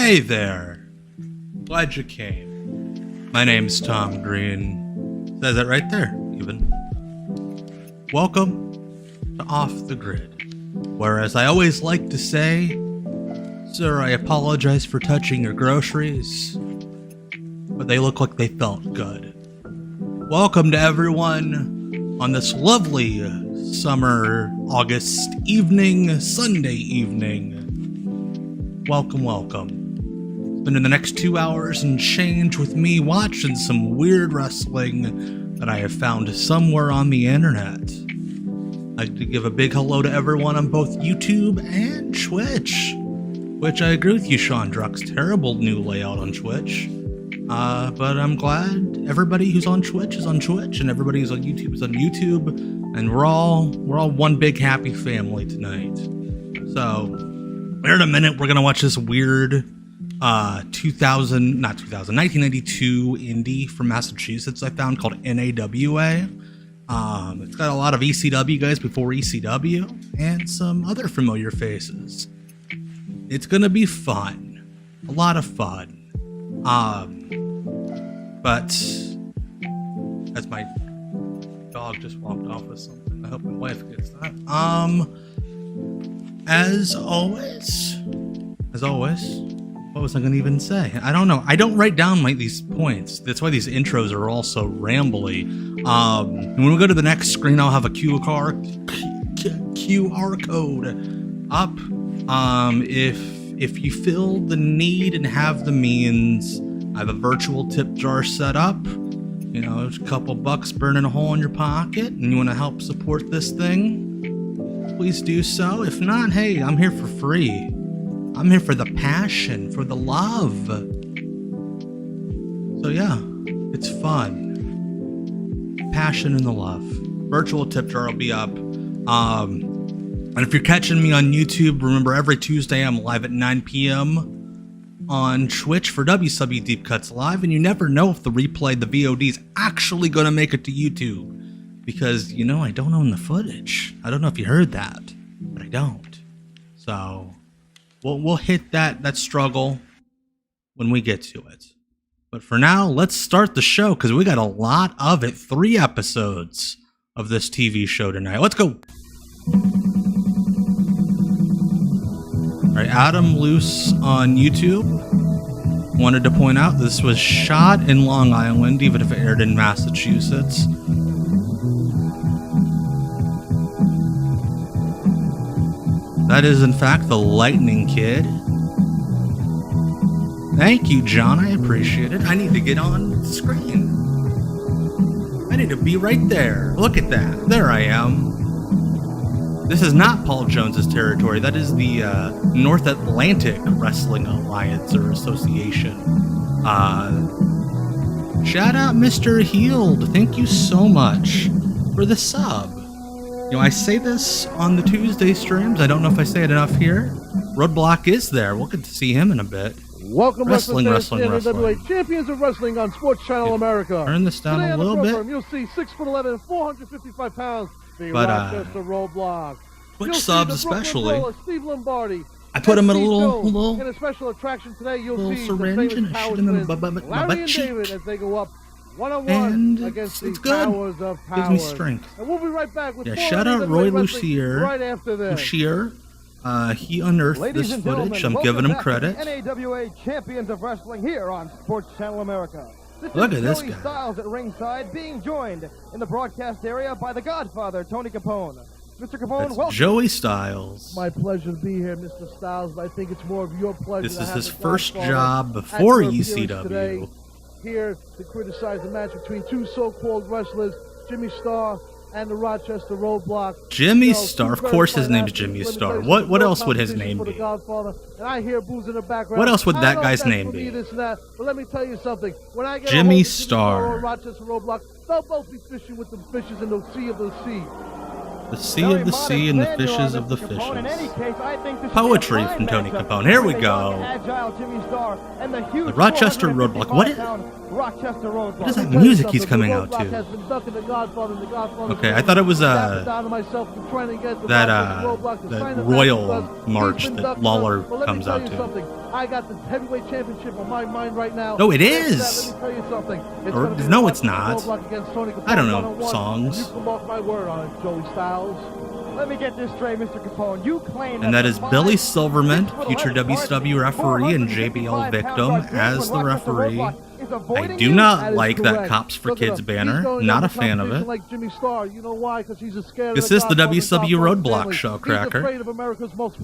Hey there. Glad you came. My name's Tom Green. Says it right there, even. Welcome to Off the Grid. Whereas I always like to say, sir, I apologize for touching your groceries, but they look like they felt good. Welcome to everyone on this lovely summer August evening, Sunday evening. Welcome, welcome. Spending the next 2 hours and change with me watching some weird wrestling that I have found somewhere on the internet. I'd like to give a big hello to everyone on both YouTube and Twitch. Which I agree with you, Sean Druck's terrible new layout on Twitch. But I'm glad everybody who's on Twitch is on Twitch and everybody who's on YouTube is on YouTube, and we're all one big happy family tonight. So, here in a minute, we're gonna watch this weird 1992 indie from Massachusetts I found called NAWA. It's got a lot of ECW guys before ECW and some other familiar faces. It's gonna be fun, a lot of fun. But as my dog just walked off with something, I hope my wife gets that. As always, what was I gonna even say? I don't know. I don't write down these points. That's why these intros are all so rambly. And when we go to the next screen, I'll have a QR code up. If you feel the need and have the means, I have a virtual tip jar set up. You know, there's a couple bucks burning a hole in your pocket, and you want to help support this thing, please do so. If not, hey, I'm here for free. I'm here for the passion, for the love. So yeah, it's fun. Passion and the love. Virtual tip jar will be up. And if you're catching me on YouTube, remember every Tuesday I'm live at 9 p.m. on Twitch for WW Deep Cuts Live, and you never know if the replay, the VOD, is actually going to make it to YouTube. Because, you know, I don't own the footage. I don't know if you heard that, but I don't. So, we'll hit that struggle when we get to it. But for now, let's start the show, because we got a lot of it. 3 episodes of this TV show tonight. Let's go! Alright, Adam Luce on YouTube wanted to point out this was shot in Long Island, even if it aired in Massachusetts. That is, in fact, the Lightning Kid. Thank you, John. I appreciate it. I need to get on screen. I need to be right there. Look at that. There I am. This is not Paul Jones's territory. That is the North Atlantic Wrestling Alliance or Association. Shout out Mr. Healed. Thank you so much for the sub. You know, I say this on the Tuesday streams. I don't know if I say it enough here. Roadblock is there. We'll get to see him in a bit. Welcome, wrestling. NWA Champions of Wrestling on Sports Channel America. Turn this down a little bit. You'll see 6'11", 455 pounds. The Rochester Roadblock. Twitch subs especially. Steve Lombardi. I put him in a little in a special attraction today. You'll see syringe and shoot him in my Larry and cheek. David as they go up one-on-one against the Powers of Powers. Gives me strength. And we'll be right back with shout out Roy Lucier. Right after this. Lucier. He unearthed this footage. I'm giving him credit. NAWA Champions of Wrestling here on Sports Channel America. Look at this guy. Styles at ringside, being joined in the broadcast area by the Godfather, Tony Capone. Mr. Capone, welcome. Joey Styles. My pleasure to be here, Mr. Styles, but I think it's more of your pleasure. This is his first job before ECW. Here to criticize the match between 2 so-called wrestlers, Jimmy Starr and the Rochester Roadblock. Jimmy Starr, of course his name's Jimmy Starr. What else would his name be? And I hear booze in the background. What else would that guy's name be? But let me tell you something. When I get Jimmy Starr. Rochester Roadblock, they'll both be fishing with the fishes in the sea of the sea. The sea of the sea and the fishes of the fishes. Poetry from Tony Capone. Here we go. The Rochester Roadblock. What is that music he's coming out to? Okay, I thought it was that royal march that Lawler comes out to. I got the heavyweight championship on my mind right now. No, it is. Let me tell you something. No, it's not. I don't know songs. You can mark my word on it, Joey Styles. Let me get this straight, Mr. Capone. You claim and that is Billy Silverman, future WCW referee and JBL victim, as the referee. I do not like that Cops for Kids banner. Not a fan of it. This is the WCW Roadblock show, Cracker.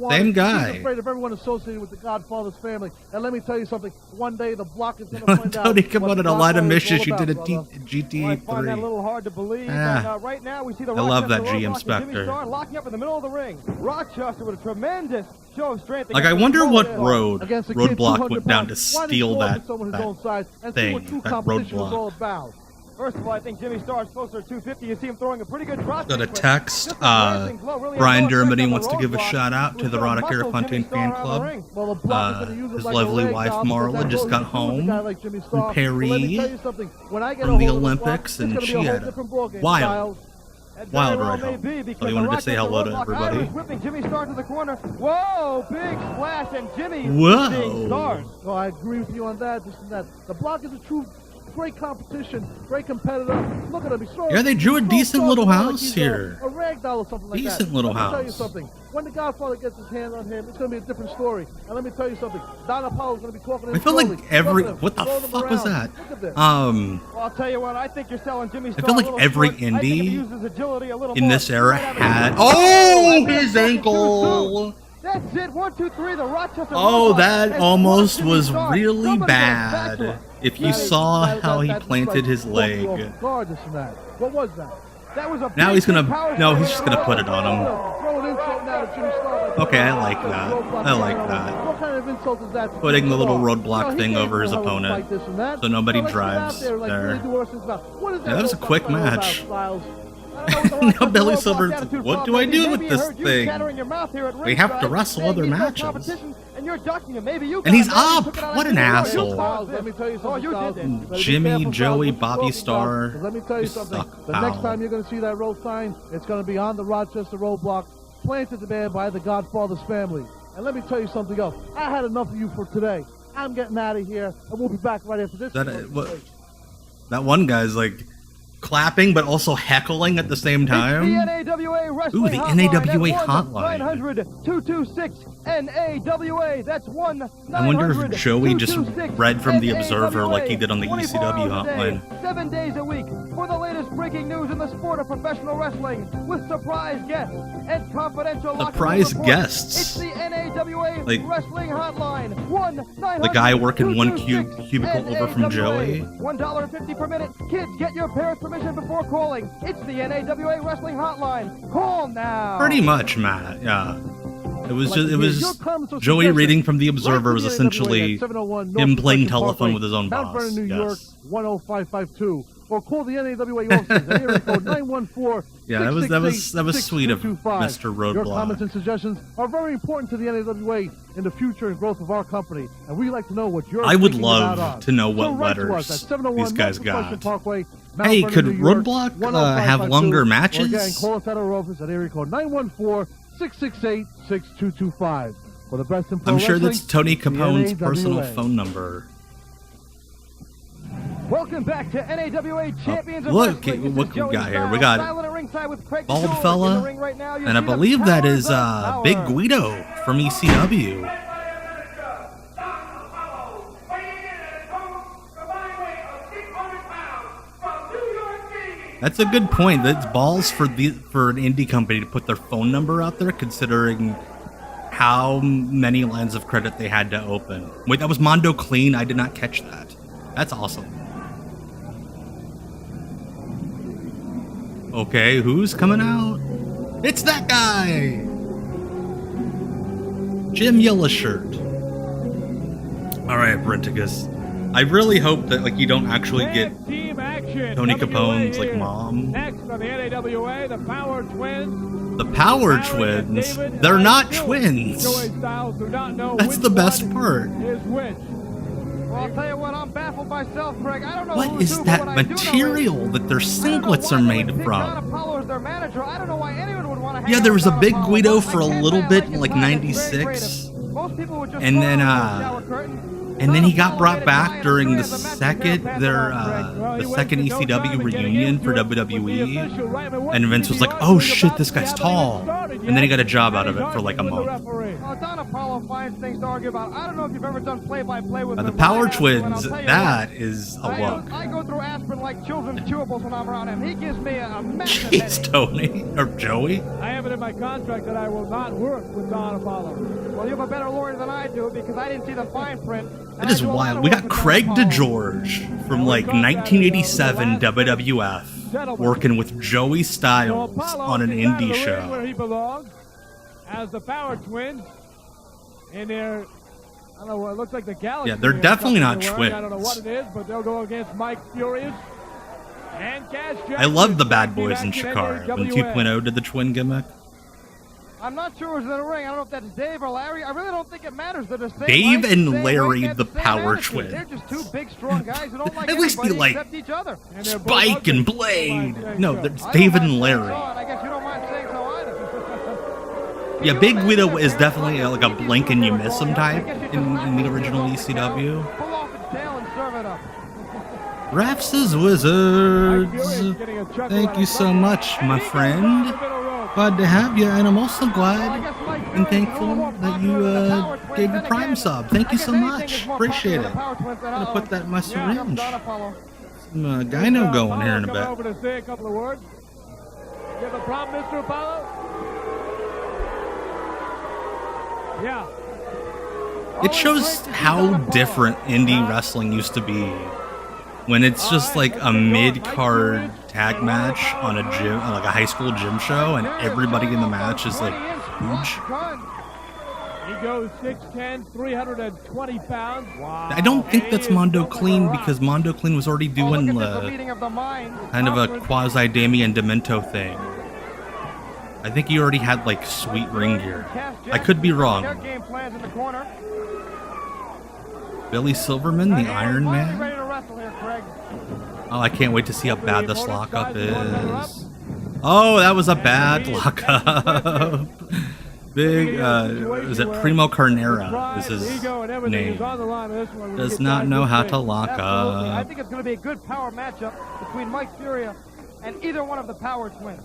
Same guy. He's afraid of everyone associated with the Godfather's family. And let me tell you something. One day the block is going to find out. Tony Capone and a lot of missions. You did a GTA 3. A little hard to believe. Right now we see the I love that Rochester GM Roadblock Spectre. locking up in the middle of the ring. Rochester with a tremendous show of strength. Like, I wonder what Roadblock went down to steal that thing, that Roadblock. First of all, I think Jimmy Starr's closer to 250. You see him throwing a pretty good drop. Got a text. Brian Germany wants to give a shout out to the Erotic Air Hunting fan club. His lovely wife Marla just got home from Paris from the Olympics, and she had a wild ride home. So he wanted to say hello to everybody. Whipping Jimmy Starr to the corner. Whoa, big splash, and Jimmy. Whoa. No, I agree with you on that. This and that. The block is a true great competition, great competitor. Look at him. He's throwing. Yeah, they drew a decent little house here. A ragdoll or something like that. Decent little house. Let me tell you something. When the Godfather gets his hand on him, it's going to be a different story. And let me tell you something. Don Apollo's going to be talking to him. I feel like what the fuck was that? Well, I'll tell you what. I think you're selling Jimmy Starr. I feel like every indie in this era had. Oh, his ankle. That's it. 1, 2, 3. The Rochester. Oh, that almost was really bad. If you saw how he planted his leg. What was that? Now he's gonna. No, he's just gonna put it on him. Okay, I like that. I like that. What kind of insult is that? Putting the little roadblock thing over his opponent, so nobody drives there. Yeah, that was a quick match. Now Billy Silver, what do I do with this thing? We have to wrestle other matches. And he's up! What an asshole. Jimmy, Joey, Bobby Starr. Let me tell you something. The next time you're going to see that road sign, it's going to be on the Rochester Roadblock, planted there by the Godfather's family. And let me tell you something else. I had enough of you for today. I'm getting out of here, and we'll be back right after this. That one guy's like clapping but also heckling at the same time. Ooh, the NAWA hotline. 1-800-226-NAWA. That's 1-900-226-NAWA. I wonder if Joey just read from the Observer like he did on the ECW hotline. 7 days a week for the latest breaking news in the sport of professional wrestling with surprise guests and confidential surprise guests. It's the NAWA Wrestling Hotline. 1-900-226-NAWA. The guy working one cubicle over from Joey. $1.50 per minute. Kids, get your parents' permission before calling. It's the NAWA Wrestling Hotline. Call now. Pretty much, Matt. Yeah. It was Joey reading from the Observer was essentially him playing telephone with his own boss. Mount Vernon, New York, 10552. Or call the NAWA office at area code 914. Yeah, that was sweet of Mr. Roadblock. Your comments and suggestions are very important to the NAWA in the future and growth of our company, and we like to know what you're. I would love to know what letters these guys got. Hey, could Roadblock have longer matches? Again, call us at our office at area code 914-668-6225. For the best in pro I'm sure wrestling, that's Tony Capone's personal phone number. Welcome back to NAWA Champions of Look, Wrestling. what we got here? We got Bald Fella, and I believe that is Big Guido from ECW. That's a good point. That's balls for an indie company to put their phone number out there, considering how many lines of credit they had to open. Wait, that was Mondo Clean? I did not catch that. That's awesome. Okay, who's coming out? It's that guy! Jim Yellowshirt. Alright, Brenticus. I really hope that you don't actually get action. Tony Coming your Capone's way like here. mom. Next on the NAWA, the Power Twins. The Power Twins? They're not twins. That's the best part. Well, I'll tell you what, I'm baffled myself, Craig. I don't know What who's is who, that but what I do know material is- that their singlets are made from? Apollo as their manager. I don't know why anyone would want to hang Yeah, out there with was a Don big Apollo. Guido I for a can't little say I bit like in his like style. It's very 96. creative. Most people would just And then, throw him over the shower curtain. And then he got Apollo brought made it back giant during the three of them. second That's the second ECW reunion for WWE, and Vince was like, like, "Oh shit, this guy's tall," and then he got a job out of it for like a month. Oh, Don Apollo finds things to argue about. I don't know if you've ever done play-by-play with The him. Power I have, but I'll Twins, tell you that what, is a look. I go through aspirin like children's chewables when I'm around him. He gives me a massive Jeez, headache. Tony or Joey. I have it in my contract that I will not work with Don Apollo. Well, you have a better lawyer than I do because I didn't see the fine print. That is wild. We got Craig DeGeorge from like 1987 WWF working with Joey So Styles Apollo on an gets out of indie the ring where show. he belongs as the Power Twins in their, I don't know, it looks like the Galaxy. Yeah, they're or definitely something not they're wearing. I don't know twins. what it is, but they'll go against Mike Furious and Cash Jackson. I love the Bad Boys in Back Chicago when NAWA. 2.0 did the twin gimmick. I'm not sure who's in the ring. I don't know if that's Dave or Larry. I really don't think it matters. They're the same Dave height, and same Larry, weight, the same Power attitude. Twins. They're just two big, strong guys who don't like At least be anybody like except each other. And they're both Spike ugly. and Blade. No, it's I don't David mind and saying Larry. so, and I guess you don't mind saying so either. Yeah, Big Guido is definitely like a blink and you miss him type in the original ECW. Pull off its tail and serve it up. Refs is Wizards. Thank you so much, my friend. Glad to have you, and I'm also glad and thankful that you gave your Prime sub. Thank you so much. Appreciate it. I'm gonna put that in my syringe. Some gyno going here in a Come bit. over to say a couple of words. You have a problem, Mr. Apollo? Yeah. It shows how different indie wrestling used to be when it's just like a mid-card tag match on a gym, like a high school gym show, and everybody in the match is like huge. He goes 6'10", 320 pounds. Wow. I don't think that's Mondo Clean because Mondo Clean was already doing kind of a quasi Damien Demento thing. I think he already had like sweet ring gear. I could be wrong. Billy Silverman, the Iron Man. Oh, I can't wait to see how bad this lockup is. Oh, that was a bad lockup. Big, is it Primo Carnera? Is his name. Does not know how to lock I up. think it's going to be a good power matchup between Mike Furia and either one of the Power Twins.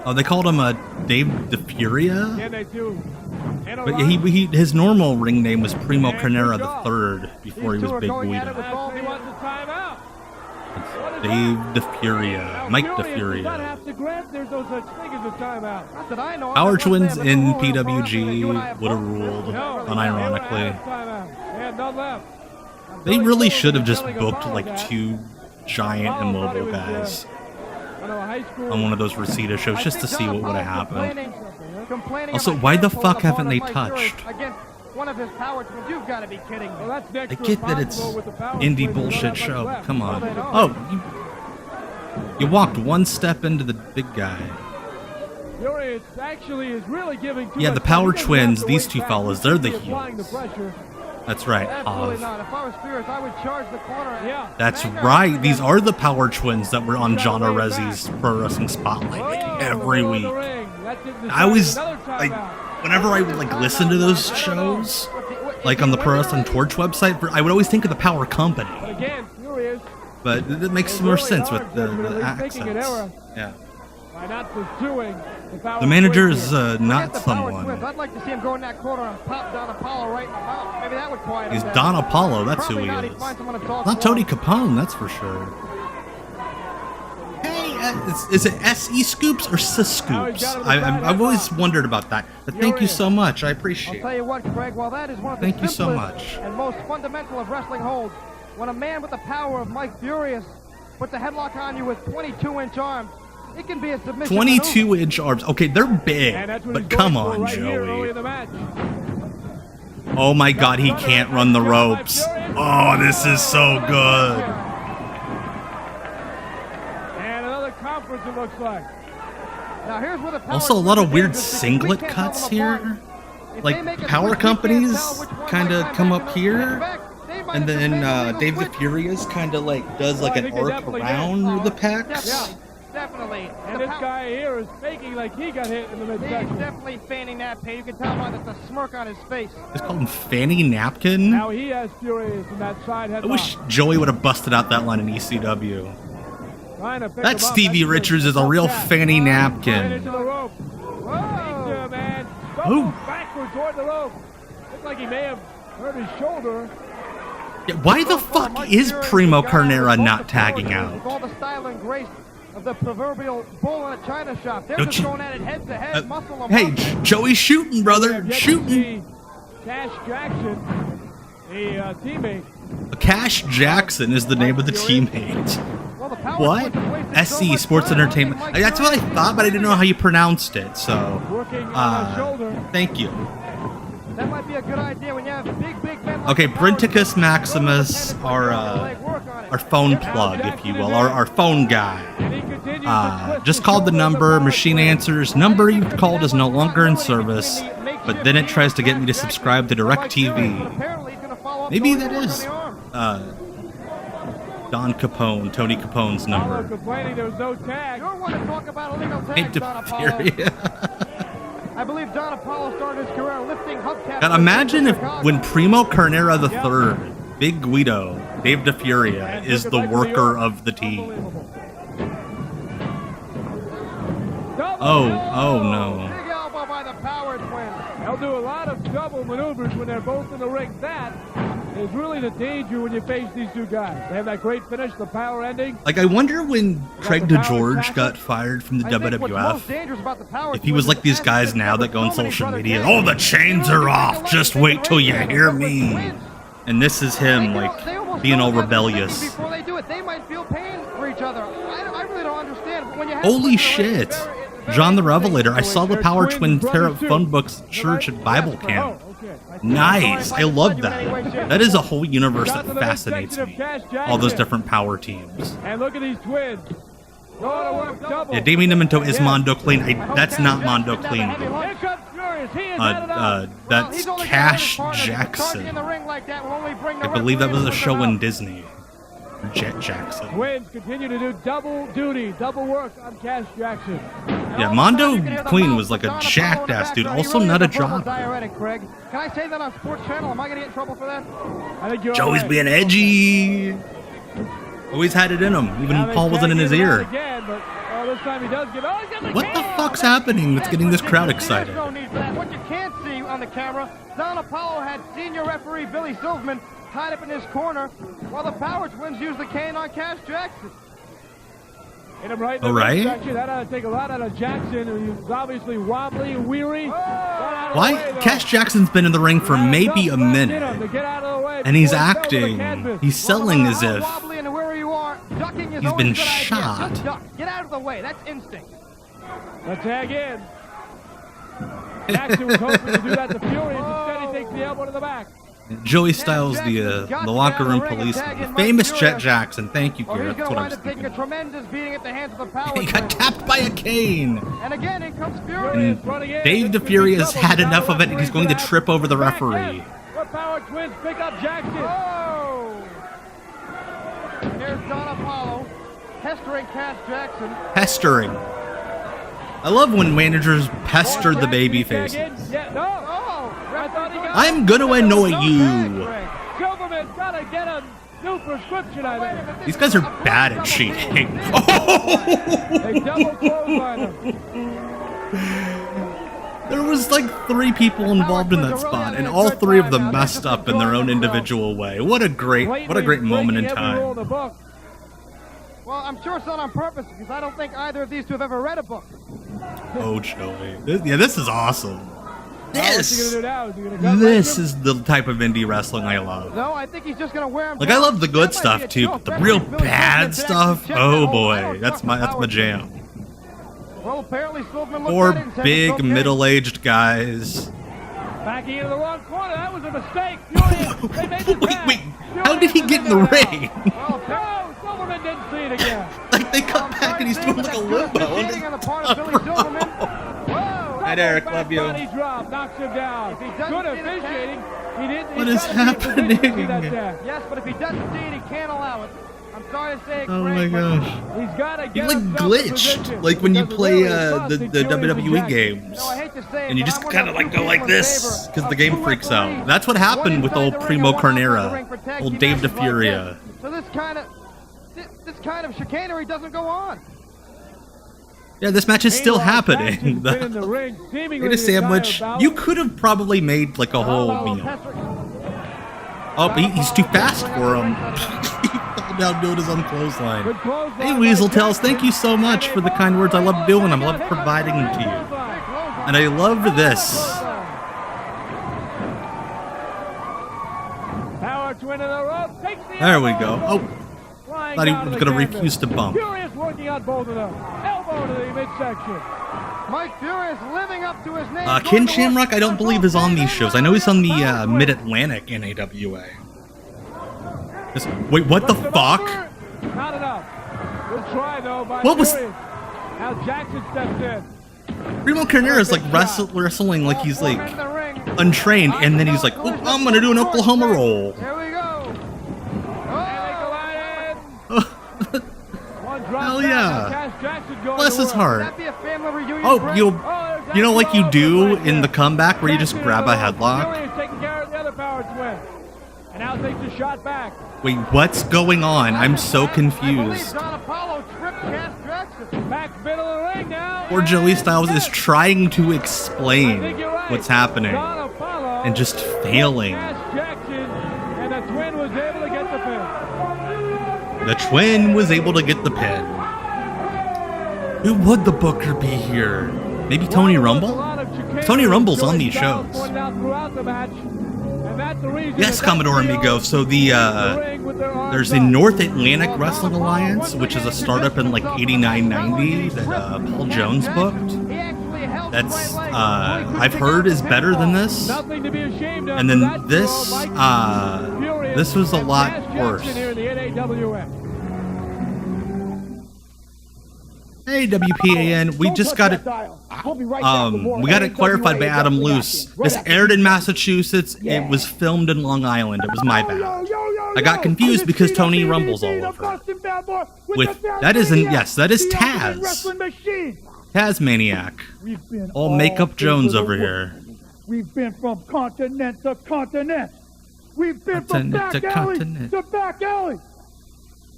Oh, they called him Dave the Furia? Yeah, they do. But his normal ring name was Primo Carnera III before he was Big Guido. He wants a timeout. Dave the Furia. Mike the Furia. There's no such thing as a timeout. Not that I know. Power Twins in PWG would have ruled, unironically. Yeah, none left. They really should have just booked like two giant immobile guys on one of those Reseda shows just to see what would have happened. Also, why the fuck haven't they touched? One of his Power Twins. You've got to be kidding me. Well, that's I get that it's indie bullshit show, but come on. Oh, you walked one step into the big guy. Fury actually is really giving too Yeah, much the Power time. He doesn't Twins, have to these wait two back. fellas, He's they're the simply applying the heels. pressure. That's right. Absolutely not. If I was Spears, I would charge the corner. Yeah. That's right. These are the Power Twins that were on John Arezzi's Pro Wrestling Spotlight like, every Oh, week. the ring. That didn't I was decide another like, timeout. whenever I would like listen to those shows, like on the Pro Wrestling Torch website, I would always think of the Power Company. But again, Furious But it makes more sense with the accents. Yeah. by not pursuing the Power The manager Twins is here. not someone. I'd like to see him go in that corner and pop Don Apollo right in the mouth. Maybe that would quiet him He's down. Don Apollo, that's who Probably he not. is. He'd find someone to talk Not to. Tony Capone, that's for sure. Hey, is it SE Scoops or Sis Scoops? I've always wondered about that. But thank you so much, I I'll appreciate tell it. you what, Craig, while that is one of the Thank you so simplest much. and most fundamental of wrestling holds, when a man with the power of Mike Furious puts a headlock on you with 22-inch arms, it can be a submission. 22-inch arms. Okay, they're big, And that's what but he's come going for on, right here early Joey. in the match. Oh my god, he can't run the ropes. Oh, this is so good. And another conference, it looks like. Now here's where the power Also, a lot of weird twins singlet can't cuts tell them apart. here. If Like, they make a power switch, we can't companies tell which one kind of might come climb up back and here. back. They might And have then just made Dave a the switch. Furious kind of like does like I an think they arc definitely did. around the pecs. Definitely, definitely. And The this power- guy here is faking like he got hit in the He's midsection. definitely fanning that pain. You can tell by the smirk on his face. It's called him Fanny Napkin. Now he has Furious in that side headlock. I wish Joey would have busted out that line in ECW. Trying to pick That him up. Stevie That's Richards is a tough real tap. fanny Right napkin. into the rope. Whoa. Danger, man. Ooh. Goes backward toward the rope. Looks like he may have hurt his shoulder. Yeah, why the fuck is Primo Carnera not tagging out? With all the style and grace of the proverbial bull in a china shop. They're Don't just you- going at it head to head, muscle to Hey, muscle. Joey's shooting, We brother. have yet to Shooting. see Cash Jackson, a teammate. Cash Jackson is the name of the teammate. Well, the power What? twins have wasted so SC much Sports time. Entertainment. Mike That's what I Fury thought, but I didn't know how you pronounced it. So, Working on his shoulder. thank you. That might be a good idea when you have big men like Okay, the Power Brinticus Twins. Maximus, Our our phone plug, if you will, our phone guy. And he continues to twist Just the called the shoulder of number, Power machine Twin. answers, number you called is no longer in service, but then it tries to get me to subscribe to DirecTV. Maybe that is Don Capone, Tony Capone's Apollo number. complaining there was no tag. You're one to talk about illegal Ain't tags, Don Apollo. Furia. I believe Don Apollo started his career lifting hubcaps. God, imagine if when Primo Carnera III, Big Guido, Dave DeFuria, is the worker of the team. Oh no. Big elbow by the Power Twins. They'll do a lot of double maneuvers when they're both in the ring. That is really the danger when you face these two guys. They have that great finish, the power ending. Like, I wonder when Craig DeGeorge got fired from the I think what's most WWF, dangerous about the Power if he was Twins like these is guys that now there that go were on so many social brothers media, Gaines. oh, the chains are off, just wait till you hear me. And this is him, like, being all rebellious. Before they do it, they might feel pain for each other. I really don't understand. But when you have Holy such a shit. very John the interesting Revelator, I saw the Power Twins Twin brothers too. phone books church at Bible camp. Oh, okay. Nice, I love that. That is a whole universe that fascinates me. All those different power teams. And look at these twins. Going to work double. Yeah, Damien Demento is Mondo Clean. That's not Mondo Clean. Here comes Furious. He is headed out. That's Cash Jackson. I believe that was a show in Disney. Jet Jackson. Twins continue to do double duty, double work on Cash Jackson. Yeah, Mondo Queen was like a jacked ass dude, also not a job. Craig. Can I say that on Sports Channel? Am I going to get in trouble for that? I think you're Joey's right. being edgy. Always had it in him, even Now when they Paul wasn't in tag his him out ear. Again, but, this time he does get. Oh, he's got the What the can! fuck's happening that's getting this crowd excited? There's no need for that. What you can't see on the camera, Don Apollo had senior referee Billy Silverman tied up in his corner while the Power Twins used the cane on Cash Jackson. Hit him right in the Alright. midsection. That ought to take a lot out of Jackson, who's obviously wobbly and weary. Why? Cash Jackson's been in the ring for maybe a minute, and he's acting. He's selling as if he's been shot. Just duck. Get out of the way. That's instinct. The tag in. Jackson was hoping to do that to Fury, instead he takes the elbow to the back. Joey Styles, the locker room policeman, the famous Jet Jackson. Thank you, Garrett. That's what I was Taking a thinking. tremendous beating at the hands of the Power He got Twins. tapped by a cane. And again, in comes Fury. And Dave DeFuria has had enough of it, and he's going to trip over the referee. The Power Twins pick up Jackson. Oh! Here's Don Apollo pestering Cash Jackson. Pestering. I love when managers pester the baby faces. Yeah, no. I thought he got I'm gonna annoy you. Silverman's got to get a new prescription, I think. These guys are bad at cheating. They double clothesline him. There was like 3 people involved in that spot, and all 3 of them messed up in their own individual way. What a great moment in Breaking every rule in time. the book. Well, I'm sure it's not on purpose because I don't think either of these two have ever read a book. Oh, Joey. This is awesome. What's he gonna do now? Is he gonna gut This him? is the type of indie wrestling I love. No, I think he's just going to wear him Like, down. I love the good That might stuff be a too, joke. but the That's real like Billy bad Silverman stuff, check oh that. I boy, don't that's trust my the Power jam. Twins. Well, apparently Silverman looked Or at it and said, big "It's okay." middle-aged guys Backing into the wrong corner. That was a mistake. Furia, they made the tag. Wait, how did he get in the ring? No, Silverman didn't see it again. Like they cut back and he's doing like a limbo. Hi, Derek. Love you. Body drop knocks him down. Good officiating. What is happening? Yes, but if he doesn't see it, he can't allow it. I'm sorry to say it, Oh Greg, my but gosh. He's got to You get like himself in glitched, position, like when you because play really the Furia WWE Jackson. games, No, I hate to say it, and you but just I'm one kind of of like two go like people in this favor because the of game two freaks referees. out. That's what happened with old Primo Carnera, old Dave the Furia. So this kind of chicanery doesn't go on. Yeah, this match is still Meanwhile, happening. Jackson's been in the ring seemingly Made a the entire sandwich. bout. You could have probably made like a whole meal. Oh, but he's too fast for him. He fell down doing his own clothesline. Good clothesline Hey, by Weasel Tails, Jackson. thank you so much for the kind words. I love doing them. I love providing them to you. And I love this. Power twin in the rope. Takes the There we elbow. go. Oh, Flying thought he down was to going to the canvas. refuse to bump. Furious working on both of them. Elbow to the midsection. Mike Furious living up to his name. Ken Shamrock, I don't believe is on these shows. I know he's on the Mid-Atlantic NAWA. Wait, what the Puts him fuck? over. Not enough. Good try though by What was- Furious. Now Jackson steps in. Primo Carnera is like wrestling like he's like untrained, and then he's like, "Oop, I'm going to do an Oklahoma roll." Here we go. And they collide. One drop Hell down. yeah. Now Cash Jackson going Bless to his work. heart. Would that be a family reunion? Oh, Greg? you there's know, like you Jackson do right in the there. comeback where you just Jackson grab a in the rope. headlock? Furious taking care of the other power twin. And now takes a shot back. Wait, what's going on? I'm so I believe confused. Don Apollo tripped Cash Jackson. Back middle of the ring now. Poor Joey Styles is trying to I think explain you're right. what's happening Don Apollo and just failing. Cash Jackson, and the twin was able to get the pin. The twin was able to get the pin. Who would the booker be here? Maybe Tony Rumble? Tony Rumble's on these shows. Yes, Commodore Amigo. So there's the North Atlantic Wrestling Alliance, which is a startup in like 89-90 that Paul Jones booked. He actually held That's the right leg. I've heard is better than this. Nothing to be ashamed of. And then this this was a lot worse. Here in the NAWA. Hey WPAN, we just got it. We got it clarified by Adam Luce. This aired in Massachusetts. It was filmed in Long Island. It was my bad. I got confused because Tony Rumble's all over. With that isn't that is Taz. Tasmaniac. All makeup Jones over here. We've been from continent to continent. We've been from Continent to back alley continent. to back alley.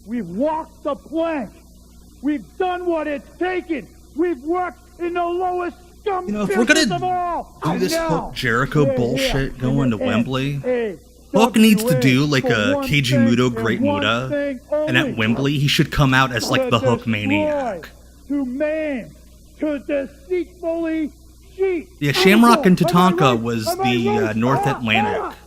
We've walked the plank. We've done what it's taken. We've worked in the lowest scum You know, if we're gonna of all. do this And now, Hook Jericho we're bullshit here going to in the Wembley, NAWA Hook needs to do like for a one Keiji thing Muto and Great one Muta, thing and at only. Wembley he should come out as like To the Hook destroy, Maniac. To maim, to deceitfully cheat. Yeah, Shamrock and Am I Tatanka right? was Am I the right? North Atlantic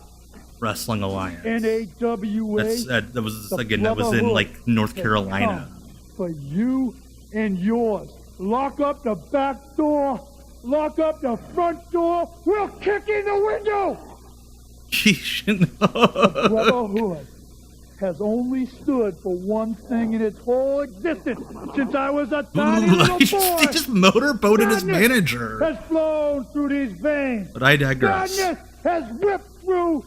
Wrestling Alliance. NAWA. That was the again that was in brotherhood like North has Carolina. come for you and yours. Lock up the back door. Lock up the front door. We'll kick in the window. Sheesh. Brotherhood has only stood for one thing in its whole existence since I was a tiny little he boy. just motorboated his Madness manager. has flown through these veins. But I digress. Badness has ripped through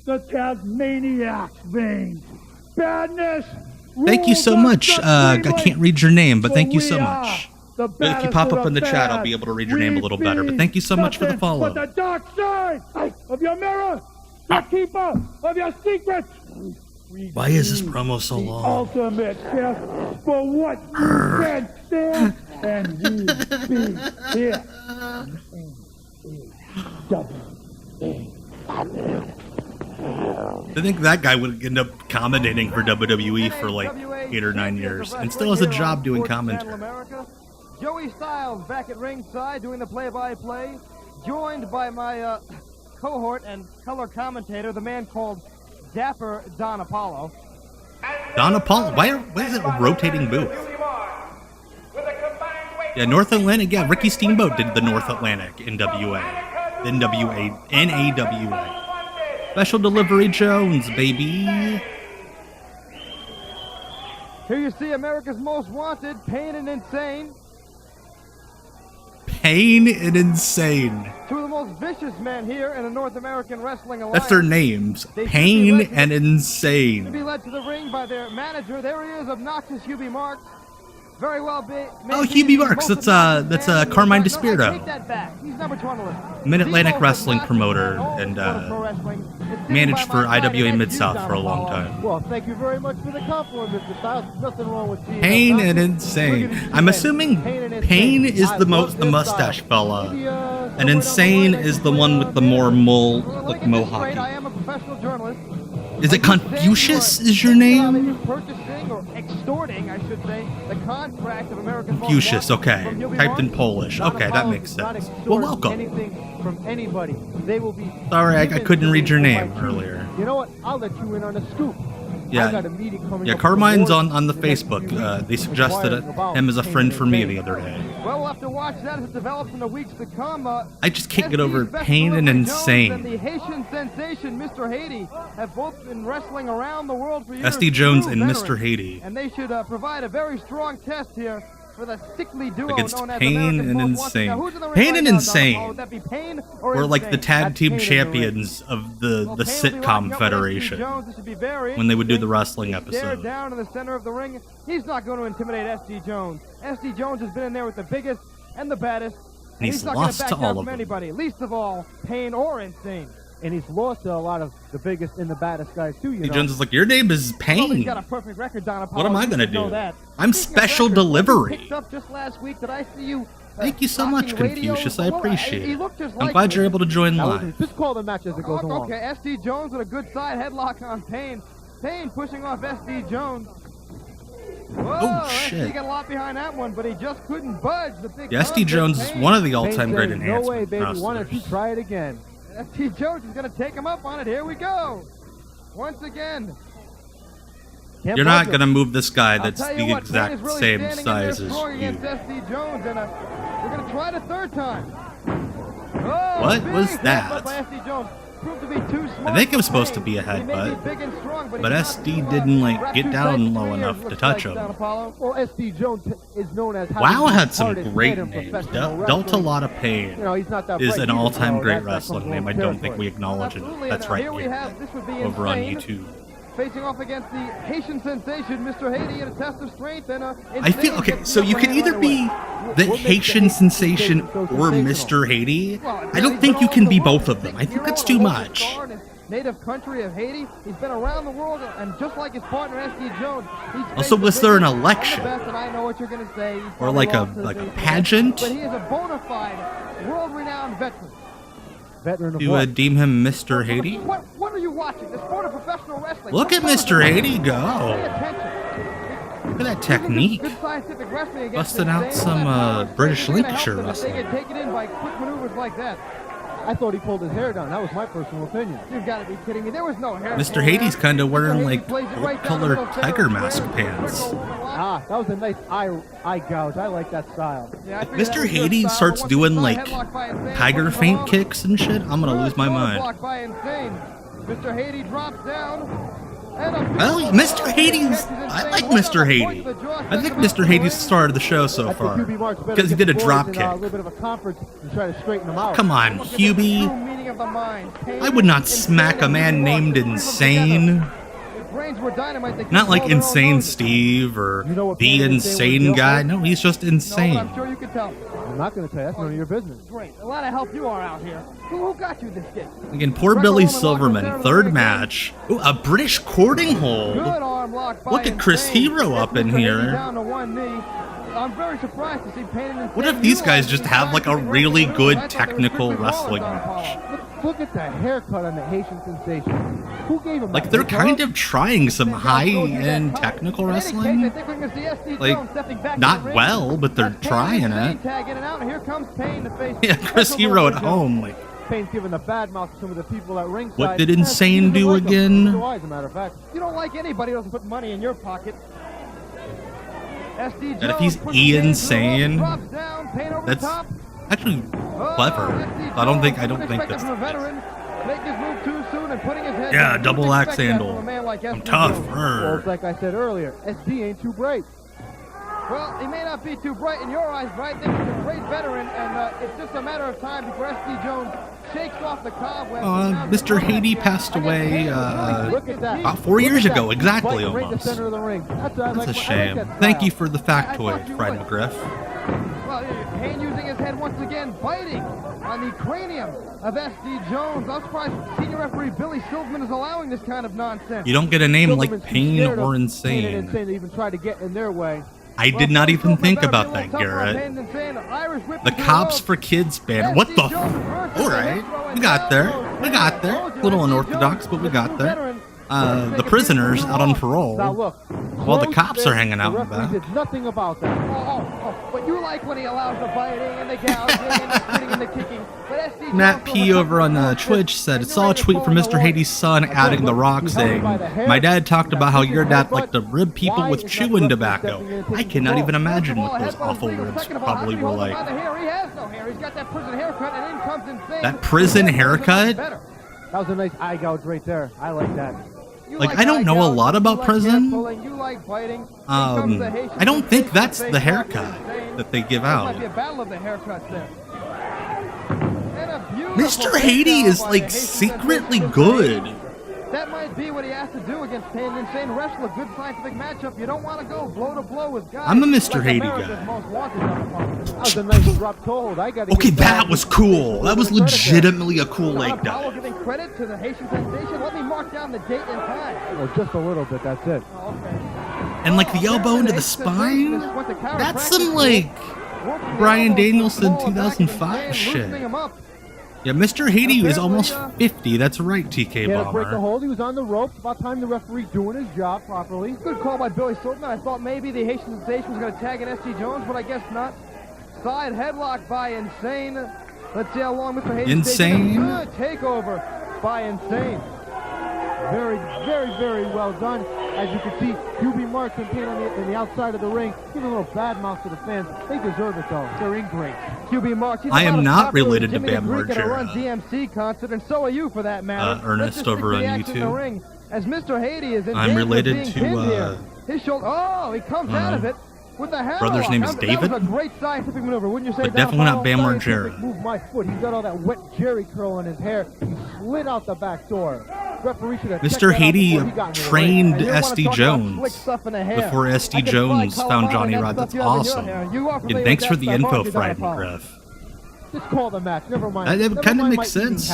the Tasmaniac veins. Badness. Thank you rules so us much. I supremely. can't read your name, but For thank you we so are much. the If you baddest pop of up in the chat, I'll bad. be able to read your name a We little better. But be thank you so much for the nothing follow. But the dark side of your mirror, the keeper of your secrets. We Why is this be promo so the long? ultimate test for what you can stand, and we be here. I think that guy would end up commentating for WWE for like 8 or 9 years and still has a job doing commentary. America. Joey Styles back at ringside doing the play-by-play, joined by my cohort and color commentator, the man called Dapper Don Apollo. Don Apollo, why is it a rotating booth? Yeah, North Atlantic, yeah, Ricky Steamboat did the North Atlantic in WA. NAWA. Special Delivery Jones, baby. Here you see America's Most Wanted, Pain and Insane. Pain and Insane. Two of the most vicious men here in the North American Wrestling Alliance. That's their names. Pain and To Insane. be led to the ring by their manager. There he is, obnoxious Hubie Marks. Very well. Oh, Hubie Marks. That's Carmine DeSpirito. Take that back. He's number 2 on the list. Mid-Atlantic Wrestling promoter and managed for IWA Mid-South for a long time. Well, thank you very much for the compliment, Mr. Styles. Nothing wrong with you. Pain and Insane. I'm assuming Pain is the mustache fella, and Insane is the one with the more mohawk. I am a professional journalist. Is it Confucius is your name? Purchasing or extorting, I should say, the contract of American Confucius, okay. Typed in Polish. Okay, that makes sense. Well, welcome. Anything from anybody. They will be. Sorry, I couldn't read your name earlier. You know what? I'll let you in on a scoop. Yeah, Carmine's on the Facebook. They suggested him as a friend for me the other day. Well, we'll have to watch that as it develops in the weeks to come. I just can't get over Pain and Insane. And the Haitian sensation, Mr. Haiti, have both been wrestling around the world for years. SD Jones and Mr. Haiti. And they should provide a very strong test here for the sickly duo against known as Pain and Insane. Pain and Insane. Would that be Pain or like the tag team champions of the sitcom federation when they would do the wrestling episode. Down in the center of the ring. He's not going to intimidate SD Jones. SD Jones has been in there with the biggest and the baddest. And he's not lost to all of them. Anybody, least of all, Pain or Insane. And he's lost to a lot of the biggest and the baddest guys too. You know. Jones is like, your name is Pain. He's got a perfect record, Don Apollo. What am I gonna do? I'm Speaking special delivery. Picked up just last week. Did I see you? Thank you so much, Confucius. I appreciate he it. looked just I'm like glad you're able to join live. Just call the match as it goes along. Okay, SD Jones with a good side headlock on Pain. Pain pushing off SD Jones. Whoa, Oh, shit. SD got a lot behind that one, but he just couldn't budge. The big Yeah, SD Jones is one of the all-time great enhancement No way, baby. Why don't you wrestlers. try it again? SD Jones is going to take him up on it. Here we go. Once again. You're not going to move this guy that's I'll tell you the what, Pain exact is really same standing in size there as strong you. against SD Jones, and we're going to try it a third time. Oh, What big was headbutt that? by SD Jones. Proved to be too smart I think it was for supposed to Pain. be a He may be headbutt, big and strong, but he's not SD too didn't much. like get Two down seconds, low 3 enough years, to looks touch like, Don him. Apollo. Well, SD Jones is known as WoW had some hardest great hit in names. professional Delta wrestling. Lot of Pain You know, he's not that is bright an either, all-time so great that comes wrestling from name. I don't think territory. we acknowledge Absolutely, it. That's and right here we here have, this would be over on Insane, YouTube. facing off against the Haitian sensation, Mr. Haiti, in a test of strength. And I feel okay. So you can either be the Haitian sensation or Mr. Haiti. I don't think you can be both of them. I think that's too much. Native country of Haiti. He's been around the world, and just like his partner SD Jones, he's Also, faced was the there an biggest and the election? best, and I know what you're going to say. He's Or probably like a lost to the biggest, pageant? But he is a bona fide, world-renowned veteran. Veteran of Do what? deem him Mr. Haiti? What are you watching? The sport of professional wrestling. Look at Mr. Haiti go. Pay attention. Look at that technique. Good scientific wrestling against Busting out Insane. some British It's gonna help Lancashire them if wrestling. They get taken in by quick maneuvers like that. I thought he pulled his hair down. That was my personal opinion. You've got to be kidding me. There was no hair. Mr. Haiti's kind of wearing Mr. like Haiti plays it gold right down the colored middle, tiger center, mask square, pants. circle, Ah, that was a nice eye gouge. I like that style. Yeah, I figured that Mr. was good Haiti style, starts but once doing the like headlock by Insane, tiger once feint along, kicks and shit. I'm gonna lose my good mind. block by Insane. Mr. Haiti drops down. And a big Well, Mr. Haiti's. I like Mr. Haiti. I think Mr. Haiti's the star of the show so I think far Hubie Marks better because he get did a the boys drop in, kick. a little bit of a conference and try to straighten them out. Come on, Look at the Hubie. true meaning of the mind. Pain, I would not Insane, smack a and man Roadblock. named Leave them Insane. together. If brains were dynamite, they could Not like blow their own Insane noses. Steve or You know what the Pain and Insane insane would guy. feel No, he's just No, but insane. I'm sure you could tell. I'm not going to tell you. That's none of your business. Great. A lot of help you are out here. Who got you this gig? Again, poor Billy Silverman, third match. Ooh, a British courting hold. Good arm lock by Look at Chris Insane. Hero up in Mr. Haiti here. Down to one knee. I'm very surprised to see Pain and Insane. What if these guys utilize just these have like a scientific really wrestling good moves? I thought they were technical strictly wrestling brawlers on match? Apollo. Look at the haircut on the Haitian sensation. Who gave him Like that? they're Big kind Carl? of trying some high-end technical In any case, I wrestling. think we're gonna see SD Like, Jones stepping back in not the ring. well, but they're That's Pain trying and Insane it. tag in and out, and here comes Pain to face Yeah, Chris Hero at home. Like, Pain's giving the bad mouth to some of the people at ringside. what did Yeah, Insane he doesn't do like 'em. again? So, as a matter of fact. You don't like anybody who doesn't put money in your pocket. SD Jones And if he's pushes Pain insane, through, drops down, Pain over the that's top. actually clever. I don't think that's the veteran. Make his move too soon and putting his head. Yeah, double axe handle. I'm tough. Well, it's like I said earlier, SD ain't too bright. Well, he may not be too bright in your eyes, but I think he's a great veteran, and it's just a matter of time before SD Jones shakes off the cobwebs. Mr. Haiti passed away about 4 years ago, exactly almost. That's a shame. Thank you for the factoid, Fried McGriff. Well, Hayne using his head once again, biting on the cranium of SD Jones. I'm surprised senior referee Billy Silverman is allowing this kind of nonsense. You don't get a name like Pain or Insane. Pain and Insane to even try to get in their way. I did not even think about that, Garrett. The Cops for Kids banner. What the? Alright, we got there. We got there. A little unorthodox, but we got there. The prisoners out on parole. Now look, while the cops are hanging out in the back. Did nothing about that. But you like when he allows the biting and the gouging and the spitting and the kicking. Matt P over on Twitch said, saw a tweet from Mr. Haiti's son adding The Rock saying, my dad talked about how your dad liked to rib people with chewing tobacco. I cannot even imagine what those awful ribs probably were like. That prison haircut? That was a nice eye gouge right there. I like that. Like, I don't know a lot about prison. I don't think that's the haircut that they give out. Mr. Haiti is like secretly good. That might be what he has to do against Pain and Insane. Wrestle a good scientific matchup. You don't want to go blow to blow with guys. I'm a Mr. Haiti guy. That was a nice drop toe hold. Okay, that was cool. That was legitimately a cool leg dive. Giving credit to the Haitian sensation. Let me mark down the date and time. Well, just a little bit. That's it. Oh, okay. And like the elbow into the spine. That's some like Bryan Danielson 2005 shit. Yeah, Mr. Haiti is almost 50. That's right, TK Bomber. Break the Bomber. hold. He was on the ropes. About time the referee doing his job properly. Good call by Billy Silverman. I thought maybe the Haitian sensation was going to tag in SD Jones, but I guess not. Side headlock by Insane. Let's see how long Mr. Haiti Insane. Good takeover by Insane. Very, very, very well done. As you can see, QB Marks and Pain on the outside of the ring. Give a little bad mouth to the fans. They deserve it, though. They're ingrate. QB Marks. I am not related to Bam Margera. Run DMC concert, and so are you, for that matter. Ernest over on YouTube. As Mr. Haiti is in I'm related to his shoulder. Oh, he comes out of it with the hammer. Brother's name is David. That was a great scientific maneuver, wouldn't you say? But definitely not Bam Margera. Move my foot. He's got all that wet Jerry curl in his hair. He slid out the back door. Mr. Haiti trained SD Jones before SD Jones found Johnny Rod. That's awesome. And thanks for the info, Fried McGriff. Just call the match. Never mind. That kind of makes sense.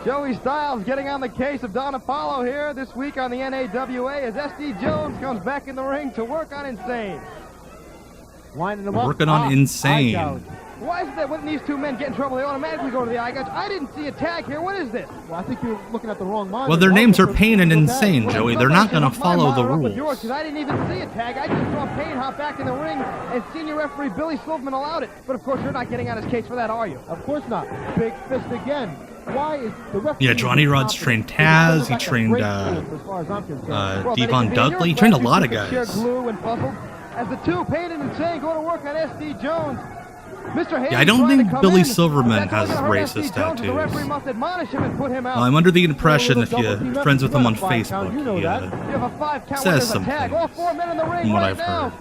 Joey Styles getting on the case of Don Apollo here this week on the NAWA as SD Jones comes back in the ring to work on Insane. Winding him up. Working on Insane. Why is it that when these two men get in trouble, they automatically go to the eye gouge? I didn't see a tag here. What is this? Well, I think you're looking at the wrong monitor. Well, their names are Pain and Insane, Joey. They're not going to follow the rules. I didn't even see a tag. I just saw Pain hop back in the ring, and senior referee Billy Silverman allowed it. But, of course, you're not getting on his case for that, are you? Of course not. Big fist again. Why is the referee... Yeah, Johnny Rod's trained Taz. He trained Devon Dudley. He trained a lot of guys. As the two, Pain and Insane, go to work on SD Jones. Yeah, I don't think Billy Silverman has racist tattoos. Well, I'm under the impression if you're friends with him on Facebook, he says something, from what I've heard.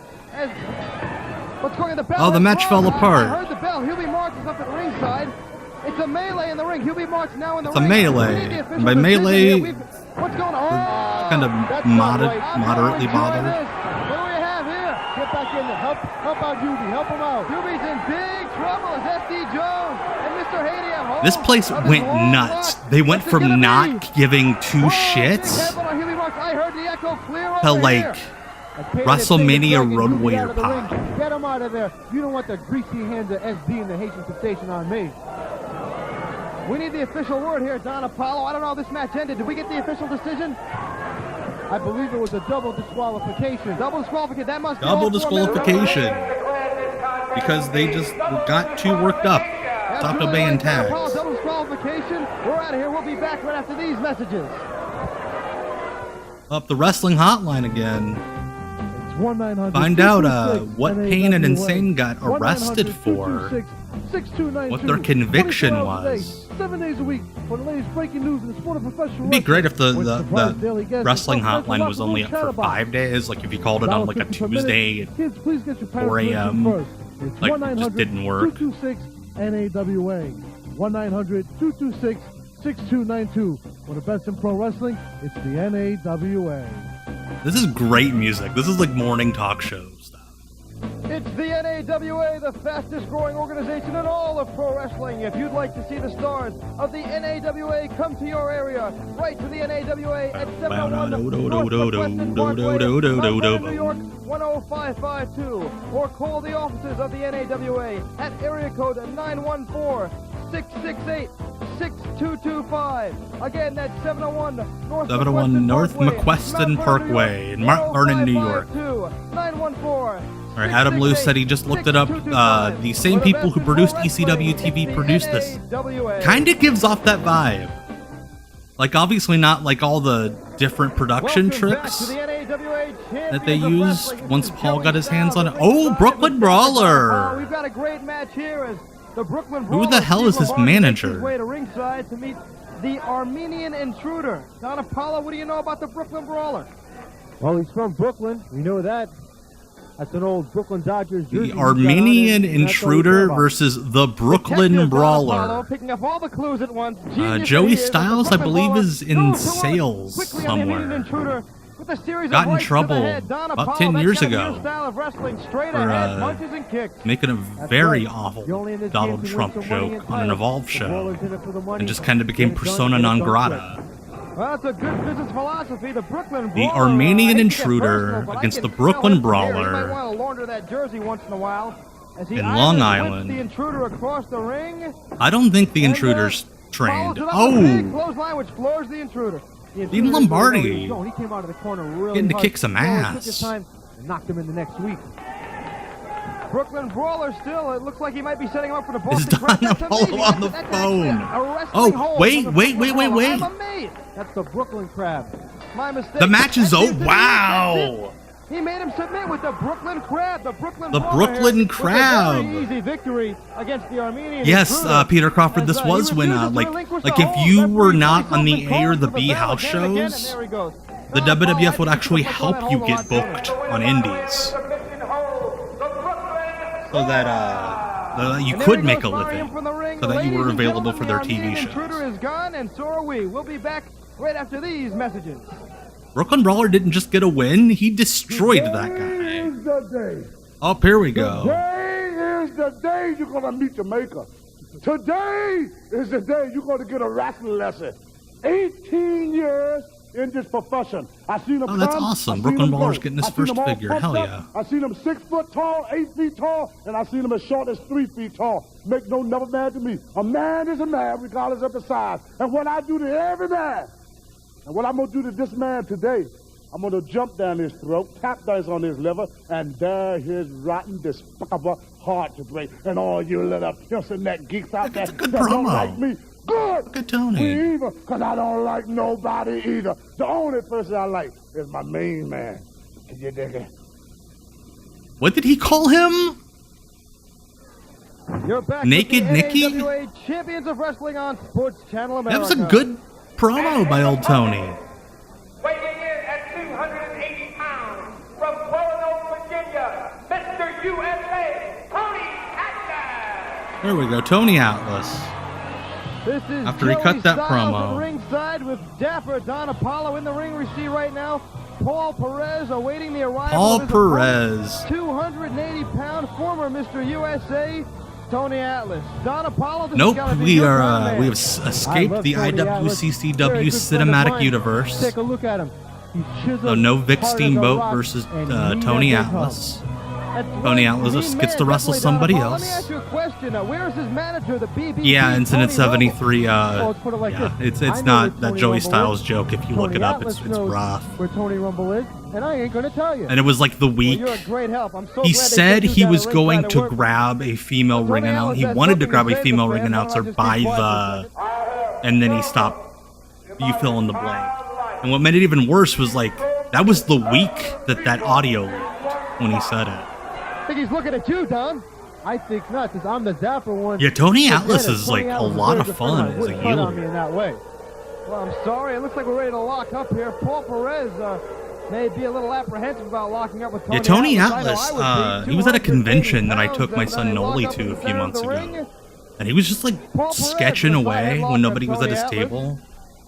Oh, the match fell apart. I heard the bell. Hubie Marks is up at ringside. It's a melee in the ring. Hubie Marks now in the ring. It's a melee. And by melee, what's going on? Kind of moderately bothered. What do we have here? Get back in there. Help out Hubie. Help him out. Hubie's in big trouble as SD Jones and Mr. Haiti at home. This place went nuts. They went from not giving two shits to like WrestleMania Road Warrior Pie. Get him out of there. You don't want the greasy hands of SD and the Haitian sensation on me. We need the official word here, Don Apollo. I don't know how this match ended. Did we get the official decision? I believe it was a double disqualification. Double disqualification. That must be double disqualification. Because they just got too worked up. Stopped obeying tags. Double disqualification. We're out of here. We'll be back right after these messages. Up the wrestling hotline again. Find out what Pain and Insane got arrested for 6292. what their conviction 24 hours a day, was. 7 days a week for the latest breaking news in the sport of professional It'd be great if the wrestling. wrestling hotline was only up for 5 days. Like if you called it on like a Tuesday at Kids, please get your 4 a.m. first. It's Like, it just didn't work. 226-NAWA. 1-900-226-6292. For the best in pro wrestling, it's the NAWA. This is great music. This is like morning talk show stuff. It's the NAWA, the fastest growing organization in all of pro wrestling. If you'd like to see the stars of the NAWA come to your area, write to the NAWA at 701 Northwestern Parkway, Mount Vernon, New York 10552, or call the offices of the NAWA at area code 914-668-6225. Again, that's 701 North McQuestion Parkway in Mount Vernon, New York. 914. All right, Adam Lewis said he just looked it up. The same people who produced ECW TV produced this. Kind of gives off that vibe. Like, obviously not like all the different production tricks that they used once Paul got his hands on it. Oh, Brooklyn Brawler! We've got a great match here as the Brooklyn Who the hell is his manager? Way to ringside to meet the Armenian Intruder. Don Apollo, what do you know about the Brooklyn Brawler? Well, he's from Brooklyn. We know that. That's an old Brooklyn Dodgers jersey. The Armenian Intruder versus the Brooklyn Brawler. Picking up all the clues at once. Joey Styles, I believe, is in sales somewhere. Got in trouble about 10 years ago for making a very awful Donald Trump joke on an Evolve show and just kind of became persona non grata. Well, it's a good business philosophy. The Brooklyn Brawler, the Armenian Intruder against the Brooklyn Brawler in Long Island. The Intruder across the ring. I don't think the Intruder's trained. Oh! Clothesline which floors the Intruder. Dean Lombardi He came out of the corner really getting to hard. kick some ass. Took time and knocked him in the next week. Brooklyn Brawler still, it looks like he might be setting him up for the Is Boston Don Apollo on the phone? Oh, wait. That's the Brooklyn Crab. My mistake. The match is over. Wow! He made him submit with the Brooklyn Crab. The Brooklyn Crab. Very easy victory against the Armenian. Yes, Peter Crawford. This was when, like if you were not on the A or the B house shows, the WWF would actually help you get booked on indies, so that you could make a living, so that you were available for their TV shows. Intruder is gone, and so are we. We'll be back right after these messages. Brooklyn Brawler didn't just get a win; he destroyed that guy. Oh, here we go. Today is the day you're gonna meet your maker. Today is the day you're gonna get a wrestling lesson. 18 years in this profession. I seen him. Oh, that's awesome. Brooklyn Brawler's getting his first figure. Hell yeah. I seen him 6 foot tall, 8 feet tall, and I seen him as short as 3 feet tall. Make no never mad to me. A man is a man, regardless of the size. And what I do to every man, and what I'm gonna do to this man today, I'm gonna jump down his throat, tap dance on his liver, and there his rotten, despicable heart to break. And all you little pissing that geeks out there that don't like me. Good. Look at Tony. Me either, because I don't like nobody either. The only person I like is my main man. Can you dig it? What did he call him? You're back Naked with the Nikki? NAWA Champions of Wrestling on Sports Channel America. That was a good promo by old Tony. Weighing in at 280 pounds from Roanoke, Virginia, Mr. USA, Tony Atlas. There we go, Tony Atlas. This is After he Joey cut that Styles promo. at ringside with Dapper Don Apollo in the ring. We see right now Paul Perez awaiting the arrival Paul of his Perez. 280-pound former Mr. USA, Tony Atlas. Don Apollo. Nope, we have escaped the IWCCW cinematic universe. Take a look at him. He's chiseled, So no Vic hard as a Steamboat rock, versus and Tony never Atlas. comes. Tony Atlas gets to wrestle somebody Let me else. ask you a question. Where is his manager, the BB? Yeah, Incident Tony Rumble? 73. Let's put it like Yeah, this. it's I know not where that Tony Joey Rumble Styles is. joke. If you look Tony it up, Atlas it's knows rough. where Tony Rumble is, and I ain't gonna tell you. And it was like the week. Well, you're a great help. I'm so He glad they said took you he down was to going ringside to work. grab a female Tony ring announcer. Atlas He has wanted to something grab to a say female for ring fans. announcer I'll just by be quiet the, for a and then he stopped. You fill in the blank. And what made it even worse was like that was the week that audio leaked when he said it. I think he's looking at you, Don. I think not, because I'm the dapper one. Yeah, Tony Forget Atlas it. is Tony like a Atlas lot is of very fun good as a friend. Wouldn't cut on me healer. in that way. Well, I'm sorry. It looks like we're ready to lock up here. Paul Perez may be a little apprehensive about locking up with Tony Yeah, Tony Atlas. Atlas, he was at a convention that I took my son Noli to a few months ago. And he was just like sketching away when nobody was at his table.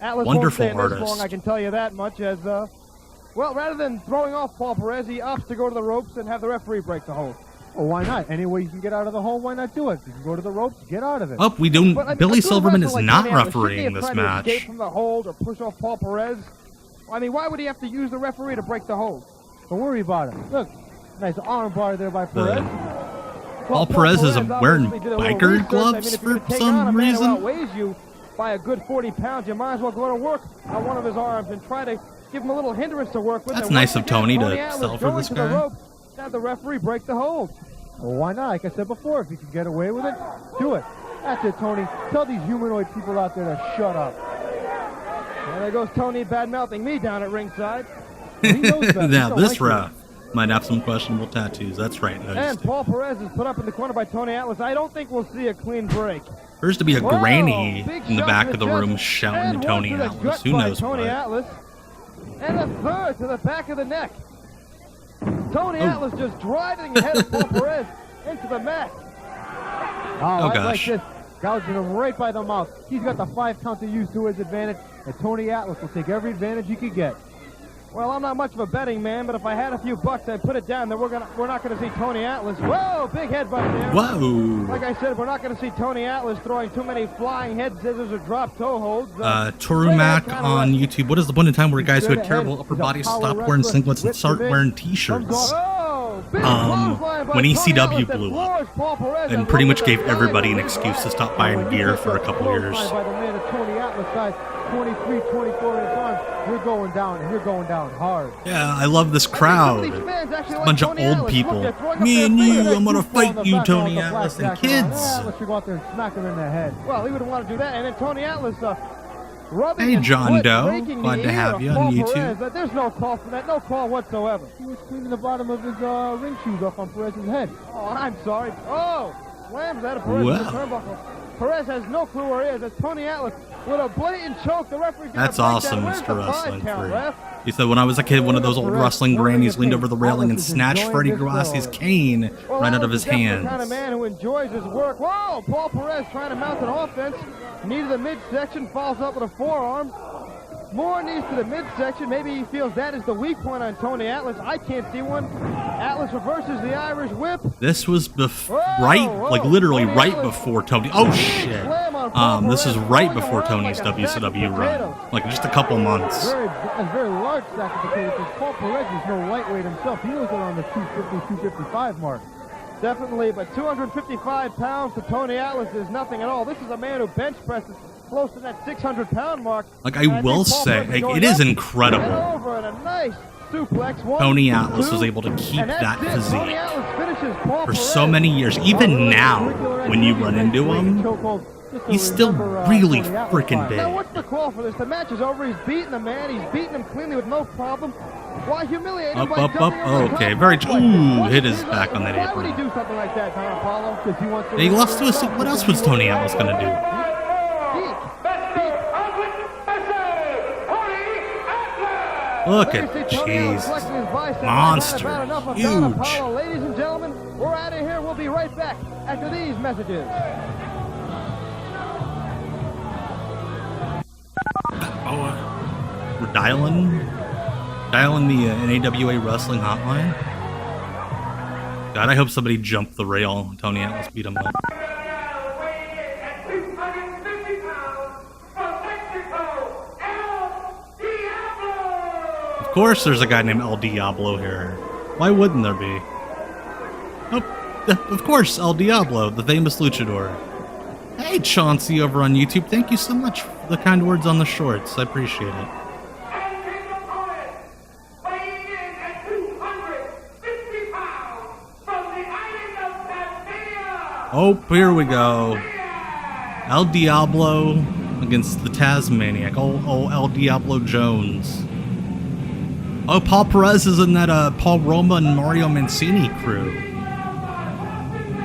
Atlas Wonderful won't stay in this artist. long, I can tell you that much. As well, rather than throwing off Paul Perez, he opts to go to the ropes and have the referee break the hold. Well, why not? Any way you can get out of the hole, why not do it? You can go to the ropes, get out of it. Oh, we don't. But Billy a Silverman is wrestler like not Tony Atlas, shouldn't he refereeing have this tried to match. escape from the hold or push off Paul Perez? I mean, why would he have to use the referee to break the hold? Don't worry about it. Look, nice arm bar there by Perez. Paul Perez is wearing obviously did a little biker research. gloves if you're for gonna take on a some man who reason. outweighs you by a good 40 pounds, you might as well go to work on one of his arms and try to give him a little hindrance to work with. That's And nice once of Tony to Atlas sell for going this to the guy. rope, have the referee break the hold. Well, why not? Like I said before, if you can get away with it, do it. That's it, Tony. Tell these humanoid people out there to shut up. Well, there goes Tony bad-mouthing me down at ringside. He knows better. He Now, don't this like you. ref might have some questionable tattoos. That's right. And Noticed it. Paul Perez is put up in the corner by Tony Atlas. I don't think we'll see a clean break. Appears to be a Whoa, granny big in the shot back to of the chest, room shouting and to one Tony to the Atlas. gut Who by knows Tony what? Atlas. And a third to the back of the neck. Tony Atlas just driving the head of Paul Perez into the mat. Oh, I like gosh. this. Gouging him right by the mouth. He's got the 5 count to use to his advantage, and Tony Atlas will take every advantage he could get. Well, I'm not much of a betting man, but if I had a few bucks, I'd put it down that we're not going to see Tony Atlas. Whoa, big headbutt there. Whoa! Like I said, we're not going to see Tony Atlas throwing too many flying head scissors or drop toe holds. Toru Mac on YouTube. What is the point in time where guys who had terrible upper bodies stopped wearing singlets and start wearing t-shirts? Oh, big clothesline by When Tony ECW Atlas that blew up floors Paul Perez and and pretty much rolls gave it everybody an down. excuse to stop buying gear for a couple years. By the man of Tony Atlas side, 23, 24 in his arms. You're going down, and you're going down hard. Yeah, I love this crowd. Bunch of old people. Me and you, I'm gonna fight you, Tony Atlas, and kids. Atlas should go out there and smack him in the head. Well, he wouldn't want to do that. And then Tony Atlas rubbing Hey, his John foot, Doe. breaking Glad the to ear have of you on Paul YouTube. Perez. There's no call for that. No call whatsoever. He was cleaning the bottom of his ring shoes off on Perez's head. Oh, I'm sorry. Oh, slams out of Perez in the Wow. turnbuckle. Perez has no clue where he is. As Tony Atlas with a blatant choke. The referee's gonna That's break awesome, that. Where's Mr. the Wrestling 5 count, 3. ref? He said, when I was a kid, one of those old wrestling grannies leaned over the railing and snatched Freddie Grassi's cane Well, right out Atlas of his is definitely hands. the kind of man who enjoys his work. Whoa, Paul Perez trying to mount an offense. Knee to the midsection, follows up with a forearm. More knees to the midsection. Maybe he feels that is the weak point on Tony Atlas. I can't see one. Atlas reverses the Irish whip. This was Whoa, like literally Tony right Atlas. before Tony. Oh shit! Slam on Paul This is Perez, right rolling before around Tony's like a sack of WCW run, potatoes. like just a couple months. A very large sack of potatoes because Paul Perez is no lightweight himself. He was around the 250, 255 mark. Definitely, but 255 pounds to Tony Atlas is nothing at all. This is a man who bench presses close to that 600-pound mark. Like And I think will Paul say, Perez like, going it is up and incredible. over and a nice suplex. One, Tony Atlas two, was able to keep and that's that it. physique Tony Atlas finishes Paul for Perez. so many years. Even now, when you run into him, he's still really freaking big. Now, what's the call for this? The match is over. He's beating the man. He's beating him cleanly with no problem. Why humiliate him Up, by up, jumping up. over the Okay, top very. rope like this? Ooh, What's hit his reason- back on that Why would he apron. do something like that, Don Apollo? Because he wants to. He lost to a. What else was Tony Atlas gonna do? Look at Jesus, monster, huge. Ladies and gentlemen, we're out of here. We'll be right back after these messages. We're dialing the NAWA wrestling hotline. God, I hope somebody jumped the rail. Tony Atlas beat him up. Of course, there's a guy named El Diablo here. Why wouldn't there be? Oh, of course, El Diablo, the famous luchador. Hey, Chauncey over on YouTube. Thank you so much for the kind words on the shorts. I appreciate it. Oh, here we go. El Diablo against the Tasmaniac. Oh, El Diablo Jones. Oh, Paul Perez is in that Paul Roma and Mario Mancini crew.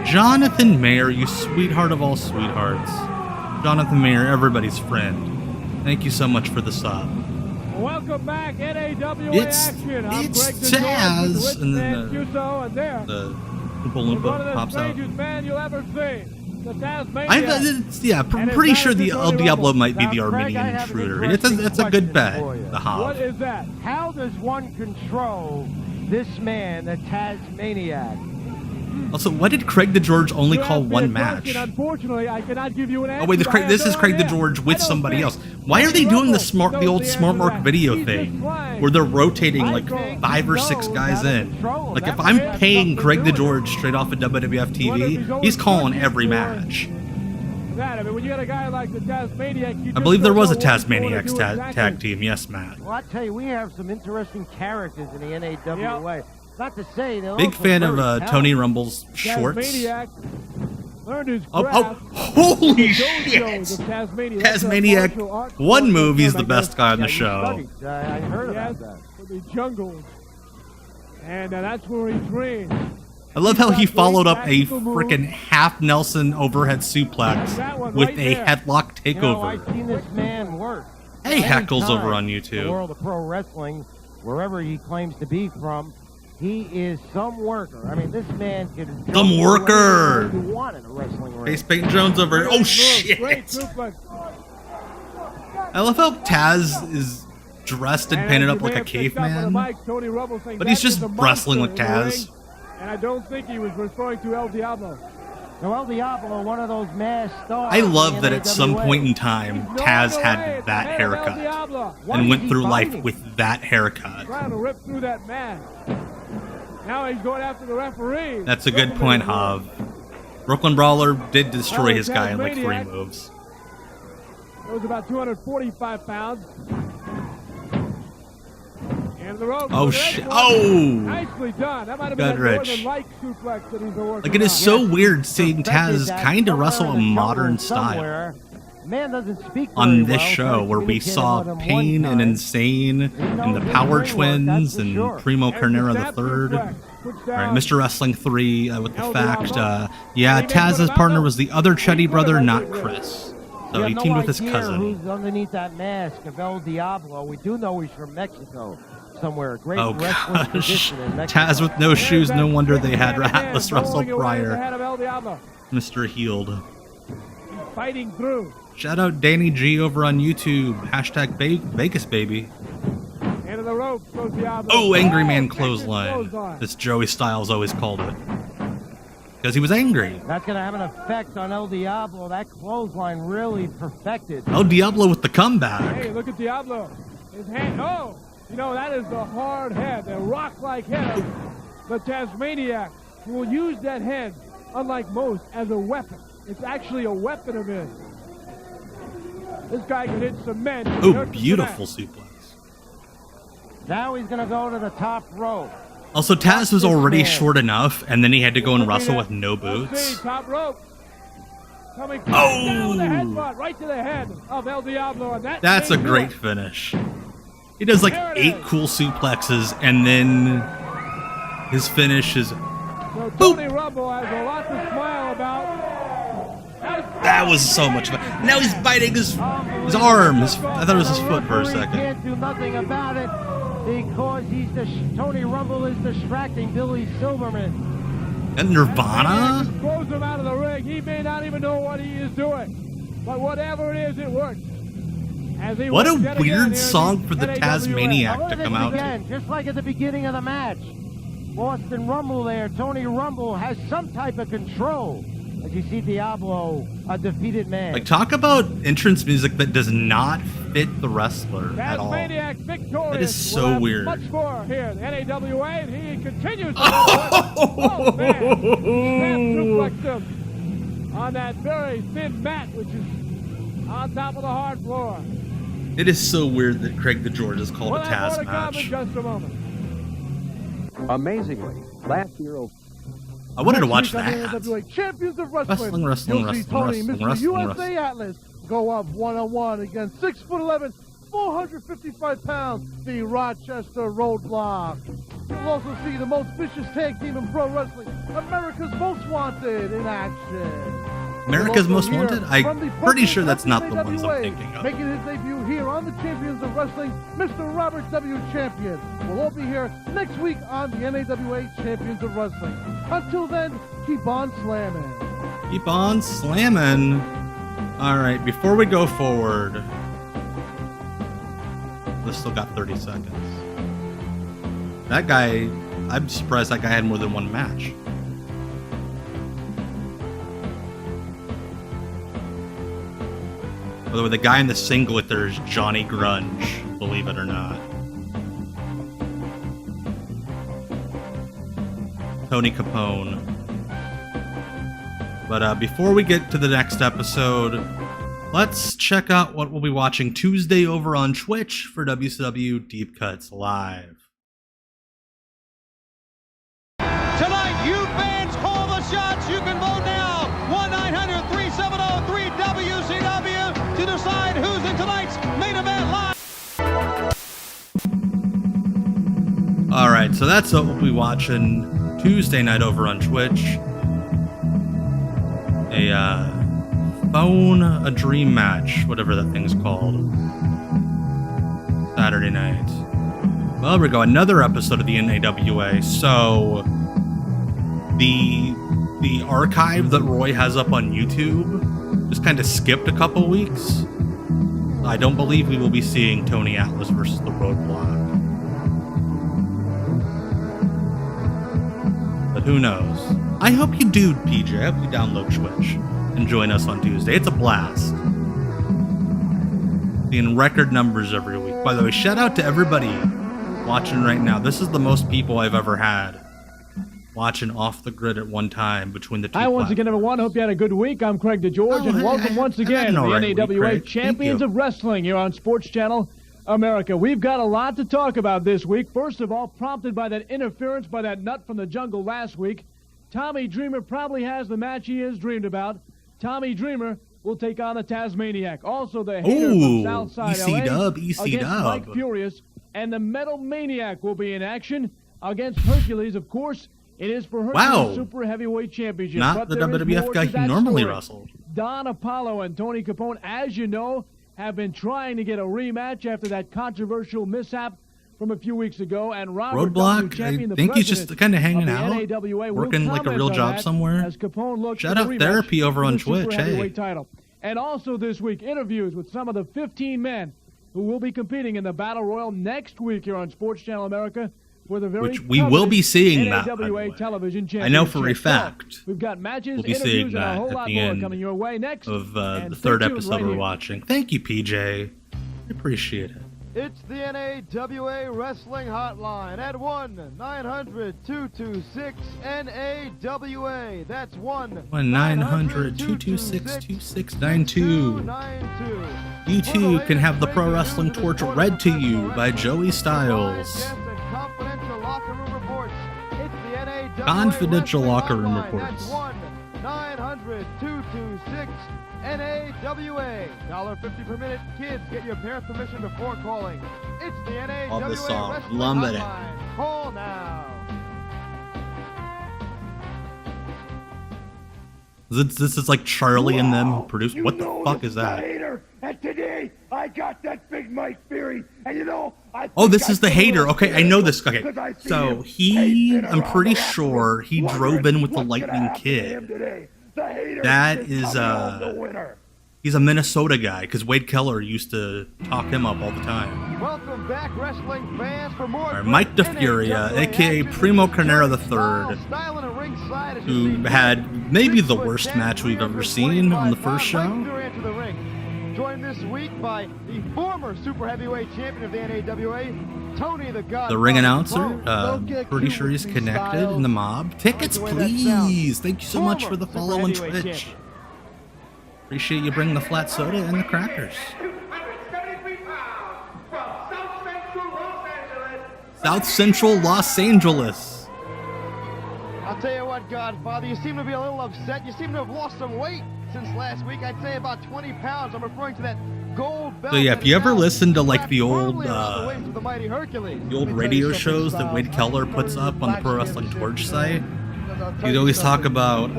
Jonathan Mayer, you sweetheart of all sweethearts. Jonathan Mayer, everybody's friend. Thank you so much for the sub. Welcome back, NAWA It's action. I'm it's Greg the Taz, and then Cuso, and there. the Oompa One of Loompa the pops out. strangest men you'll ever see. The Tasmaniac. Yeah, pretty sure the El Diablo might be the Now, Craig, Armenian I have an Intruder. interesting It's a good bet. question for you. The What Hob. is that? How does one control this man, the Tasmaniac? Also, what did Craig the George only You call asked me one a match? question. Unfortunately, I cannot give you an answer. Oh wait, this is Craig the George with somebody else. Why are they doing the old Smart Mark video thing, where they're rotating like 5 or 6 guys in? Like if I'm paying Craig the George straight off of WWF TV, he's calling every match. I mean, when you got a guy like the Tasmaniac, I believe there was a Tasmaniacs tag team. Yes, Matt. Well, I tell you, we have some interesting characters in the NAWA. Not to say they're Big also fan of very Tony talented. Rumble's shorts. Tasmaniac learned his Oh, craft. holy Those shit! shows of Tasmania. That's a Tasmaniac, martial art one form move, he's term, the I guess. best guy on the Yeah, you show. studied. I heard Yes, about that. for the jungles. And that's where he trained. I love how he followed up a freaking half Nelson overhead suplex with a headlock You know, takeover. I've seen this man work. Hey, Heckles Anytime over on The YouTube. world of pro wrestling, wherever he claims to be from, he is some worker. I mean, this man can Some worker. you want in a wrestling ring. Face Peyton Jones over. Oh Great shit! suplex. I love how Taz is dressed and painted up like a caveman, but he's just wrestling with Taz. And I don't think he was referring to El Diablo. Now, El Diablo, one of those masked stars. I in love the that at some NAWA. point in time, Taz had that haircut and went through life with that haircut. Trying to rip through that man. Now he's going after the referee. That's a good point, Hav. Brooklyn Brawler did destroy his guy in like 3 moves. It was about 245 pounds. And the rope. Oh shit! Oh! Nicely done. That might have Good been a Rich. Northern Light suplex that he's been working Like it is on. so weird seeing Perfected Taz that kind of somewhere wrestle in a the jungle modern style somewhere. Man doesn't speak on very this well, show, so where we communicated saw with him one Pain and time. Insane and the knows Power his ring work, that's Twins for and sure. Primo And the Carnera snap III. suplex. Puts All right, down Mr. Wrestling 3 with the El fact, Diablo. yeah, And he made Taz's one partner about was the other Chetty He put brother, it not over. Chris. We So have he no teamed with his idea cousin. Who's underneath that mask of El Diablo? We do know he's from Mexico somewhere. A great Oh wrestling gosh, tradition in Mexico. Taz with no There's shoes. that No wonder they had hand in hand, Atlas wrestle rolling away the prior. head of El Diablo. Mr. Healed. He's fighting through. Shout out Danny G over on YouTube. Hashtag Vegas baby. Into the rope goes Diablo. Oh, Angry Man Vicious clothesline. As Joey Styles always called it. Because he was angry. That's going to have an effect on El Diablo. That clothesline really perfected. El Diablo with the comeback. Hey, look at Diablo. His hand. Oh, you know, that is the hard head, the rock-like head of the Tasmaniac, who will use that head, unlike most, as a weapon. It's actually a weapon of his. This guy can hit cement. Oh, beautiful suplex. Now he's going to go to the top rope. Also, Taz was already short enough, and then he had to go and wrestle with no Let's see, boots. top rope. Coming Oh! down with a headbutt right to the head of El Diablo. And That's a may do great it. finish. He does like 8 cool suplexes, and then his finish is... So Tony Rumble has a lot to smile about. That was so much fun. Now he's biting his arm. I thought it was his foot for a The referee second. can't do nothing about it because Tony Rumble is distracting Billy Silverman. And Nirvana? Throws him out of the ring. He may not even know what he is doing. But whatever it is, it works. As he What a works yet again weird here in song for the NAWA. Tasmaniac to Look come at out this to. again, just like at the beginning of the match. Boston Rumble there. Tony Rumble has some type of control. As you see Diablo, a defeated man. Like, talk about entrance music that does not fit the wrestler at all. Tasmaniac victorious. That is so We'll have weird. Much more here. The NAWA, and he continues to Oh, man. Snap suplexed him on that very thin mat, which is on top of the hard floor. It is so weird that Craig the George is called We'll a have more Taz to come in match. just a moment. Amazingly, last year I wanted to watch Next week on that. the NWA Champions of Wrestling. Wrestling, You'll see Tony, wrestling, Mr. wrestling, USA wrestling. Atlas, go up one-on-one against 6'11", 455 pounds, the Rochester Roadblock. You'll also see the most vicious tag team in pro wrestling, America's Most Wanted, in action. America's You'll Most also hear Wanted? from I'm the pretty Brooklyn sure that's not the ones I'm NAWA, thinking of. Making his debut here on the Champions of Wrestling, Mr. Robert W. Champion. We'll all be here next week on the NAWA Champions of Wrestling. Until then, keep on slamming. Keep on slamming. All right, before we go forward, we still got 30 seconds. That guy, I'm surprised that guy had more than one match. By the way, the guy in the singlet there is Johnny Grunge, believe it or not. Tony Capone. But before we get to the next episode, let's check out what we'll be watching Tuesday over on Twitch for WCW Deep Cuts Live. Tonight, you fans call the shots. You can vote now. 1-900-3703-WCW to decide who's in tonight's main event live. Alright, so that's what we'll be watching Tuesday night over on Twitch. A dream match, whatever that thing's called. Saturday night. Well, there we go, another episode of the NAWA. So, the archive that Roy has up on YouTube just kind of skipped a couple weeks. I don't believe we will be seeing Tony Atlas versus the Roadblock. But who knows? I hope you do, PJ. I hope you download Twitch and join us on Tuesday. It's a blast. Seeing record numbers every week. By the way, shout out to everybody watching right now. This is the most people I've ever had watching Off the Grid at one time between the two. Hi, once again, everyone. Hope you had a good week. I'm Craig DeGeorge, and welcome once again to the NAWA Champions of Wrestling here on Sports Channel America. We've got a lot to talk about this week. First of all, prompted by that interference by that nut from the jungle last week, Tommy Dreamer probably has the match he has dreamed about. Tommy Dreamer will take on the Tasmaniac. Also, the hater from Southside LA against Mike Furious, and the Metal Maniac will be in action against Hercules, of course. It is for Hercules Super Heavyweight Championship. Not the WWF guy he normally wrestled. Don Apollo and Tony Capone, as you know, have been trying to get a rematch after that controversial mishap from a few weeks ago. And Robert Roadblock, I think he's just kind of hanging out, working like a real job somewhere. Shout out Therapy over on Twitch, hey. Title. And also this week, interviews with some of the 15 men who will be competing in the Battle Royal next week here on Sports Channel America. Which we will be seeing that, television I know for a fact. So, we've got matches, we'll be seeing that at the end coming your way next, of the third episode we're watching. Thank you, PJ. I appreciate it. It's the NAWA Wrestling Hotline at 1-900-226-NAWA. That's 1-900-226-2692. You too can have the Pro Wrestling Torch read to you by Joey Styles. Confidential locker room reports. 1-900-226-NAWA. $1.50 per minute. Kids, get your parents' permission before calling. It's the NAWA Love this song. Wrestling Love it. Hotline. Call now. This is like Charlie and them who produced. What the fuck is that? And today I got that big Mike Fury, and you know, oh, this is the hater. Okay, I know this. Okay, so I'm pretty sure he drove in with the Lightning Kid. That is he's a Minnesota guy because Wade Keller used to talk him up all the time. Welcome back, wrestling fans, for more. All right, Mike DeFuria, aka Primo Carnera III, who had maybe the worst match we've ever seen on the first show. Joined this week by the former Super Heavyweight Champion of the NAWA, Tony the God. The ring announcer, pretty sure he's connected in the mob. Tickets, please. Thank you so much for the follow on Twitch. Appreciate you bringing the flat soda and the crackers. 273 pounds from South Central Los Angeles. South Central Los Angeles. I'll tell you what, Godfather, you seem to be a little upset. You seem to have lost some weight. since last week. I'd say about 20 pounds. I'm referring to that gold belt. So yeah, if you ever listen to like the old mighty Hercules. the old radio shows that Wade Keller puts up on the Pro Wrestling Torch site, he'd always talk about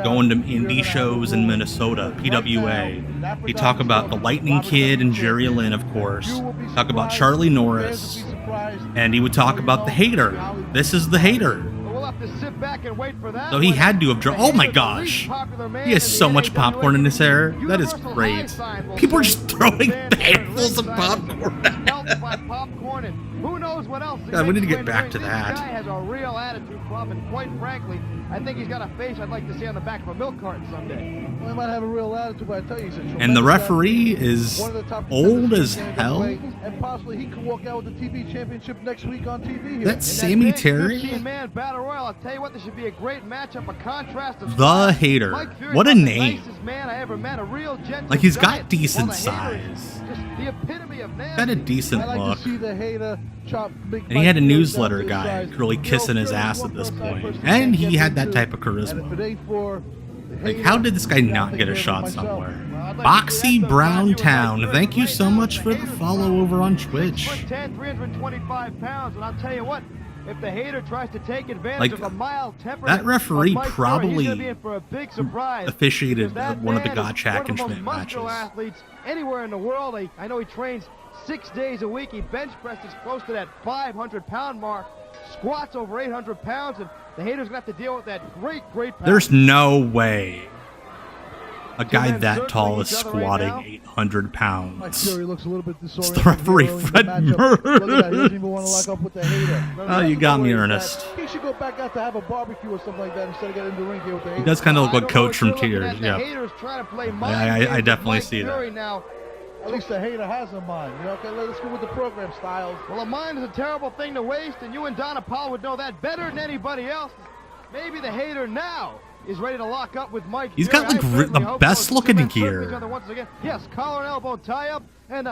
going to indie shows in Minnesota, PWA. He'd talk about the Lightning Kid and Jerry Lynn, of course. Talk about Charlie Norris, and he would talk about the Hater. This is the Hater. We'll have to sit back and wait for that. So he had to have drawn. Oh my gosh, he has so much popcorn in his hair. That is great. People are just throwing handfuls of popcorn. Who knows what else? God, we need to get back to that. This guy has a real attitude problem, and quite frankly, I think he's got a face I'd like to see on the back of a milk carton someday. Well, he might have a real attitude, but I tell you, he's a And the tremendous referee athlete. is One of the top old contenders as in the hell. NWA, and possibly he could walk out with the TV championship next week on TV here. That's Sammy Terry. 15-man battle royal. I'll tell you what, this should be a great matchup, a contrast of The styles. Hater. Mike Fury What a is the name. nicest man I ever met, a real gentle Like, he's got giant, decent while the Hater is size. just the epitome of nasty. Got a decent I like look. to see the Hater chop big And he had a Mike Fury newsletter down to his guy size. really kissing his Fury ass is at this one point. person And can't he get had that into. type of And if charisma. it ain't for the Like, Hater, how did this guy I not think get a of shot myself. somewhere? Well, I'd like to Boxy see that Brown value of Town, Mike thank you Fury. so much for the Hater's follow over on Twitch. 6'10", 325 pounds, and I'll tell you what, if the Hater tries to take advantage Like, of a mild temperament, that referee of Mike Fury, probably he's gonna be in for a big surprise. officiated Because that one of the man Gotch is one of the Hackenschmidt most muscular matches. athletes anywhere in the world. I know he trains 6 days a week. He bench presses close to that 500-pound mark, squats over 800 pounds, and the Hater's gonna have to deal with that great power. There's no way a guy men that circling tall is each other right squatting now. 800 Mike pounds. Fury looks a little bit It's disoriented. the referee, here early in the Fred matchup. Look at that, he doesn't Mertz. even want to lock up with the Hater. Oh, you got me, He Ernest. should go back out to have a barbecue or something like that instead of getting in the ring here with the Hater. He does kind of look I like don't know Coach what from you're looking Tears. at. The Yeah. Hater's trying to play mind I games with definitely Mike see that. Fury now. At least the Hater has a mind. You know, okay, let's go with the program styles. Well, a mind is a terrible thing to waste, and you and Donna Paul would know that better than anybody else. Maybe the Hater now is ready to lock up with Mike He's Fury. got, like, I certainly the hope best so. looking Two men circle gear. each other once again. Yes, collar and elbow tie-up, and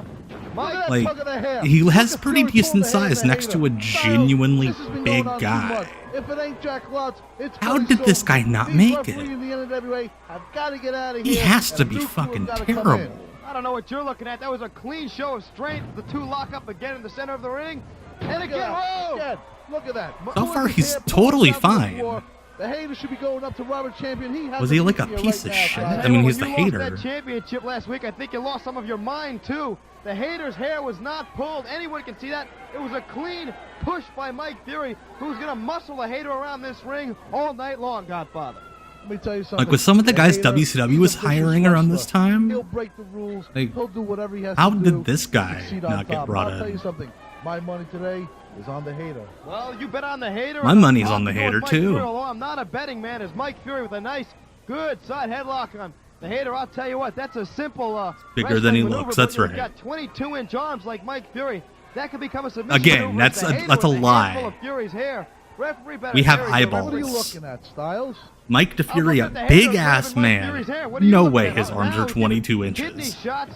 Mike. Like, Tug of the hair. he Look has at pretty Fury decent pulling the hair size of the next Hater. to a genuinely This has been big going on too guy. much. If it ain't Jack Lutz, it's How Cody did this Silver. guy not These make referees it? in the NWA have got to get out of He here, has to and be Duke fucking has gotta come terrible. in. I don't know what you're looking at. That was a clean show of strength. The two lock up again in the center of the ring. And Look again, at that. whoa! Again, look at that. So Pulling far, his he's hair, pulling totally it down to the fine. floor. The Hater should be going up to Robert Champion. He has Was he like a here piece right of now, shit? guys. I mean, he's When the you Hater. lost that championship last week, I think you lost some of your mind, too. The Hater's hair was not pulled. Anyone can see that. It was a clean push by Mike Fury, who's going to muscle the Hater around this ring all night long, Godfather. Let me tell you something. Like, with some of the guys Hater, WCW was he's a vicious hiring around this wrestler. time, He'll break the rules. like, He'll do whatever he has how to do did this to guy succeed on not get top. brought I'll tell you in? something. My money today is on the Hater. Well, you bet on the Hater. My and money's I'm on the going Hater, Mike too. Fury, although I'm not a betting man, as Mike Fury with a nice, good side headlock on the Hater. I'll tell you what, that's a simple Bigger than he wrestling looks, maneuver, that's but right. You've got 22-inch arms like Mike Fury. That could become a submission Again, maneuver that's with the a- Hater that's a with lie. handful of Fury's hair. Referee better We have carry the eyeballs. What are you referee. looking at, Styles? Mike I'm DeFuria, looking at the Hater big ass grabbing Mike Fury's hair. man. What are you No looking way at? his Oh, arms now are he's 22 giving Kidney inches. shots.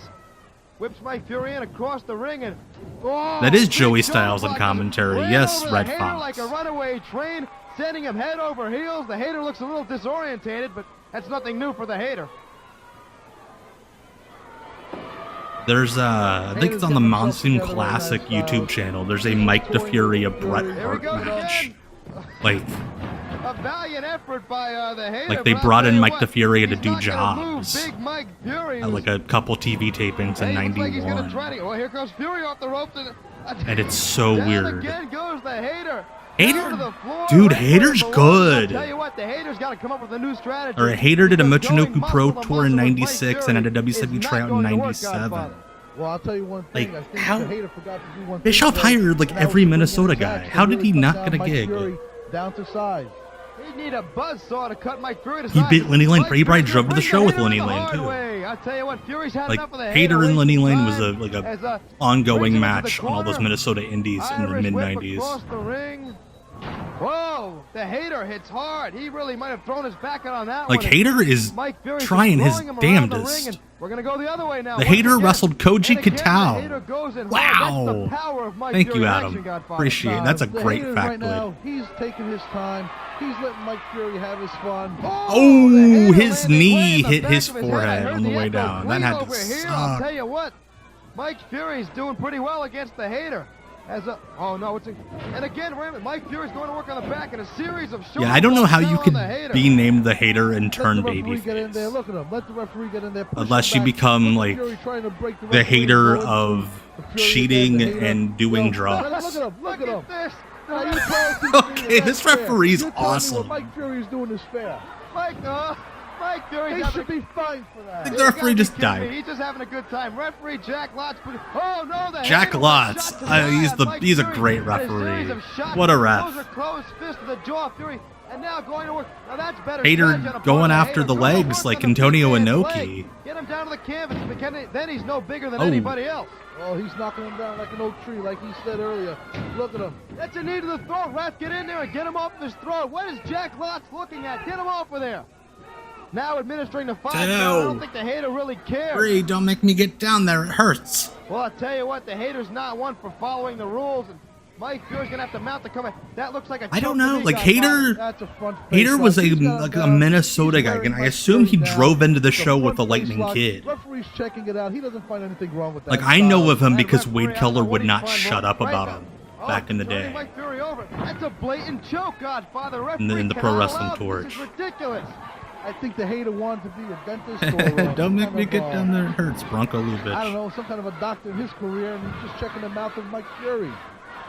Whips Mike Fury in across the ring, and oh, That is big Joey toe Styles on block. commentary. Ran Yes, over the Red Hater Fox. like a runaway train, sending him head over heels. The Hater looks a little disorientated, but that's nothing new for the Hater. There's I think it's on the Monsoon Classic YouTube channel. There's a Mike DeFuria Bret Here we Hart go match. again. Like, A valiant effort by the Hater. Like, they but I'll brought tell in you Mike what, DeFuria to he's do not gonna move. jobs. Big Mike Fury. at like a couple TV tapings in Hey, looks like he's gonna '91. try to. Well, here comes Fury off the ropes, And it's so down weird. Again goes the Hater. Hater? Down to the floor, Dude, right Hater's where it belongs. good. I'll tell you what, the Hater's got to come up with a new strategy. Or a Hater did a Because going Mochinoku Pro muscle to Tour in muscle with Mike '96 and had a Fury WCW is not tryout in going to work, '97. Godfather. Well, I'll tell you one thing. Like, I think how- the Hater forgot to do one thing Bischoff today, hired, like, and that every was to bring Minnesota his guy. action How did really he cut not down get a Mike gig? Fury down to size. He'd need a buzzsaw to cut Mike Fury to He size. beat Lenny Lane. Mike He probably Fury drove to the brings show with Hater Lenny in the Lane, hard too. way. I'll tell you what, Fury's had Like, enough of the Hater and Lenny Lane was wasting a time like as, a ongoing brings him into match the on all those corner. Minnesota indies in the Irish mid whip '90s. across the ring. Whoa, the Hater hits hard. He really might have thrown his back out on that Like, one. Hater is Mike Fury's trying his throwing him around the ring, damnedest. and we're gonna go the other way now. The Once Hater again. wrestled Koji And again, the Katao. Hater goes in hard. Wow. That's the power of Mike Thank Fury you, in Adam. action, Godfather. Appreciate it. That's a The great Hater right factoid. now, he's taking his time. He's letting Mike Fury have his fun. Oh, his knee hit his forehead on the way down. That had to I'll tell suck. you what, Mike Fury's doing pretty well against the hater. And again, Mike Fury's going to work on the back in a series of shoulder Yeah, I don't know how you could could be named the hater and turn Let the referee get in babyface. there. Look at him. Let the referee get in there. Push Unless him you back. become, Mike like, Fury trying to break the the referee, hater going of to the Fury cheating again, the hater. and doing Yo, drugs. Look at him. Look at this. Now, you tell us Okay, this referee's You're telling me awesome. what Mike Fury's doing is fair. Mike Fury's He having should be fined for that. The referee just died. He's just having a good time. Referee Jack Lott's Jack Lotz, he's a great referee. What a ref. Those are closed fists to the jaw, Fury, and now going to work. Now that's better. Hater strategy on the part going of the after hater. the Go to legs work like on the Antonio big man's Inoki. leg. Get him down to the canvas. Then he's no bigger than Oh. anybody else. Oh, he's knocking him down like an oak tree, like he said earlier. Look at him. That's a knee to the throat. Ref, get in there and get him off of his throat. What is Jack Lotz looking at? Get him off of there. Now administering the 5 count. I don't think the hater really cares. Hurry, don't make me get down there. It hurts. Well, I'll tell you what, the hater's not one for following the rules, and Mike Fury's gonna have to mount the comeback. That looks like a I don't choke know. to me, like Godfather. That's a front face Hater was lock. a He's got him like a down. Minnesota He's guy, wearing and I Mike assume he Fury down. drove into the It's a show with front the face Lightning lock. Kid. Referee's checking it out. He doesn't find anything wrong with that. Like, I know of him That because referee, Wade I don't know Keller what would he's not trying shut up right about now. him back in the turning day. Mike Fury over. That's a blatant choke, Godfather. In the Referee Pro cannot Wrestling allow this. Torch. This is ridiculous. I think the hater wanted to be a dentist or Don't make some me kind get of, down there. It hurts, Bronco I don't Lubitsch. know, some kind of a doctor in his career, and he's just checking the mouth of Mike Fury.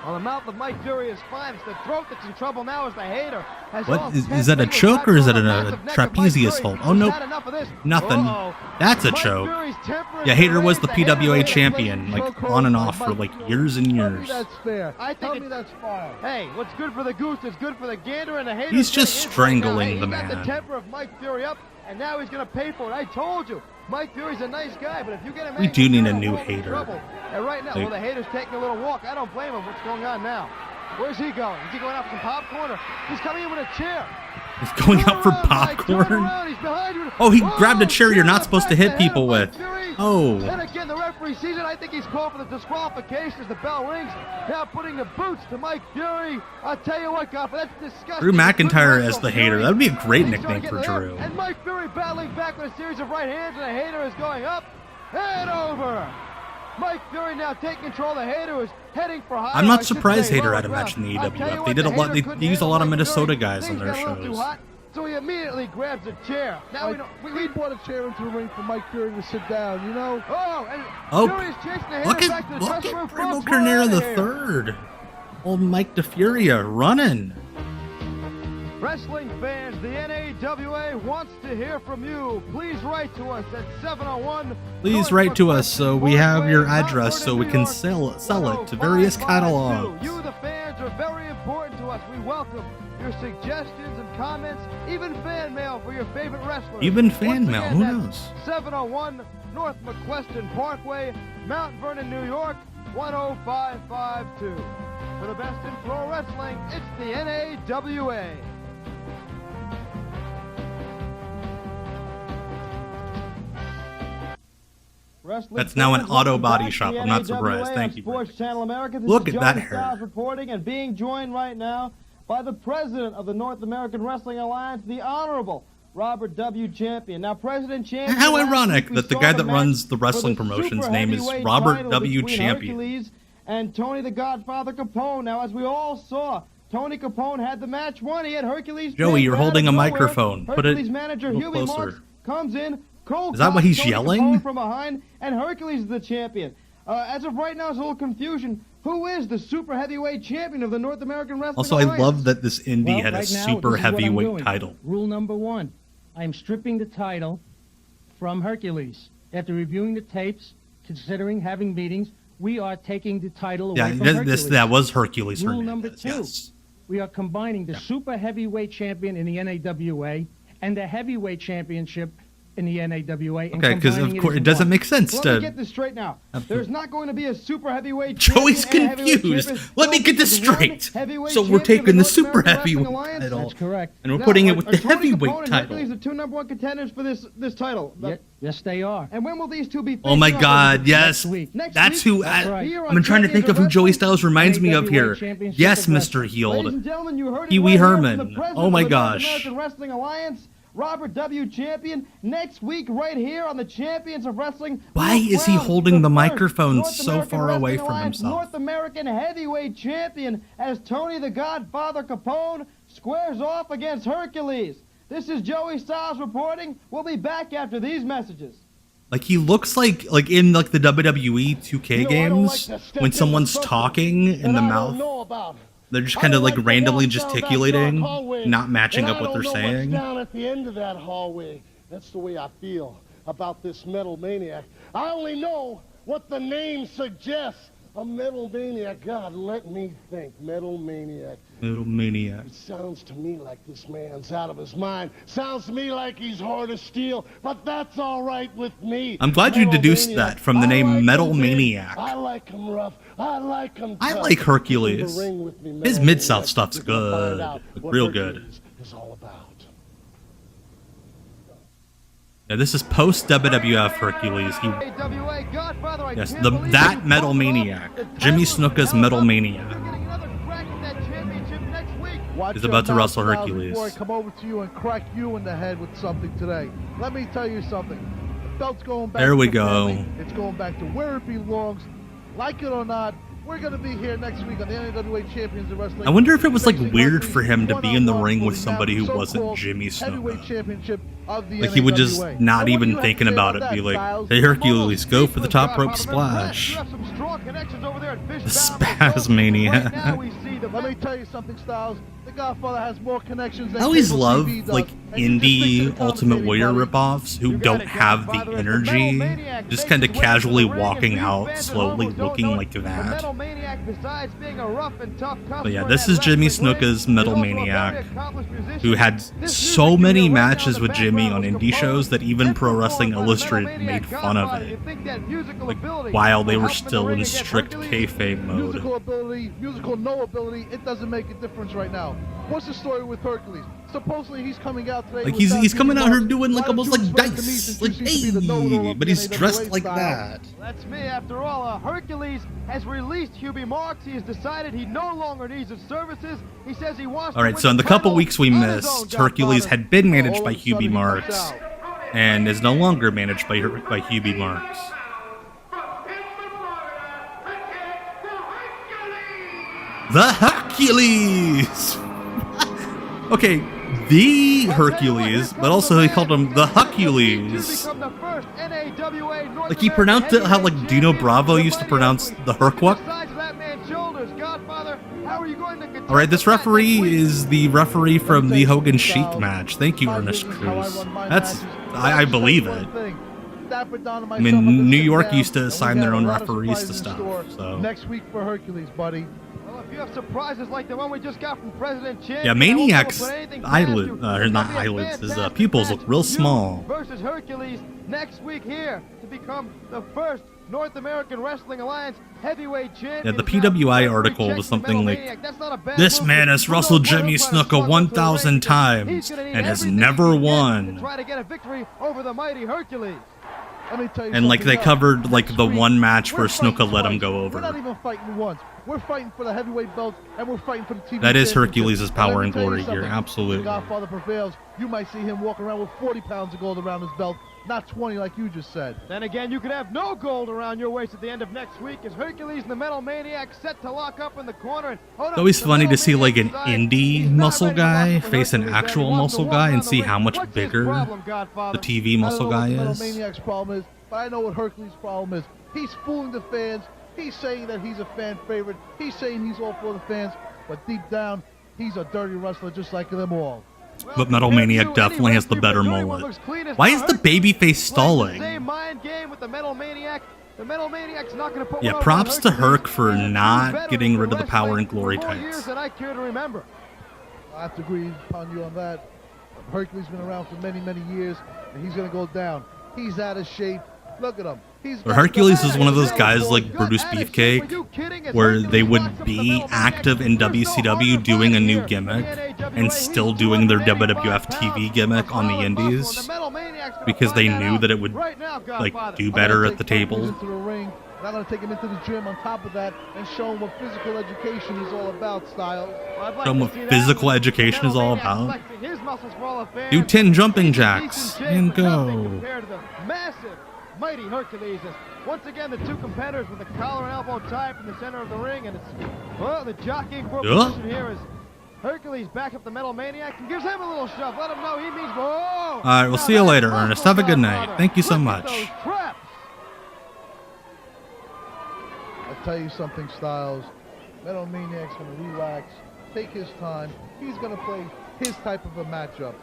Well, the mouth of Mike Fury is fine. It's the throat that's in trouble now as the hater has What all is 10 that? A fingers choke or is wrapped it around a the massive neck of Mike trapezius Fury. hold? Oh He's nope, had enough of this. nothing. Uh-oh. That's a Mike choke. Fury's temper is Yeah, Hater was the deranged. PWA hater champion, plays like chokehold on and by off for Mike like Fury. years and Tell me years. that's fair. I think Tell it's- me that's fine. Hey, what's good for the goose is good for the gander, and the hater. He's just strangling the He got man. the temper of Mike Fury up, and now he's going to pay for it. I told you, Mike Fury's a nice guy, but if you get him We angry, do need you're a in new world of hater. trouble. And right now, Like- well, the hater's taking a little walk. I don't blame him. What's going on now? Where's he going? Is he going out for some popcorn? Or he's coming in with a chair. He's going out for Turn around, Mike, turn popcorn. around. He's behind you. Oh, he grabbed a chair you're in not the supposed to back hit of the head people of Mike with. Fury. Oh. And again, the referee sees it. I think he's called for the disqualification as the bell rings. Now putting the boots to Mike Fury. I'll tell you what, Godfrey, that's disgusting. Drew McIntyre Good as wrestle, the hater. Fury. That would be a great He's trying nickname to for get there. Drew. And Mike Fury battling back with a series of right hands, and the hater is going up and over. Mike Fury now taking control. The hater is heading for high. I'm not surprised Hater had a match in the EWF. They did a lot. They used a lot of Minnesota guys on their shows. So he immediately grabs a chair. Now we Like, don't. he brought a chair into the ring for Mike Fury to sit down, you know? Oh, and Oh, Fury's chasing the hater look back to the at dressing room. Primo Folks, we're Carnera outta the here. third. Old Mike DeFuria running. Wrestling fans, the NAWA wants to hear from you. Please write to us at 701. Please North write to us McQuestion so we have your Parkway, address Mount so we Vernon, can New York, sell it to various 10552. catalogs. You, the fans, are very important to us. We welcome your suggestions and comments, even fan mail for your favorite wrestlers. Even fan Once mail, again, who that's knows? 701 North McQuestion Parkway, Mount Vernon, New York, 10552. For the best in pro wrestling, it's the NAWA. That's now an auto body shop. I'm not surprised. Thank you. Sports Channel America. This Look is at that Johnny hair. Styles reporting and being joined right now by the president of the North American Wrestling Alliance, the Honorable Robert W. Champion. Now, President Champion. How last ironic week we that the saw guy that match runs the for wrestling the promotion's super name is heavyweight Robert title W. between Champion. Hercules and Tony the Godfather Capone. Now, as we all saw, Tony Capone had the match won. He had Hercules. Joey, pinned you're out holding of a nowhere. microphone. Put it Hercules manager a little Huey closer. Marks comes in. Cold Is that why he's Tony yelling? Capone from behind, and Hercules is the champion. As of right now, there's a little confusion. Who is the super heavyweight champion of the North American Wrestling Also, I Alliance? love that this indie Well, had a right now, super this is what I'm heavyweight doing. title. Rule number one, I'm stripping the title from Hercules. After reviewing the tapes, considering having meetings, we are taking the title away Yeah, from this Hercules. that was Hercules Rule Hernandez. number two, Yes. we are combining the super heavyweight champion in the NAWA and the heavyweight championship in the NAWA. And Okay, because of combining course as it doesn't one. make sense Let me to. get this straight now. There's not going to be a super heavyweight Joey's champion and a heavyweight confused. champion. Let me get this There'll be straight. one heavyweight So we're champion taking of the North super American Wrestling heavyweight Alliance. title, That's correct. and we're Now, putting it are with the Tony heavyweight Capone and title. Hercules the two #1 contenders for this title. Yes, they are. And when will these two be? Oh my facing off? God! Yes, week. Next that's week? who. That's right. Here on I'm trying to think of who Joey Wrestling. Styles reminds me of here. Championship Yes, of Mr. Ladies and Healed. gentlemen, you heard it Pee Wee right here Herman. from the president Oh my of the North gosh. American Wrestling Alliance, Robert W. Champion. Next week, right here on the Champions of Wrestling. Why Will is he crown holding the first microphone North so American far away Wrestling from Alliance himself? North American Heavyweight Champion as Tony the Godfather Capone squares off against Hercules. This is Joey Styles reporting. We'll be back after these messages. Like he looks like in like the WWE 2K games when someone's talking in the mouth. They're just kind of like randomly gesticulating, not matching up what they're saying. Down at the end of that hallway. That's the way I feel about this Metal Maniac. I only know what the name suggests. A Metal Maniac. God, let me think. Metal Maniac. Metal Maniac. It sounds to me like this man's out of his mind. Sounds to me like he's hard as steel, but that's all right with me. I'm glad you Metal deduced Maniac. that from the name I like Metal him big. Maniac. I like him rough. I like him I tough. like Hercules. In the ring with me, His Metal Mid-South Maniac. stuff's You're gonna good. find out what Real good. Hercules is all about. Yeah, this is post WWF Hercules. He, AWA Godfather, I yes, can't believe that you Metal pulled off Maniac, the Jimmy title of the Snuka's Metal You're Maniac, getting another crack at that championship next week. Watch is your about to mouth, wrestle Styles, Hercules. Before I come over to you and crack you in the head with something today. Let me tell you something. The belt's going back There we to the go. family. It's going back to where it belongs. Like it or not, we're going to be here next week on the NAWA Champions of Wrestling. I wonder if it was like Facing weird Hercules for him to be in the one-on-one ring for with the somebody who so-called wasn't Jimmy heavyweight Snuka. championship of the Like he would just NAWA. not Now, what do even you have thinking to say about it, that, be like, Styles? "Hey Hercules, go for the top rope Godfather, splash." you have some strong connections over there at Fish The Bound. Spazmania. Right now we see the Let me tell you something, Styles. The Godfather has more connections than I always cable love TV does. like And you just stick to indie the Ultimate commentating, Warrior buddy. ripoffs who You got don't it, have Godfather. the As the energy, Metal Maniac just makes kind of his way to the casually ring, and walking few out, fans at slowly home don't looking know like The that. Metal Maniac, besides being a rough and tough customer But yeah, in this that is Jimmy wrestling ring, Snuka's Metal he's also a very Maniac, accomplished musician. who had This so music many you hear right now matches in the with Jimmy on background was indie shows that even composed Pro and Wrestling performed by the Illustrated Metal Maniac. made fun of Godfather, it. you think that musical Like ability while they will were help him still ring in against strict Hercules? kayfabe mode. Musical ability, musical no ability, it doesn't make a difference right now. What's the story with Hercules? Supposedly he's coming out today. Like with that he's coming out here mark. doing like Why don't almost you like explain to me, dice, since you like seem to be the know-it-all hey, of but the he's dressed NAWA like style. that. That's me, after all. Hercules has released Hubie Marks. He has decided he no longer needs his services. He says he wants All to right, win so in the title couple weeks we on his missed, own, Hercules Godfather. had been managed All by of a sudden Hubie he Marks comes out. and is no longer managed by Hubie Marks. The Hercules! Okay, the Hercules, but also he called him the Hercules. Like he pronounced it how like Dino Bravo used to pronounce the Herquack. Alright, this referee is the referee from the Hogan Sheik match. Thank you, Ernest Cruz. I believe it. I mean, New York used to assign their own referees to stuff, so. Next week for Hercules, buddy. Well, if you have surprises like the one we just got from President Chin, Yeah, Maniac's his pupils look real small. Versus Hercules next week here to become the first North American Wrestling Alliance heavyweight champion. Yeah, the PWI article was something like, "This man has wrestled Jimmy Snuka 1,000 times and has never won." Try to get a victory over the mighty Hercules. Let me tell you And like something they else. covered like the Next one week, match where we're fighting Snuka let him twice. go We're not over. even fighting once. We're fighting for the heavyweight belt, and we're fighting for the TV. That is championship. Hercules' But power let me and tell you glory here, something. absolutely. The Godfather prevails. You might see him walking around with 40 pounds of gold around his belt, not 20 like you just said. Then again, you could have no gold around your waist at the end of next week as Hercules and the Metal Maniac set to lock up in the corner. And, It's always funny to see like an indie muscle guy face an actual muscle guy and see how much bigger the TV muscle guy I don't know what is. the Metal Maniac's problem is, but I know what Hercules' problem is. He's fooling the fans. He's saying that he's a fan favorite. He's saying he's all for the fans, but deep down, he's a dirty wrestler just like them all. But Metal Maniac definitely has the better mullet. Why is the babyface stalling? Same mind game with the Metal Maniac. The Metal Maniac's not going to put Yeah, one over props on to Hercules. Herc for He's a true not veteran getting for rid of the power wrestling and glory for more years tights. than I care to remember. I have to agree upon you on that. Hercules been around for many, many years, and he's going to go down. He's out of shape. Look at him. But Hercules is one of those guys like Brutus Beefcake, where they would be active in WCW doing a new gimmick and still doing their WWF TV gimmick on the indies because they knew that it would like do better at the table. I'm going to take him into the gym on top of that and show him what physical education is all about, Styles. Show him what physical education is all about. Do 10 jumping jacks and go. Massive, mighty Hercules. Once again, the two competitors with the collar and elbow tie from the center of the ring, and it's, well, the jockeying for position here is Hercules back up the Metal Maniac and gives him a little shove. Let him know he means, whoa! All right, we'll see you later, Ernest. Have a good night. Thank you so much. I'll tell you something, Styles. Metal Maniac's going to relax, take his time. He's going to play his type of a matchup.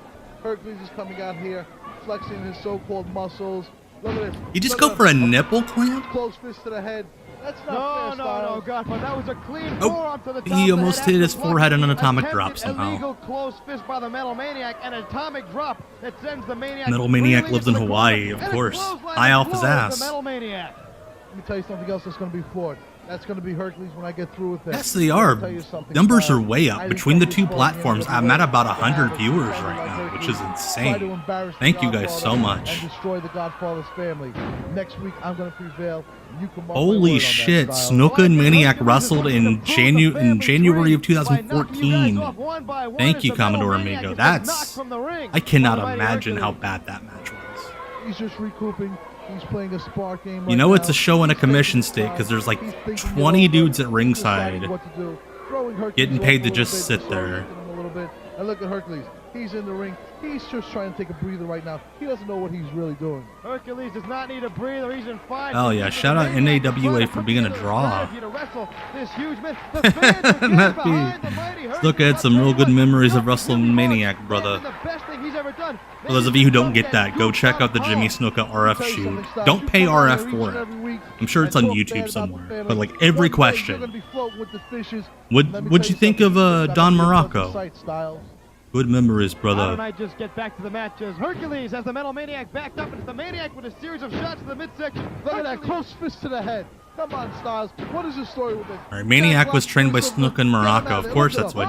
Hercules is coming out here, flexing his so-called muscles. Look at this. You just go for a nipple clamp? Close fist to the head. That's not fair, no, Godfather. That was a clean forearm to the top. He almost hit his forehead in an atomic drop somehow. Illegal close fist by the Metal Maniac, an atomic drop that sends the Maniac. Metal Maniac lives in Hawaii, of course. High off his ass. Let me tell you something else that's going to be fought. That's going to be Hercules when I get through with this. Yes, they are. Numbers are way up. Between the two platforms, I'm at about 100 viewers right now, which is insane. Thank you guys so much. And destroy the Godfather's family. Next week, I'm going to prevail. Holy shit, Snuka and Maniac wrestled in January of 2014. Thank you, Commodore Amigo. I cannot imagine how bad that match was. He's just recouping. He's playing a spark game. You know it's a show in a commission state because there's like 20 dudes at ringside getting paid to just sit there. And look at Hercules. He's in the ring. He's just trying to take a breather right now. He doesn't know what he's really doing. Hercules does not need a breather. He's in fine. Oh yeah, shout out NAWA for being a draw. Look at some real good memories of wrestling Maniac, brother. For those of you who don't get that, go check out the Jimmy Snuka RF shoot. Don't pay RF for it. I'm sure it's on YouTube somewhere. But like every question. What'd you think of Don Morocco? Good memories, brother. How I just get back to the match as Hercules has the Metal Maniac backed up, and it's the Maniac with a series of shots to the midsection. Look at that close fist to the head. Come on, Styles. What is the story with this? Alright, Maniac was trained by Snuka and Morocco. Of course, that's why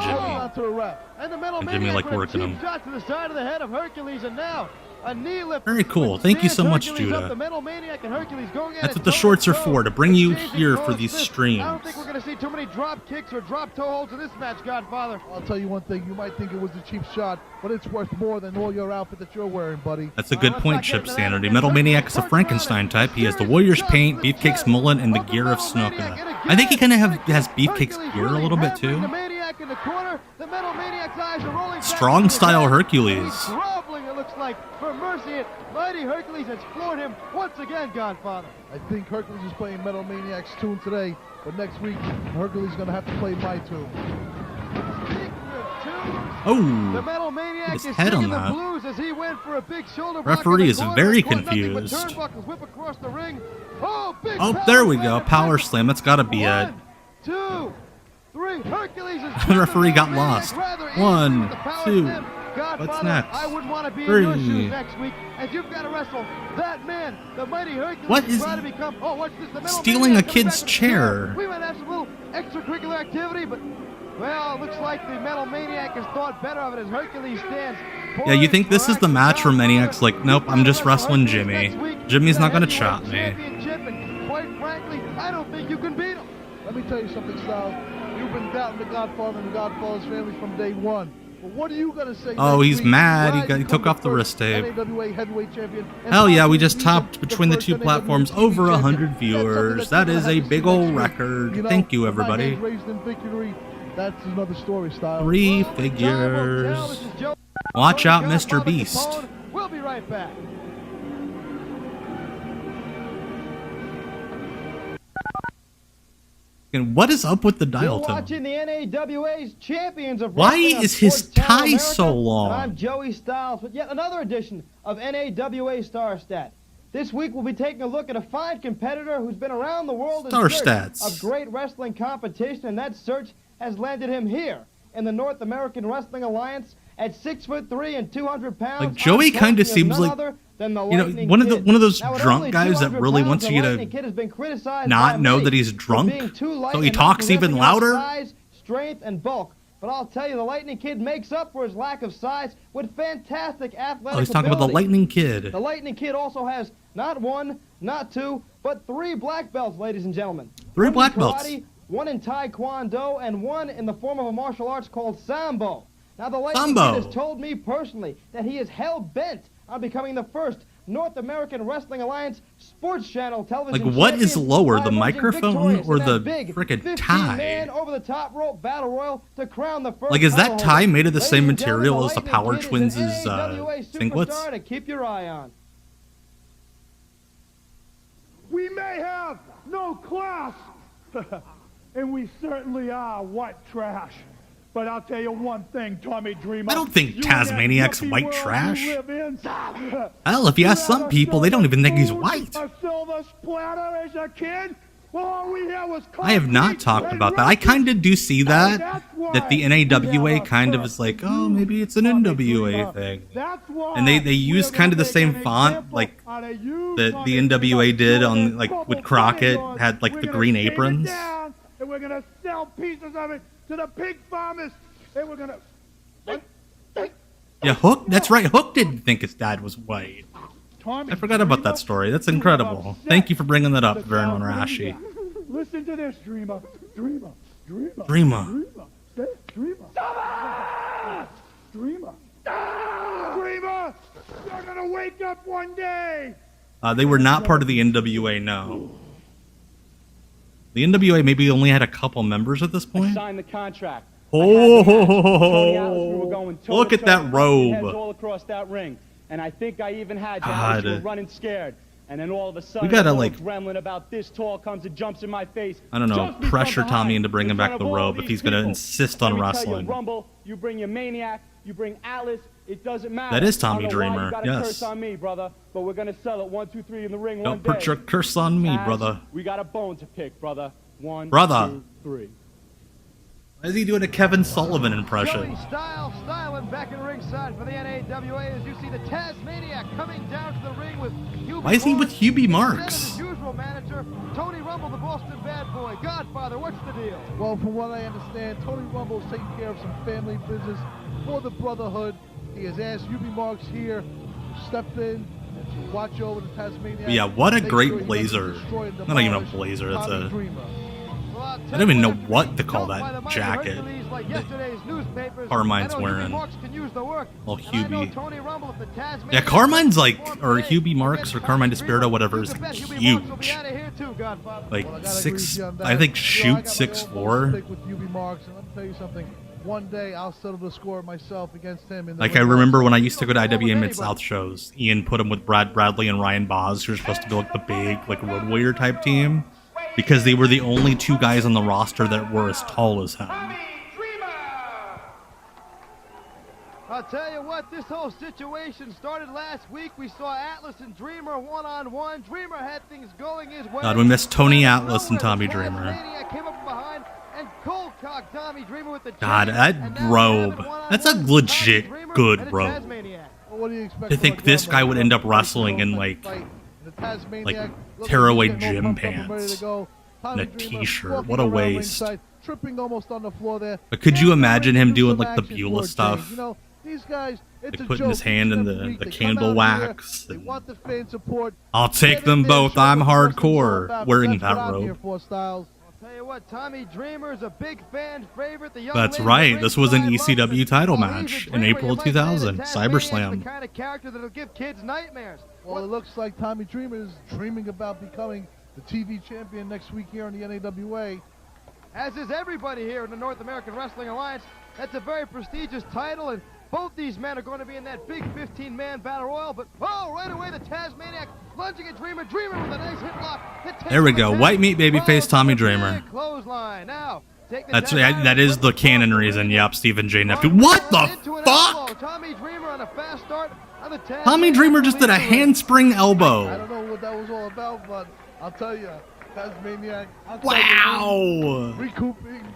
Jimmy liked working him. Shot to the side of the head of Hercules, and now a knee lift. Very cool. Thank you so much, Judah. That's what the shorts are for, to bring you here for these streams. I don't think we're going to see too many drop kicks or drop toe holds in this match, Godfather. I'll tell you one thing. You might think it was a cheap shot, but it's worth more than all your outfit that you're wearing, buddy. That's a good point, Chip Sanity. Metal Maniac is a Frankenstein type. He has the Warrior's paint, Beefcake's mullet, and the gear of Snuka. I think he kind of has Beefcake's gear a little bit, too. Strong style Hercules. It looks like for mercy, mighty Hercules has floored him once again, Godfather. I think Hercules is playing Metal Maniac's tune today, but next week Hercules is going to have to play my tune. Oh, the Metal Maniac his head on that. Blues as he went for a big shoulder referee is very confused. Oh, there we go. Power slam. That's got to be it. 1, 2, 3. Hercules is the referee got lost. 1, 2. What's next? I wouldn't want to be 3. in your shoes next week, as you've got to wrestle that man, the mighty Hercules. What is to become, oh, what's this? The stealing a kid's chair? We might have some little extracurricular activity, but well, it looks like the Metal Maniac has thought better of it as Hercules stands. Yeah, you think this is the match where Maniac's like, nope, I'm just wrestling Jimmy. Jimmy's not gonna chop me. And quite frankly, I don't think you can beat him. Let me tell you something, Sal. You've been doubting the Godfather and the Godfather's family from day one. But what are you gonna say? Oh, he's mad. He took off the wrist tape. Hell yeah, we just topped between the two platforms over 100 viewers. That is a big old record. Thank you, everybody. That's another story, Style. 3 figures. Watch out, Mr. Beast. We'll be right back. And what is up with the dial tone? Watching the NAWA's Champions of Why is his tie so long? I'm Joey Styles with yet another edition of NAWA Star Stat. This week we'll be taking a look at a fine competitor who's been around the world in search of great wrestling competition, and that search has landed him here in the North American Wrestling Alliance At 6'3" and 200 pounds, Like Joey kind of seems like, you know, one of those drunk guys that really wants you to not know that he's drunk, so he talks even louder. Size, strength, and bulk. But I'll tell you, the Lightning Kid makes up for his lack of size with fantastic athletic Oh, he's talking about the Lightning Kid. The Lightning Kid also has not one, not two, but 3 black belts, ladies and gentlemen. 3 black belts. One in Taekwondo, and one in the form of a martial arts called Sambo. Now, the Lightning Kid has told me personally that he is hell-bent on becoming the first North American Wrestling Alliance Sports Channel television Like, what is champion lower, by the microphone or the frickin' tie? Man over the top rope battle royal to crown the first Like, is that title tie holder. made of the same Ladies and gentlemen, material as the Lightning Power Kid is Twins' an NAWA singlets? superstar to keep your eye on. We may have no class, and we certainly are white trash. But I'll tell you one thing, Tommy Dreamer. I don't think Tasmaniac's white world trash. you live in, Hell, if you ask some people, they don't even think he's white. A silver splatter as a kid? Well, all we had was I have not talked about that. I kind of do see that the NAWA kind of is like, oh, maybe it's an NWA thing. And they use kind of the same font, like the NWA did on, like, with Crockett, had like the green aprons. And we're gonna sell pieces of it to the pig farmers, and we're gonna. Yeah, Hook. That's right. Hook didn't think his dad was white. I forgot about that story. That's incredible. Thank you for bringing that up, Vernon Rashi. Listen to this, Dreamer. Dreamer. Dreamer. Dreamer. Dreamer. Dreamer. You're gonna wake up one day. They were not part of the NWA, no. The NWA maybe only had a couple members at this point. Signed the contract. Oh, look at that robe. All across that ring. And I think I even had you were running scared. And then all of a sudden, we gotta, like, gremlin about this tall comes and jumps in my face. I don't know, pressure Tommy into bringing back the robe if he's gonna insist on wrestling. You Rumble, you bring your Maniac, you bring Atlas. It doesn't matter. That is Tommy Dreamer. You got a curse on me, brother. But we're gonna sell it 1, 2, 3 in the ring. Don't put your curse on me, brother. We got a bone to pick, brother. 1, 2, 3. Why is he doing a Kevin Sullivan impression? Styling back in ringside for the NAWA as you see the Tasmaniac coming down to the ring with Hubie. Why is he with Hubie Marks? His usual manager, Tony Rumble, the Boston Bad Boy. Godfather, what's the deal? Well, from what I understand, Tony Rumble's taking care of some family business for the Brotherhood. He has asked Hubie Marks here to step in and to watch over the Tasmaniac. Yeah, what a great blazer. Not even a blazer, it's a... I don't even know what to call that jacket that Carmine's wearing. Well, Hubie. Yeah, Carmine's like, or Hubie Marks or Carmine Despirito, whatever, is like huge. Like I think shoot 6'4". One day I'll settle the score myself against him. Like I remember when I used to go to IWA Mid-South shows, Ian put him with Brad Bradley and Ryan Boz, who were supposed to be like the big, like Road Warrior type team. Because they were the only 2 guys on the roster that were as tall as him. I'll tell you what, this whole situation started last week. We saw Atlas and Dreamer one-on-one. Dreamer had things going his way. God, we missed Tony Atlas and Tommy Dreamer. Came up behind and cold cocked Tommy Dreamer with the God, that robe. That's a legit good robe. To think this guy would end up wrestling in like tearaway gym pants and a t-shirt. What a waste. But could you imagine him doing like the Beulah stuff? Like putting his hand in the candle wax. I'll take them both. I'm hardcore. Wearing that robe. I'll tell you what, Tommy Dreamer is a big fan favorite. That's right. This was an ECW title match in April of 2000. CyberSlam. The kind of character that'll give kids nightmares. Well, it looks like Tommy Dreamer is dreaming about becoming the TV champion next week here on the NAWA. As is everybody here in the North American Wrestling Alliance. That's a very prestigious title, and both these men are going to be in that big 15-man battle royal. But, oh, right away, the Tasmaniac lunging at Dreamer. Dreamer with a nice hit block. There we go. White meat babyface Tommy Dreamer. Clothesline. Now, that is the canon reason. Yep, Stephen J. Neptune. What the fuck? Tommy Dreamer on a fast start. Tommy Dreamer just did a handspring elbow. I don't know what that was all about, but I'll tell you, Tasmaniac. Wow. Recouping.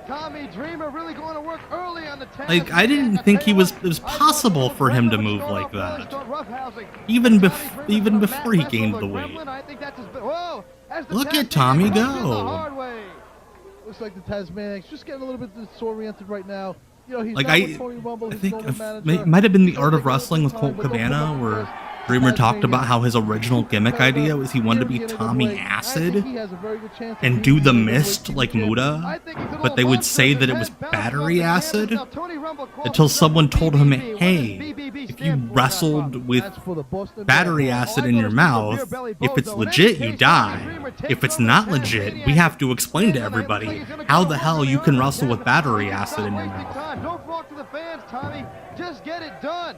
Tommy Dreamer really going to work early on the Like, I didn't think it was possible for him to move like that. Even before he gained the weight. Look at Tommy go. Looks like the Tasmaniac's just getting a little bit disoriented right now. You know, he's Like, not with Tony Rumble, I his think normal it manager. might have been The Art of Wrestling with Colt Cabana, where Dreamer talked about how his original gimmick idea was he wanted to be Tommy Acid and do the mist like Muda, but they would say that it was battery acid until someone told him, hey, if you wrestled with battery acid in your mouth, if it's legit, you die. If it's not legit, we have to explain to everybody how the hell you can wrestle with battery acid in your mouth. Don't talk to the fans, Tommy. Just get it done.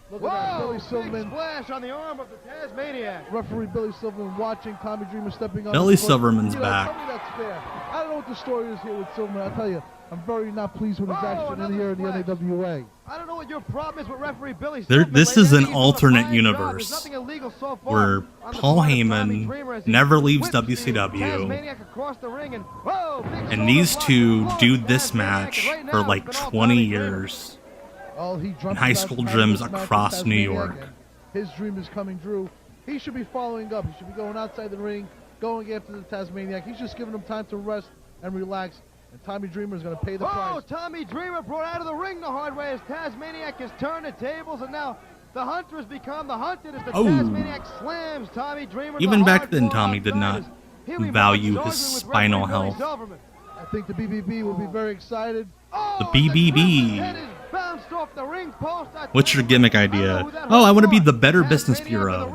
Look at that, Billy Big Silverman. splash on the arm of the Tasmaniac. Referee Billy Silverman watching Tommy Dreamer stepping up. Billy Silverman's You know, back. Tell me that's fair. I don't know what the story is here with Silverman. I'll tell you, I'm very not pleased with his action in here in the NAWA. I don't know what your problem is with referee Billy Silverman. This is an He's done a alternate fine universe job. There's nothing illegal so far where on the Paul part of Tommy Heyman Dreamer as he never leaves whips the WCW, Tasmaniac across the ring and, whoa, big and these shoulder two block. do Look, this Tasmaniac match right for now like has been all 20 Tommy Dreamer. years. Oh, he in high school gyms across New York. His dream is coming true. He should be following up. He should be going outside the ring, going after the Tasmaniac. He's just giving him time to rest and relax. And Tommy Dreamer is going to pay the price. Oh, Tommy Dreamer brought out of the ring the hard way as Tasmaniac has turned the tables, and now the hunter has become the hunted as the Tasmaniac slams Tommy Dreamer. Even back then, Tommy did not value his spinal health. I think the BBB will be very excited. The BBB. What's your gimmick idea? Oh, I want to be the Better Business Bureau.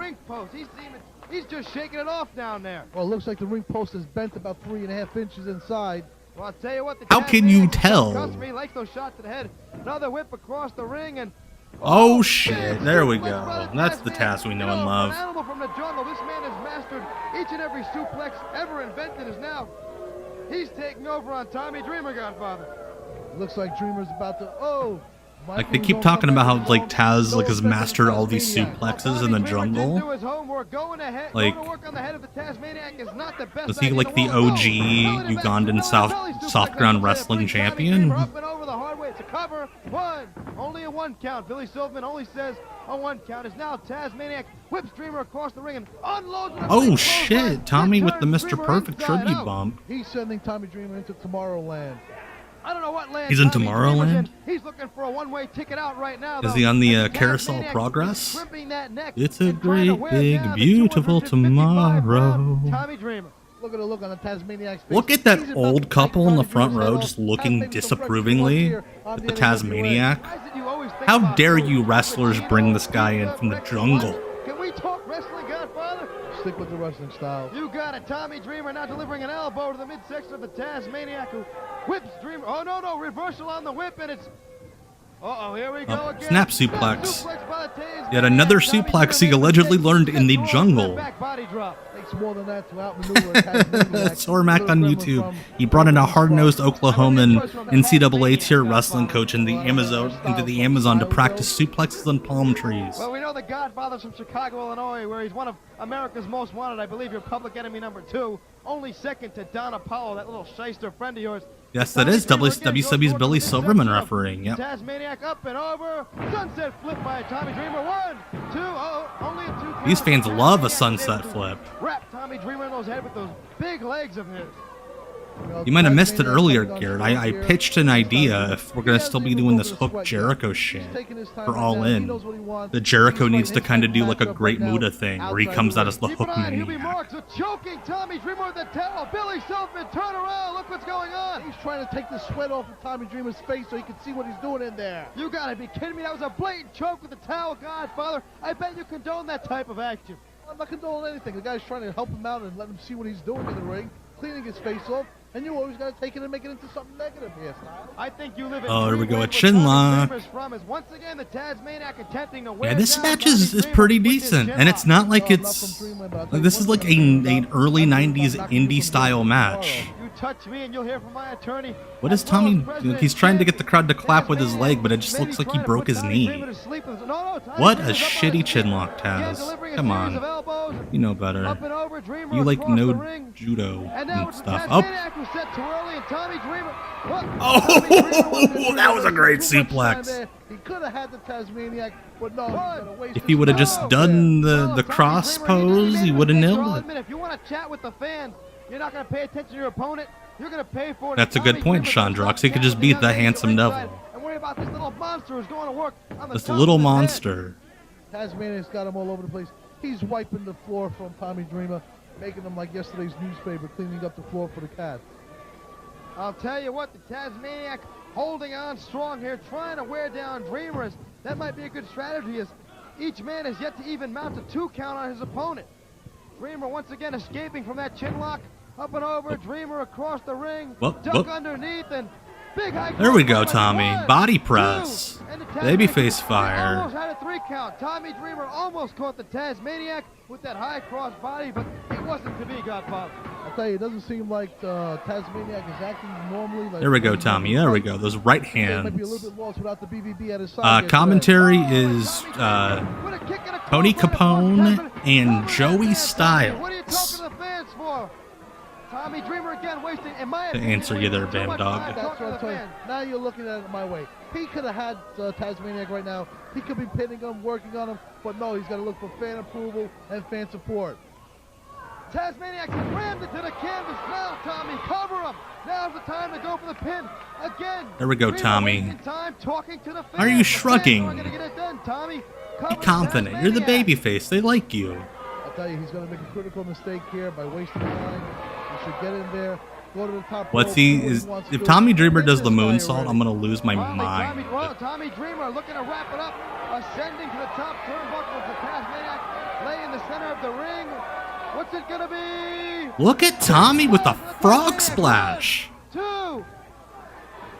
He's just shaking it off down there. Well, it looks like the ring post is bent about 3.5 inches inside. Well, I'll tell you what, the How can you tell? He likes those shots to the head. Another whip across the ring, and oh shit! There we go. That's the Taz we know and love. An animal from the jungle. This man has mastered each and every suplex ever invented. Is now he's taking over on Tommy Dreamer, Godfather. Looks like Dreamer's about to. Oh. Like they keep talking about how like Taz like has mastered all these suplexes in the jungle. Like, was he like the OG Ugandan soft ground wrestling champion? It's a cover. One. Only a 1 count. Billy Silverman only says a 1 count. Is now Tasmaniac whips Dreamer across the ring and unloads. Oh shit! Tommy with the Mr. Perfect tribute bump. He's sending Tommy Dreamer into Tomorrowland. I don't know what land he's in Tomorrowland? He's looking for a one-way ticket out right now. Is he on the Carousel of Progress? It's a great, big, beautiful tomorrow. Tommy Dreamer. Look at the look on the Tasmaniac's face. Look at that old couple in the front row just looking disapprovingly at the Tasmaniac. How dare you wrestlers bring this guy in from the jungle? Can we talk wrestling, Godfather? Stick with the wrestling style. You got it. Tommy Dreamer now delivering an elbow to the midsection of the Tasmaniac, who whips Dreamer. Oh, no, reversal on the whip, and it's... Uh-oh, here we go again. Snap suplex. Yet another suplex he allegedly learned in the jungle. Takes more than that to outmaneuver Sormac on YouTube. He brought in a hard-nosed Oklahoman NCAA tier wrestling coach into the Amazon to practice suplexes on palm trees. Well, we know the Godfather's from Chicago, Illinois, where he's one of America's most wanted. I believe you're public enemy number 2. Only second to Don Apollo, that little shyster friend of yours. Yes, that is WCW's Billy Silverman refereeing. Yep. Tasmaniac up and over. Sunset flip by Tommy Dreamer. 1, 2, only a 2 count. These fans love a sunset flip. Wrap Tommy Dreamer in those head with those big legs of his. You might have missed it earlier, Garrett. I pitched an idea if we're going to still be doing this Hook Jericho shit for All In. The Jericho needs to kind of do like a Great Muda thing where he comes out as the Hook Maniac. Choking Tommy Dreamer with the towel. Billy Silverman, turn around. Look what's going on. He's trying to take the sweat off of Tommy Dreamer's face so he can see what he's doing in there. You got to be kidding me. That was a blatant choke with the towel, Godfather. I bet you condone that type of action. I'm not condoning anything. The guy's trying to help him out and let him see what he's doing in the ring, cleaning his face off. And you always got to take it and make it into something negative here, Styles. I think you live in here we go, a chin lock. Once again, the Tasmaniac attempting to yeah, this match is pretty decent, and it's not like it's like this is like an early '90s indie style match. touch me and you'll hear from my attorney. What is Tommy? He's trying to get the crowd to clap with his leg, but it just looks like he broke his knee. What a shitty chinlock, Taz. Come on. You know better. You like no judo and stuff. Oh, that was a great suplex. He could have had the Tasmaniac, but no. If he would have just done the cross pose, he would have nailed it. If you want to chat with the fans, you're not going to pay attention to your opponent. You're going to pay for it. That's a good point, Chandrox. He could just beat the handsome devil. And worry about this little monster who's going to work on the This little monster. Tasmaniac's got him all over the place. He's wiping the floor from Tommy Dreamer, making him like yesterday's newspaper, cleaning up the floor for the Cats. I'll tell you what, the Tasmaniac holding on strong here, trying to wear down Dreamers. That might be a good strategy, as each man has yet to even mount a 2 count on his opponent. Dreamer once again escaping from that chin lock. Up and over, Dreamer across the ring. Duck underneath, and big high. There we go, Tommy. Body press. Babyface fire. Almost had a 3 count. Tommy Dreamer almost caught the Tasmaniac with that high cross body, but it wasn't to be, Godfather. I'll tell you, it doesn't seem like Tasmaniac is acting normally. Like there we go, Tommy. There we go. Those right hands. Might be a little bit lost without the BBB at his side commentary is Tony Capone and Joey Styles. What are you talking to the fans for? Tommy Dreamer again wasting, in my to opinion, answer you there, Bam Dog. That's what I'm telling you. Now you're looking at it my way. He could have had Tasmaniac right now. He could be pinning him, working on him, but no, he's got to look for fan approval and fan support. Tasmaniac rammed into the canvas. Now, Tommy, cover him. Now's the time to go for the pin. Again. There we go, Tommy. Time talking to the fans. Are you shrugging? Get it done, Tommy. Be confident. You're the babyface. They like you. I'll tell you, he's going to make a critical mistake here by wasting time. He should get in there. Go to the top. What's he is? If Tommy Dreamer does the moonsault, I'm gonna lose my mind. Tommy Dreamer looking to wrap it up, ascending to the top turnbuckle for Tasmaniac, lay in the center of the ring. What's it gonna be? Look at Tommy with the frog splash. 2.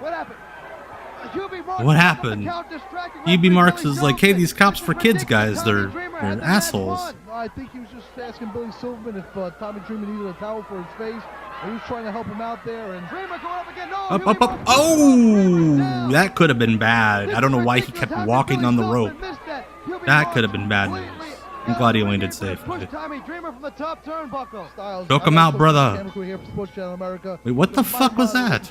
What happened? What happened? UB Marks is like, hey, these cops for kids, guys, they're assholes. No, I think he was just asking Billy Silverman if Tommy Dreamer needed a towel for his face. He was trying to help him out there. And Dreamer going up again. No, up. Oh, that could have been bad. I don't know why he kept walking on the rope. That could have been bad news. I'm glad he landed safely. Choke him out, brother. Wait, what the fuck was that?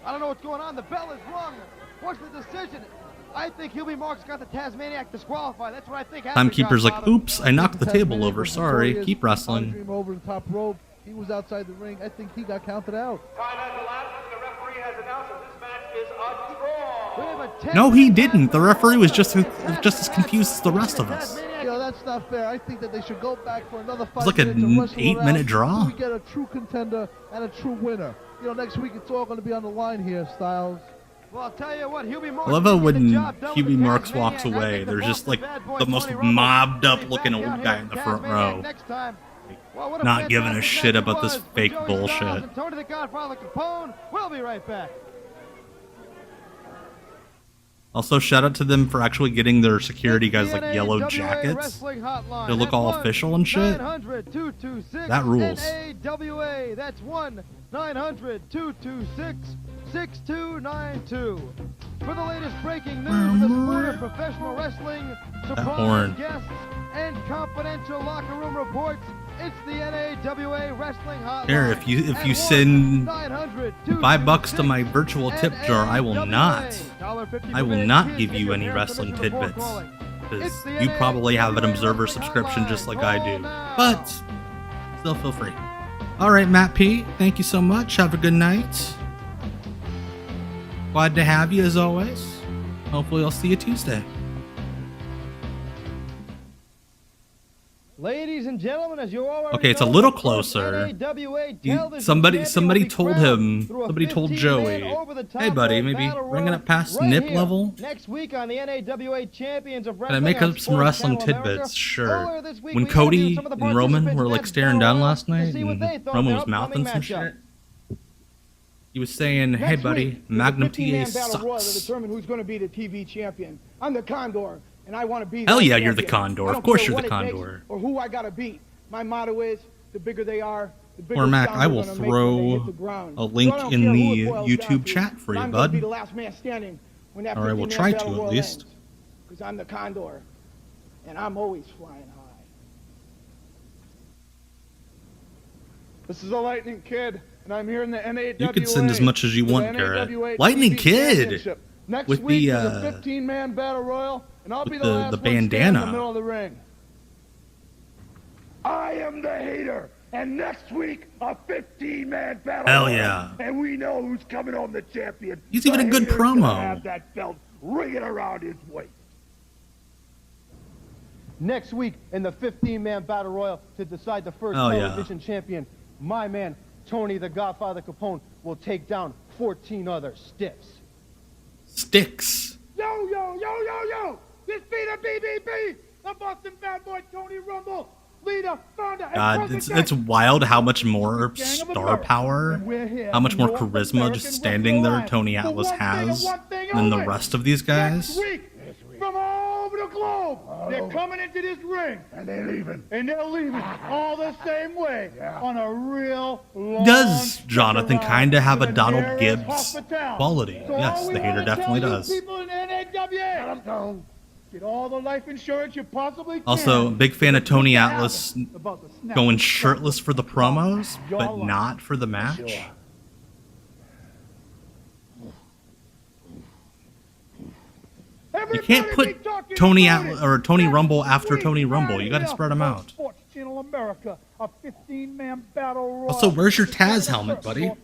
I don't know what's going on. The bell is rung. What's the decision? I think Hubie Marks got the Tasmaniac disqualified. That's what I think. Timekeeper's like, oops, I knocked the table over. Sorry. Keep wrestling. Over the top rope. He was outside the ring. I think he got counted out. Time has elapsed, and the referee has announced that this match is a draw. No, he didn't. The referee was just as confused as the rest of us. You know, that's not fair. I think that they should go back for another 5 It's like an 8-minute draw. We get a true contender and a true winner. You know, next week it's all going to be on the line here, Styles. Well, I'll tell you what, Hubie Marks. I love how when Hubie Marks walks away, there's just like the most mobbed up looking old guy in the front row. Not giving a shit about this fake bullshit. Tony the Godfather Capone. We'll be right back. Also, shout out to them for actually getting their security guys like yellow jackets. They look all official and shit. That rules. NAWA, that's 1-900-226-6292. For the latest breaking news in the sport of professional wrestling, surprise guests, and confidential locker room reports, it's the NAWA Wrestling Hotline. Here, if you send $5 to my virtual tip jar, I will not give you any wrestling tidbits, because you probably have an Observer subscription just like I do. But still, feel free. All right, Matt P, thank you so much. Have a good night. Glad to have you as always. Hopefully, I'll see you Tuesday. Ladies and gentlemen, as you already okay, it's a little closer. Somebody told Joey, hey buddy, maybe bring it up past nip level. Next week on the NAWA Champions of Can I make up some wrestling tidbits? Sure. When Cody and Roman were like staring down last night, and Roman was mouthing some shit, he was saying, hey buddy, Magnum TA sucks. To determine who's going to be the TV champion. I'm the Condor. And I want to be. Hell yeah, you're the Condor. Of course you're the Condor. Or who I gotta beat. My motto is: the bigger they are, Or Mac, I will throw a link in the YouTube chat for you, bud. Or I will try to, at least. Because I'm the Condor, and I'm always flying high. This is a Lightning Kid, and I'm here in the NAWA. You can send as much as you want, Garrett. Lightning Kid! With the 15-man battle royal, and I'll be the last bandana. in the middle of the ring. I am the hater, and next week a 15-man battle. Hell yeah! And we know who's coming home the champion. He's even a good promo. Have that belt ringing around his waist. Next week in the 15-man battle royal to decide the first television champion, my man Tony the Godfather Capone will take down 14 other stiffs. Sticks. Yo, yo, yo, yo, yo! This be the BBB, the Boston Bad Boy Tony Rumble, leader, founder, God, it's wild how much more star power, how much more charisma just standing there Tony Atlas has than the rest of these guys. From all over the globe, they're coming into this ring. And they're leaving. And they're leaving all the same way on a real long Does Jonathan kind of have a Donald Gibbs quality? Yes, the hater definitely does. People in NAWA, get all the life insurance you possibly can. Also, big fan of Tony Atlas going shirtless for the promos, but not for the match. You can't put Tony Atlas or Tony Rumble after Tony Rumble. You got to spread them out. Also, where's your Taz helmet, buddy? I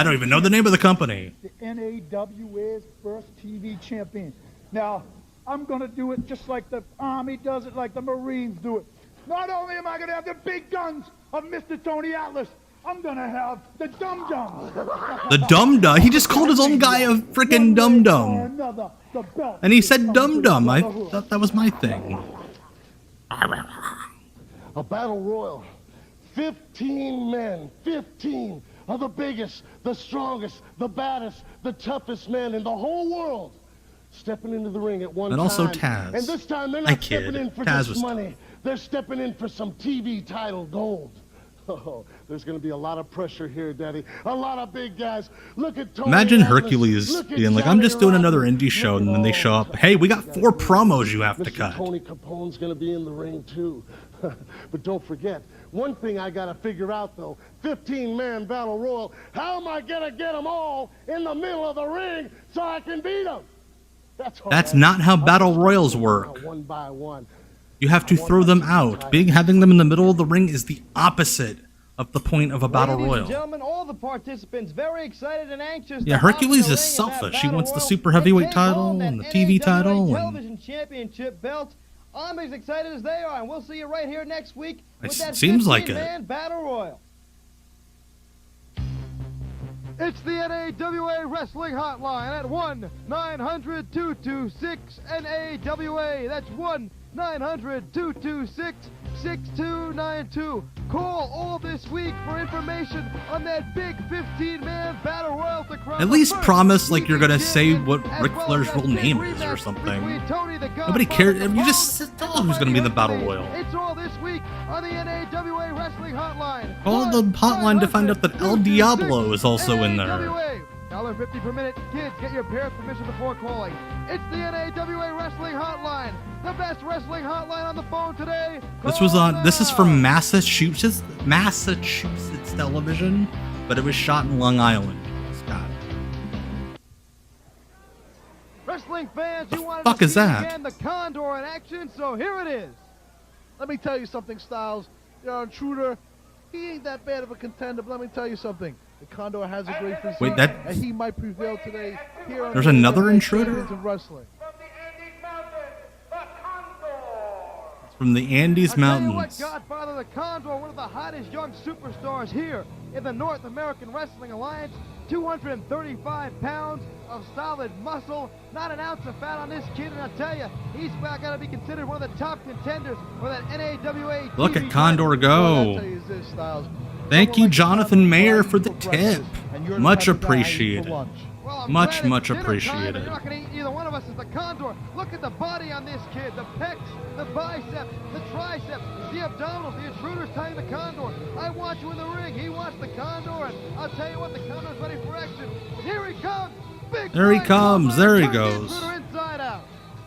don't even know the name of the company. The NAWA's first TV champion. Now, I'm going to do it just like the Army does it, like the Marines do it. Not only am I going to have the big guns of Mr. Tony Atlas, I'm going to have the dum-dum. The dum-dum? He just called his own guy a freaking dum-dum. And he said dum-dum. I thought that was my thing. A battle royal. 15 men. 15 of the biggest, the strongest, the baddest, the toughest men in the whole world stepping into the ring at one time. And also Taz. And this time they're not stepping in for just money. They're stepping in for some TV title gold. Oh, there's going to be a lot of pressure here, Daddy. A lot of big guys. Look at Tony Imagine Atlas. Hercules being like, I'm just doing another indie show, and then they show up. Hey, we got 4 promos you have to cut. Tony Capone's going to be in the ring, too. But don't forget, one thing I got to figure out, though, 15-man battle royal, how am I going to get them all in the middle of the ring so I can beat them? That's not how battle royals work. One by one. You have to throw them out. Having them in the middle of the ring is the opposite of the point of a battle royal. Ladies and gentlemen, all the participants very excited and anxious. Yeah, Hercules is selfish. He wants the super heavyweight title and the TV title. Television championship belt. I'm as excited as they are, and we'll see you right here next week with that seems like 15-man battle royal. It's the NAWA Wrestling Hotline at 1-900-226-NAWA. That's 1-900-226-6292. Call all this week for information on that big 15-man battle royal to crown. At least promise like you're gonna say what Ric Flair's real name is or something. Nobody cares. You just tell them who's gonna be in the battle royal. It's all this week on the NAWA Wrestling Hotline. Call the hotline to find out that El Diablo is also in there. $1.50 per minute. Kids, get your parents' permission before calling. It's the NAWA Wrestling Hotline. The best wrestling hotline on the phone today. This is from Massachusetts television, but it was shot in Long Island, Scott. Wrestling fans, you wanted fuck to is see that? again the Condor in action, so here it is. Let me tell you something, Styles. Intruder, he ain't that bad of a contender, but let me tell you something. The Condor has a great physique, Wait, that- and he might prevail today here on There's the another Champions Intruder? of Wrestling. From the Andes I'll tell you Mountains. what, Godfather, the Condor, one of the hottest young superstars here in the North American Wrestling Alliance. 235 pounds of solid muscle, not an ounce of fat on this kid, and I'll tell you, he's got to be considered one of the top contenders for that NAWA. Look TV at Condor go. Thank you, Jonathan Mayer, for the tip. Much appreciated. Well, I'm Much, glad much it's dinner time and appreciated. You're not going to eat either one of us as the Condor. Look at the body on this kid. The pecs, the biceps, the triceps, the abdominals. The Intruder's tying the Condor. I watch you in the ring. He wants the Condor. And I'll tell you what, the Condor's ready for action. Here he comes. Big There he comes. There he turn the goes. Intruder inside out.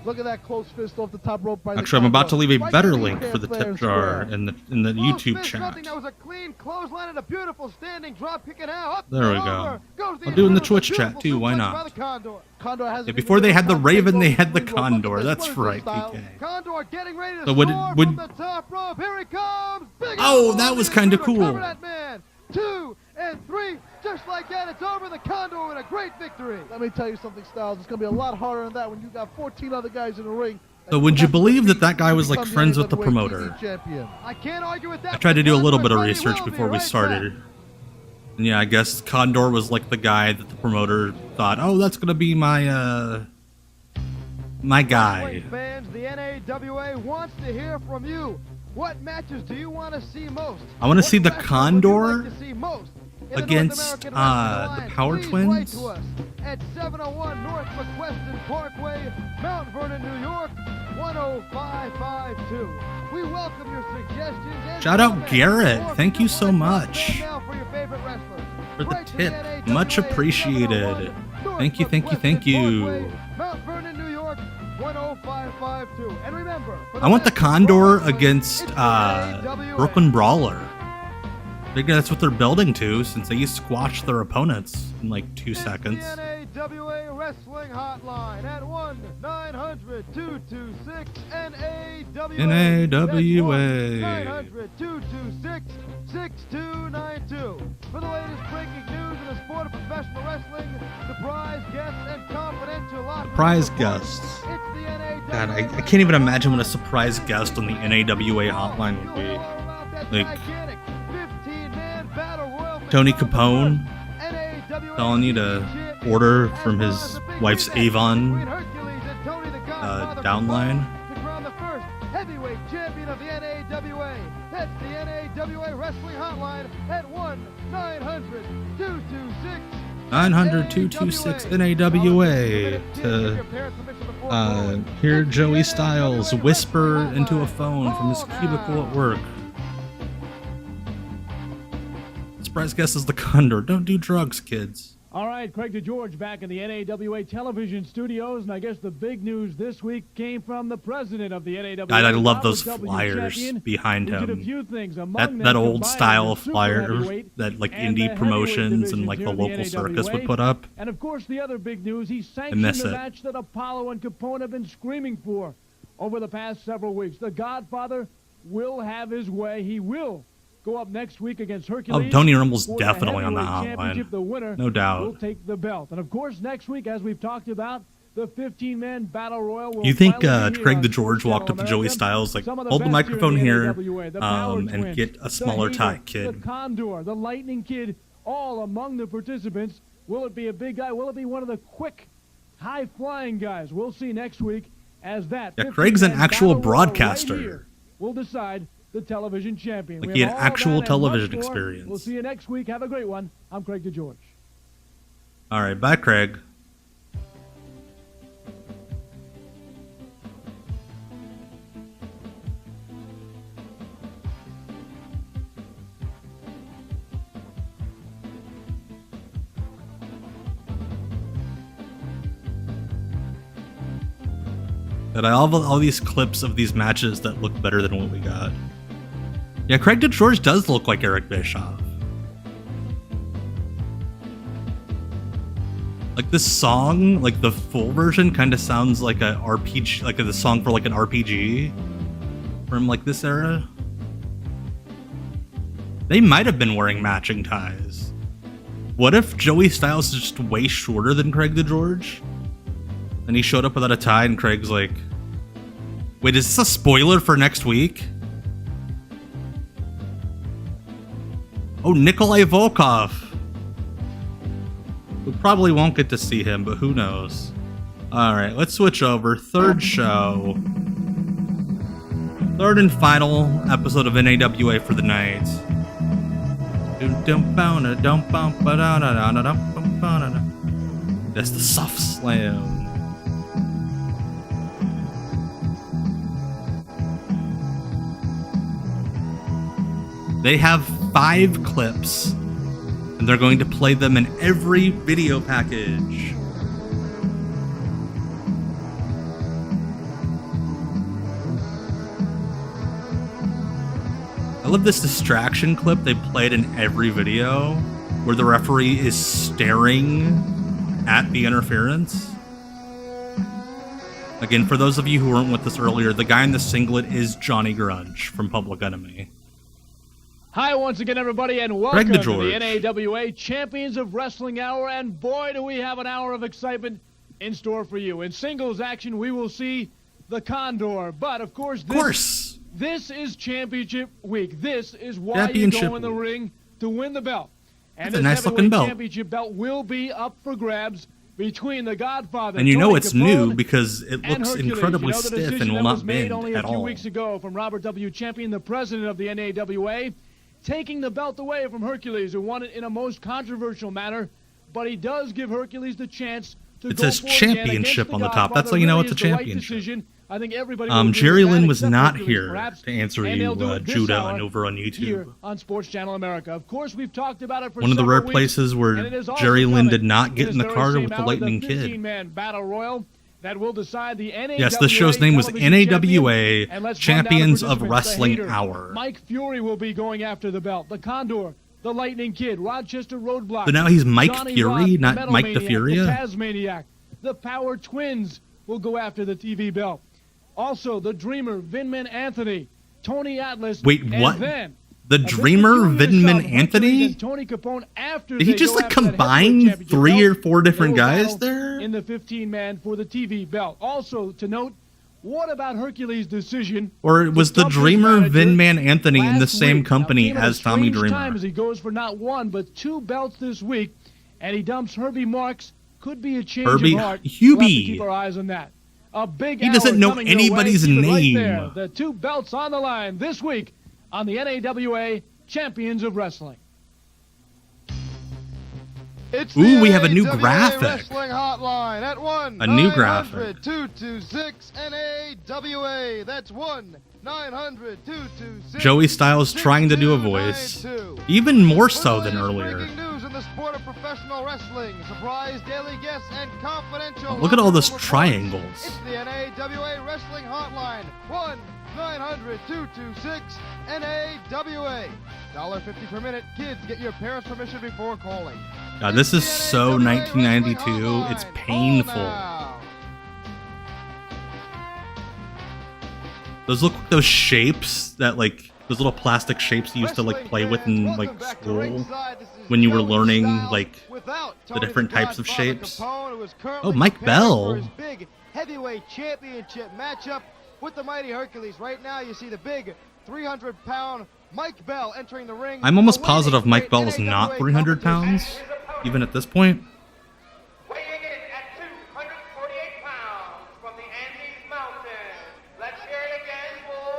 Look at that close fist off the top rope by the Actually, I'm about to leave a Right better there, link fair for the and tip square. jar in the YouTube Fist chat. dropping. That was a clean clothesline and a beautiful standing drop kicking out. Up There we and go. over. Goes the I'll do it in the Intruder with a Twitch chat beautiful too. Why suplex not? by the Condor. Condor has Yeah, before they had the Raven, they had the Condor. That's right, style. PK. Condor getting ready to So would- soar would- from the top rope. Here he comes. Big Oh, elbow that on was the kinda Intruder. cool. Cover that man. 2 and 3. Just like that, it's over. The Condor with a great victory. Let me tell you something, Styles. It's going to be a lot harder than that when you got 14 other guys in the ring. So would you believe that that guy was like friends with the promoter? I can't argue with that. I tried to do a little bit of Condor research will be before we right started. And yeah, I guess Condor was like the guy that the promoter thought, oh, that's gonna be my my guy. Wrestling fans, the NAWA wants to hear from you. What matches do you want to see most? I want to see the What wrestler would you Condor like to see most in the against North American Wrestling the Alliance? Power Please Twins. write to us at 701 North McQuestion Parkway, Mount Vernon, New York, 10552. We welcome your suggestions. And Shout out comments. Garrett. Or Thank you so comment much now for your favorite wrestler. for the Write to tip. NAWA Much at 701 appreciated. North Thank you, thank you, thank McQuestion Parkway, you. Mount Vernon, New York, 10552. And remember, for I want the best pro Condor wrestling, against it's the NAWA. Brooklyn Brawler. I think that's what they're building to, since they squashed their opponents in like 2 seconds. The NAWA Wrestling Hotline at 1-900-226-NAWA. NAWA. 900-226-6292. For the latest breaking news in the sport of professional wrestling, surprise guests, and confidential locker room Surprise reports, guests. It's the NAWA. God, I can't even imagine what a surprise guest on the NAWA hotline would be. Like Tony Capone telling you to order from his wife's Avon downline. To crown the first heavyweight champion of the NAWA. That's the NAWA Wrestling Hotline at 1-900-226. 900-226-NAWA to hear Joey Styles whisper into a phone from his cubicle at work. Surprise guest is the Condor. Don't do drugs, kids. All right, Craig DeGeorge back in the NAWA television studios, and I guess the big news this week came from the president of the NAWA. God, I love those W flyers champion, behind who did a him. few things, among That them old combining style the super flyer heavyweight that like and the indie heavyweight promotions and divisions like the here in local circus would NAWA. put up. And of course, the other big news, he sanctioned miss the it. match that Apollo and Capone have been screaming for over the past several weeks. The Godfather will have his way. He will go up next week against Hercules. Oh, Tony Rumble's for the definitely on the heavyweight championship. hotline. The winner No doubt. will take the belt. And of course, next week, as we've talked about, the 15-man battle royal will You think finally be here Craig on DeGeorge walked up to America. Joey Styles like, Some of the hold the best microphone in the here, NAWA, the Power and Twins, get a the smaller Hater, tie, kid. The Condor, the Lightning Kid, all among the participants. Will it be a big guy? Will it be one of the quick, high-flying guys? We'll see next week as that. Yeah, Craig's an 15-man actual battle royal broadcaster. Right here will decide the television champion. Like We he have had all actual that and television much more. experience. We'll see you next week. Have a great one. I'm Craig DeGeorge. All right, bye, Craig. That I have all these clips of these matches that look better than what we got. Yeah, Craig DeGeorge does look like Eric Bischoff. Like this song, like the full version, kind of sounds like a RPG, like the song for like an RPG from like this era. They might have been wearing matching ties. What if Joey Styles is just way shorter than Craig DeGeorge? And he showed up without a tie, and Craig's like, wait, is this a spoiler for next week? Oh, Nikolai Volkov. We probably won't get to see him, but who knows? Alright, let's switch over. Third show. Third and final episode of NAWA for the night. That's the soft slam. They have 5 clips, and they're going to play them in every video package. I love this distraction clip they played in every video, where the referee is staring at the interference. Again, for those of you who weren't with us earlier, the guy in the singlet is Johnny Grunge from Public Enemy. Hi once again, everybody, and welcome to the NAWA Champions of Wrestling Hour, and boy, do we have an hour of excitement in store for you. In singles action, we will see the Condor, but of course, this is Championship Week. This is why you go in the ring to win the belt. And it's a nice looking belt. Championship belt will be up for grabs between the Godfather. And you know it's Capone new because it looks Hercules. incredibly stiff and will not bend only at a few all. weeks ago from Robert W. Champion, the president of the NAWA, taking the belt away from Hercules, who won it in a most controversial manner, but he does give Hercules the chance to It go says for championship on the top. That's how you know it's a championship. I think everybody Jerry Lynn was except not Hercules, here perhaps, to answer and you, they'll do it this Judah, hour and over on YouTube. here on Sports Channel America. Of course, we've talked about it for One of the several rare weeks, places and where it is also Jerry Lynn coming did not in get this in the very car same with the hour, Lightning the Kid. 15-man battle royal that will decide the NAWA. Yes, the show's name was television NAWA champion. And let's Champions run down the of participants. The Wrestling hater, Hour. Mike Fury will be going after the belt. The Condor, the Lightning Kid, Rochester Roadblock. So now he's Mike Johnny Fury, Rock, not Metal Mike the Maniac, Furia? The Tasmaniac. The Power Twins will go after the TV belt. Also, the Dreamer, Vinman Anthony, Tony Atlas. Wait, and what? Then, the Dreamer, Vinman Anthony? Tony Capone after Did he just like combine 3 or 4 different guys there? In the 15-man for the TV belt. Also, to note, what about Hercules' decision? Or was the Dreamer Vinman Anthony in the same company as Tommy Dreamer? Time as he goes for not 1 but 2 belts this week, and he dumps Herbie Marks. Could be a change of heart. We'll have to keep our eyes on that. A big he doesn't know anybody's name. Right there. The 2 belts on the line this week on the NAWA Champions of Wrestling. It's Ooh, we have a new NAWA graphic. Wrestling hotline at 1 A new graphic. 226 NAWA. That's 1-900-226. Joey Styles trying to do a voice, even more so than earlier. Breaking news in the sport of professional wrestling. Surprise daily guests and confidential. Look at all those triangles. It's the NAWA Wrestling Hotline. 1-900-226-NAWA. $1.50 per minute. Kids, get your parents' permission before calling. God, this is so 1992. It's painful. Those look like those shapes that like those little plastic shapes you used to like play with in like school when you were learning like the different types of shapes. Oh, Mike Bell. Big heavyweight championship matchup with the mighty Hercules. Right now you see the big 300-pound Mike Bell entering the ring. I'm almost positive Mike Bell is not 300 pounds, even at this point. Weighing in at 248 pounds from the Andes Mountains. Let's hear it again for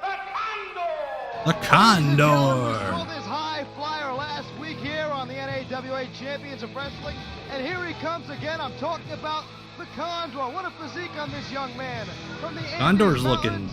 the Condor. The Condor. This high flyer last week here on the NAWA Champions of Wrestling, and here he comes again. I'm talking about the Condor. What a physique on this young man. From the Condor's looking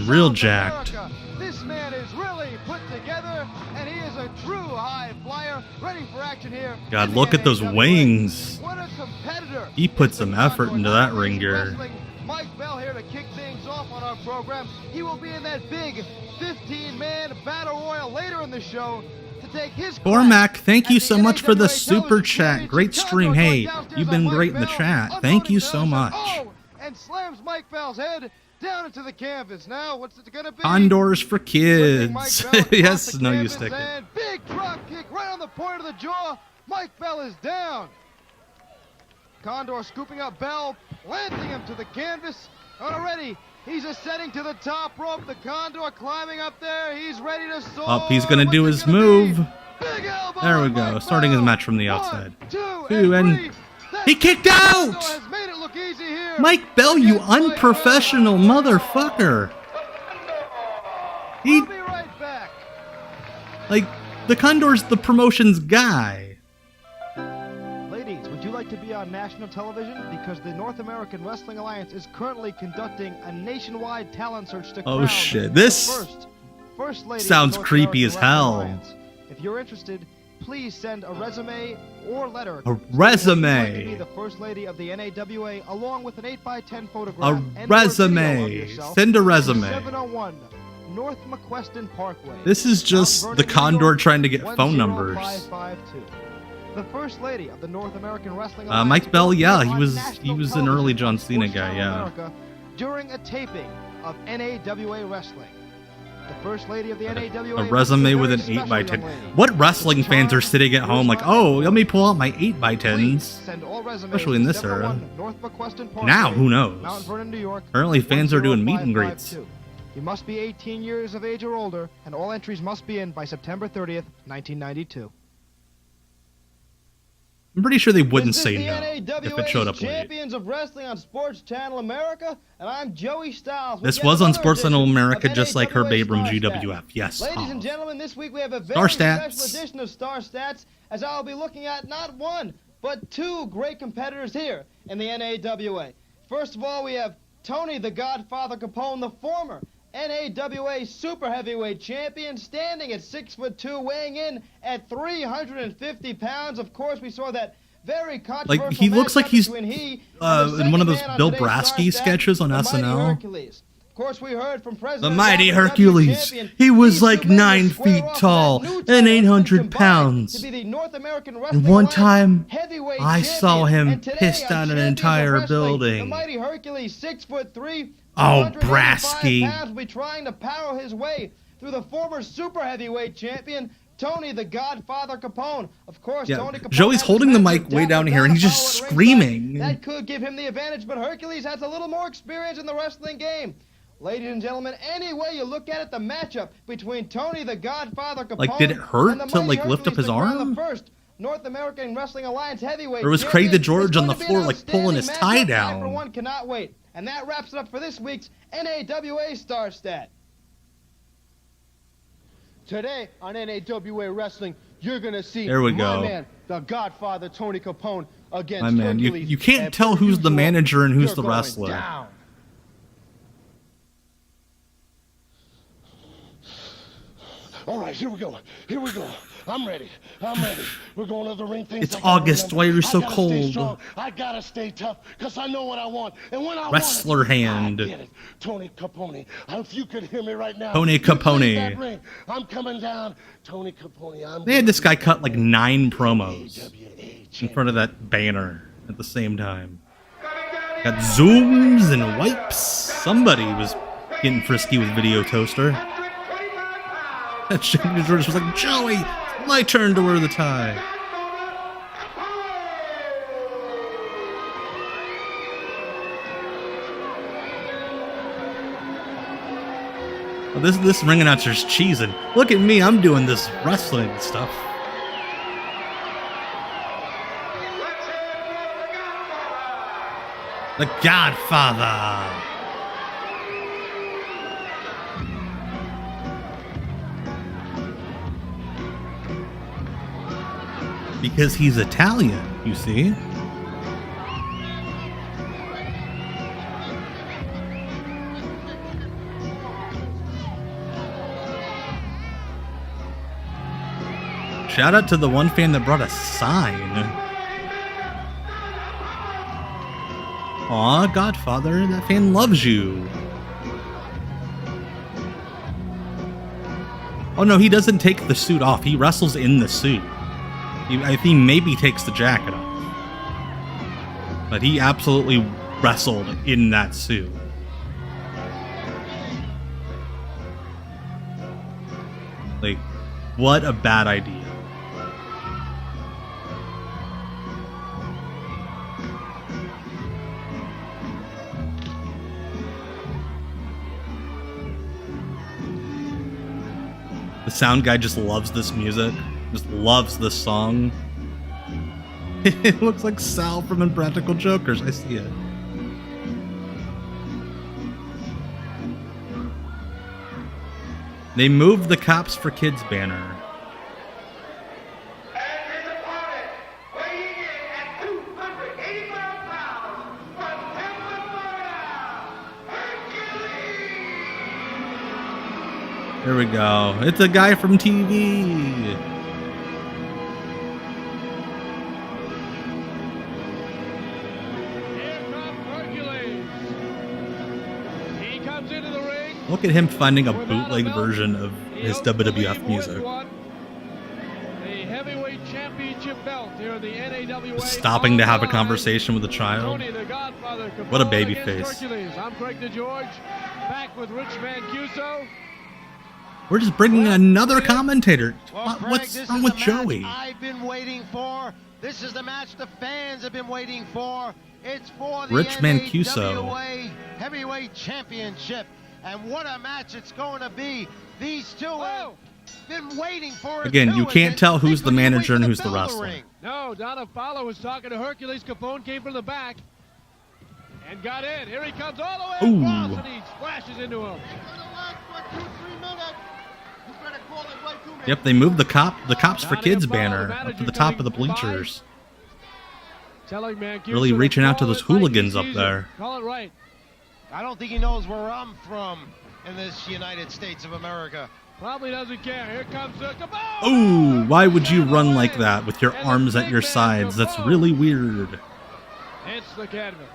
real jacked. This man is really put together, and he is a true high flyer, ready for action here. God, look at those wings. What a competitor. He put some effort into that ring gear. Mike Bell here to kick things off on our program. He will be in that big 15-man battle royal later in the show to take his Cormac, thank you so much for the super chat. Great stream. Hey, you've been great in the chat. Thank you so much. And slams Mike Bell's head down into the canvas. Now, what's it going to be? Condors for kids. Yes, no, you stick it. Big drop kick right on the point of the jaw. Mike Bell is down. Condor scooping up Bell, planting him to the canvas. Already, he's ascending to the top rope. The Condor climbing up there. He's ready to soar. Up, he's going to do his move. There we go. Starting his match from the outside. 2 and he kicked out! Mike Bell, you unprofessional motherfucker. He, like, the Condor's the promotion's guy. Ladies, would you like to be on national television because the North American Wrestling Alliance is currently conducting a nationwide talent search to crown shit. the This first lady sounds of the North creepy as American hell. Wrestling Alliance. If you're interested, please send a resume or letter. A resume. To be the first lady of the NAWA, along with an 8x10 photograph. A and or video of resume. yourself Send a to resume. 701 North McQuestion Parkway. This is just Mount the Vernon, New Condor York, trying to get phone numbers. 10552. The first lady of the North American Wrestling Alliance. Mike Bell, yeah, he on was national an early television John for Cena Sports guy, Channel yeah. America during a taping of NAWA Wrestling. The first lady of the NAWA. A resume with an 8x10. What wrestling fans are sitting at home like, oh, let me pull out my 8x10s? Especially in this era. Now, who knows? Mount Vernon, New York. Apparently fans are doing meet and greets. You must be 18 years of age or older, and all entries must be in by September 30th, 1992. I'm pretty sure they wouldn't This say is the no if it showed up late. Champions of Wrestling on Sports Channel America, and I'm Joey Styles. This was on Sports Channel America, just like Herb Abrams GWF. Yes. Ladies and gentlemen, this week we have a Star very Stats. special edition of Star Stats, as I'll be looking at not one, but two great competitors here in the NAWA. First of all, we have Tony the Godfather Capone, the former NAWA Super Heavyweight Champion, standing at 6'2", weighing in at 350 pounds. Of course, we saw that very controversial Like, he looks like he's in one of those Bill Brasky sketches on SNL. Of course, we heard from President The mighty Obama, Hercules. champion. He was These like two men will 9 square feet off for tall that new and title 800 combined pounds. to be the North American And Wrestling one Alliance time, heavyweight I saw champion. him And today, piss our down an champions of entire wrestling, The building. mighty Hercules, 6'3", Oh, 285 Brasky. pounds, will be trying to power his way through the former super heavyweight champion, Tony the Godfather Capone. Of course, Yeah, Tony Capone Joey's has holding the his mic match way with down Diablo here, and he's down just the hall at screaming. ringside. That could give him the advantage, but Hercules has a little more experience in the wrestling game. Ladies and gentlemen, any way you look at it, the matchup between Tony the Godfather Capone Like, did it hurt and the to, mighty like, lift up Hercules his to crown arm? The first North American Wrestling Alliance heavyweight Or was Craig champion the George is on going the to be floor, an like, pulling his tie outstanding matchup. I, for down? one, cannot wait. And that wraps it up for this week's NAWA Star Stat. Today on NAWA Wrestling, you're going to see There we my go. man, the Godfather Tony Capone, against My man, you Hercules. can't And tell per who's the usual, manager and who's you're the going wrestler. down. All right, here we go. Here we go. I'm ready. I'm ready. We're going to the ring. Things It's I gotta August. remember. Why are you so I gotta stay cold? strong. I gotta stay tough because I know what I want. And when I Wrestler want it, hand. I get it. Tony Capone. If you could hear me right now. Tony you leave Capone. that ring. I'm coming down. Tony Capone. They had this guy cut like 9 promos in front of that banner at the same time. Got zooms and wipes. Somebody was getting frisky with Video Toaster. That Jamie George was like, Joey, it's my turn to wear the tie. Oh, this ring announcer's cheesing. Look at me, I'm doing this wrestling stuff. The Godfather. Because he's Italian, you see. Shout out to the one fan that brought a sign. Aw, Godfather, that fan loves you. Oh no, he doesn't take the suit off. He wrestles in the suit. I think he maybe takes the jacket off. But he absolutely wrestled in that suit. Like, what a bad idea. The sound guy just loves this music. Just loves this song. It looks like Sal from Impractical Jokers. I see it. They moved the Cops for Kids banner. And his opponent, weighing in at 285 Here we go. It's a guy from TV. Look at him finding a bootleg version of his WWF music. The heavyweight championship belt here in the NAWA. Stopping to have a conversation with a child. What a baby face. I'm Craig DeGeorge, back with Rich Mancuso. We're just bringing in another commentator. Well, Craig, What's this wrong is with the Joey? match I've been waiting for. This is the match the fans have been waiting for. It's for the Rich Mancuso. NAWA Heavyweight Championship. And what a match it's going to be. These two have been waiting for it. Again, you can't tell who's the manager and who's the wrestler. No, Donna Fowler was talking to Hercules. Capone came from the back and got in. Here he comes all the way across, and he splashes into him. Yep, they moved the Cops for Kids banner up to the top of the bleachers. Really reaching out to those hooligans up there. Call it right. I don't think he knows where I'm from in this United States of America. Probably doesn't care. Here comes the Capone. Ooh, why would you run like that with your arms at your sides? That's really weird. It's the canvas.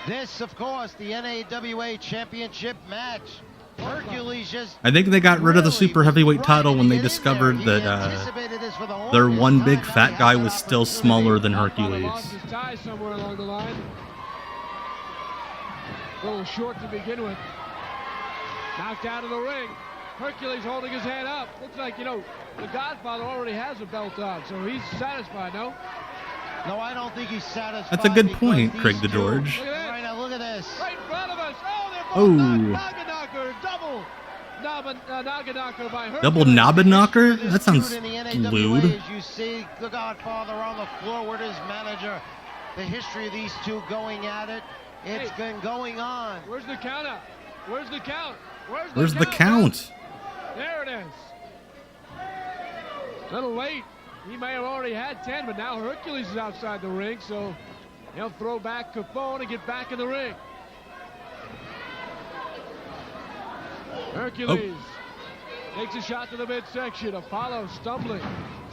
This, of course, the NAWA Championship match. Hercules just... I think they got rid of the super heavyweight title when they discovered that their one big fat guy was still smaller than Hercules. Somewhere along the line. A little short to begin with. Knocked out of the ring. Hercules holding his hand up. Looks like, you know, the Godfather already has a belt on, so he's satisfied, no? No, I don't think he's satisfied. That's a good point, Craig DeGeorge. Right now, look at this. Right in front of us. Oh, they're both Naga knocker. Double Naga knocker by Hercules. Double Naga knocker? That sounds lewd. As you see the Godfather on the floor with his manager. The history of these two going at it. It's been going on. Where's the count out? Where's the count? Where's the count? There it is. A little late. He may have already had 10, but now Hercules is outside the ring, so he'll throw back Capone and get back in the ring. Hercules takes a shot to the midsection. Apollo stumbling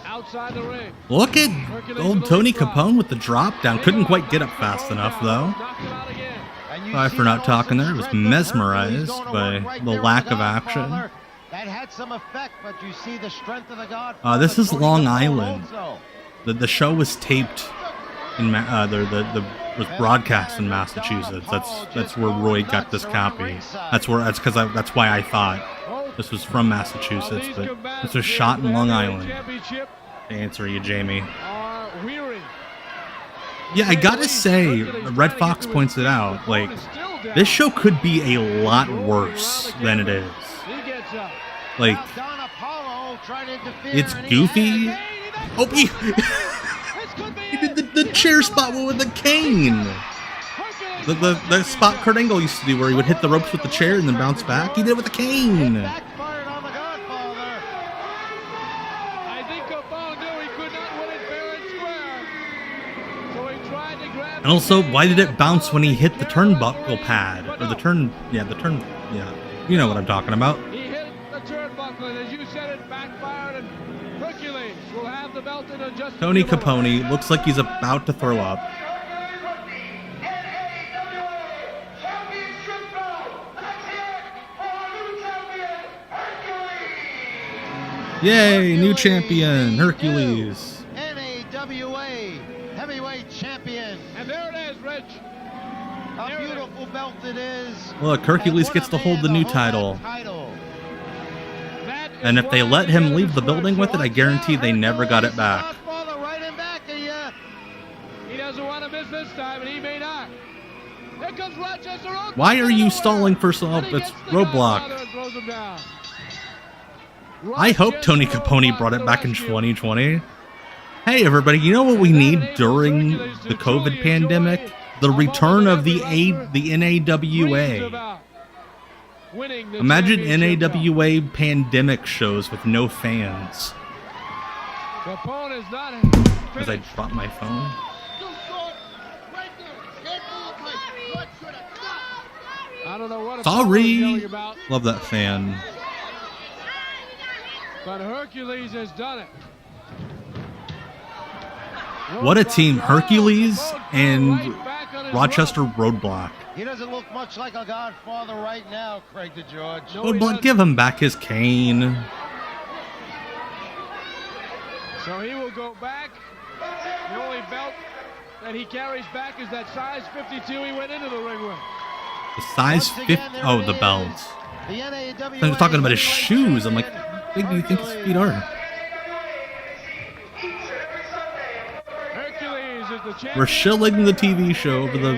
outside the ring. Look at old Tony Capone with the drop down. Couldn't quite get up fast enough, though. Sorry for not talking there. I was mesmerized by the lack of action. That had some effect, but you see the strength of the God. This is Long Island. The show was taped in was broadcast in Massachusetts. That's where Roy got this copy. That's why I thought this was from Massachusetts, but this was shot in Long Island. To answer you, Jamie. Yeah, I gotta say, Red Fox points it out. Like, this show could be a lot worse than it is. Like, it's goofy. Oh, he did the chair spot with the cane. The spot Kurt Angle used to do where he would hit the ropes with the chair and then bounce back. He did it with the cane. And also, why did it bounce when he hit the turnbuckle pad? Or the turn, yeah. You know what I'm talking about. He hit the turnbuckle, and as you said, it backfired, and Hercules will have the belt in just Tony Capone looks like he's about to throw up. Yay, new champion, Hercules. NAWA Heavyweight Champion. And there it is, Rich. A beautiful belt it is. Look, Hercules gets to hold the new title. And if they let him leave the building with it, I guarantee they never got it back. He doesn't want to miss this time, and he may not. Here comes Rochester. Why are you stalling for some? It's Roadblock. I hope Tony Capone brought it back in 2020. Hey everybody, you know what we need during the COVID pandemic? The return of the NAWA. Imagine NAWA pandemic shows with no fans. As I drop my phone. I don't know what Sorry. yelling about, Love that fan. but Hercules has done it. What a team. Hercules and Rochester Roadblock. He doesn't look much like a godfather right now, Craig DeGeorge. Roadblock, give him back his cane. So he will go back. The only belt that he carries back is that size 52 he went into the ring with. The size 50. Oh, the belts. I was talking about his shoes. I'm like, how big do you think his feet are? Hercules is the champion. We're shilling the TV show over the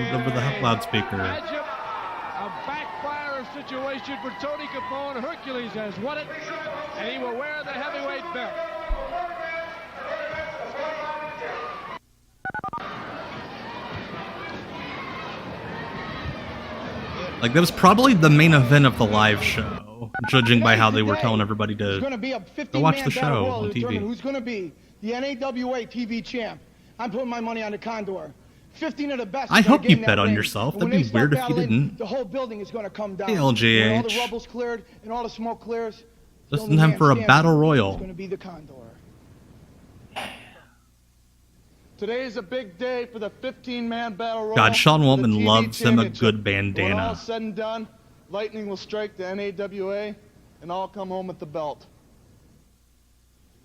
loudspeaker. A backfire situation for Tony Capone. Hercules has won it, and he will wear the heavyweight belt. Like, that was probably the main event of the live show, judging by how they were telling everybody to go watch the show on TV. Who's going to be the NAWA TV champ? I'm putting my money on the Condor. 15 of the best. I hope you bet on yourself. That'd be weird if you didn't. The whole building is going to come down. Hey, LJH. When all the rubble's cleared and all the smoke clears. Listen to him for a battle royal. It's going to be the Condor. Today is a big day for the 15-man battle royal. God, Sean for the Waltman TV loves him a championship. good When all bandana. is said and done, Lightning will strike the NAWA, and I'll come home with the belt.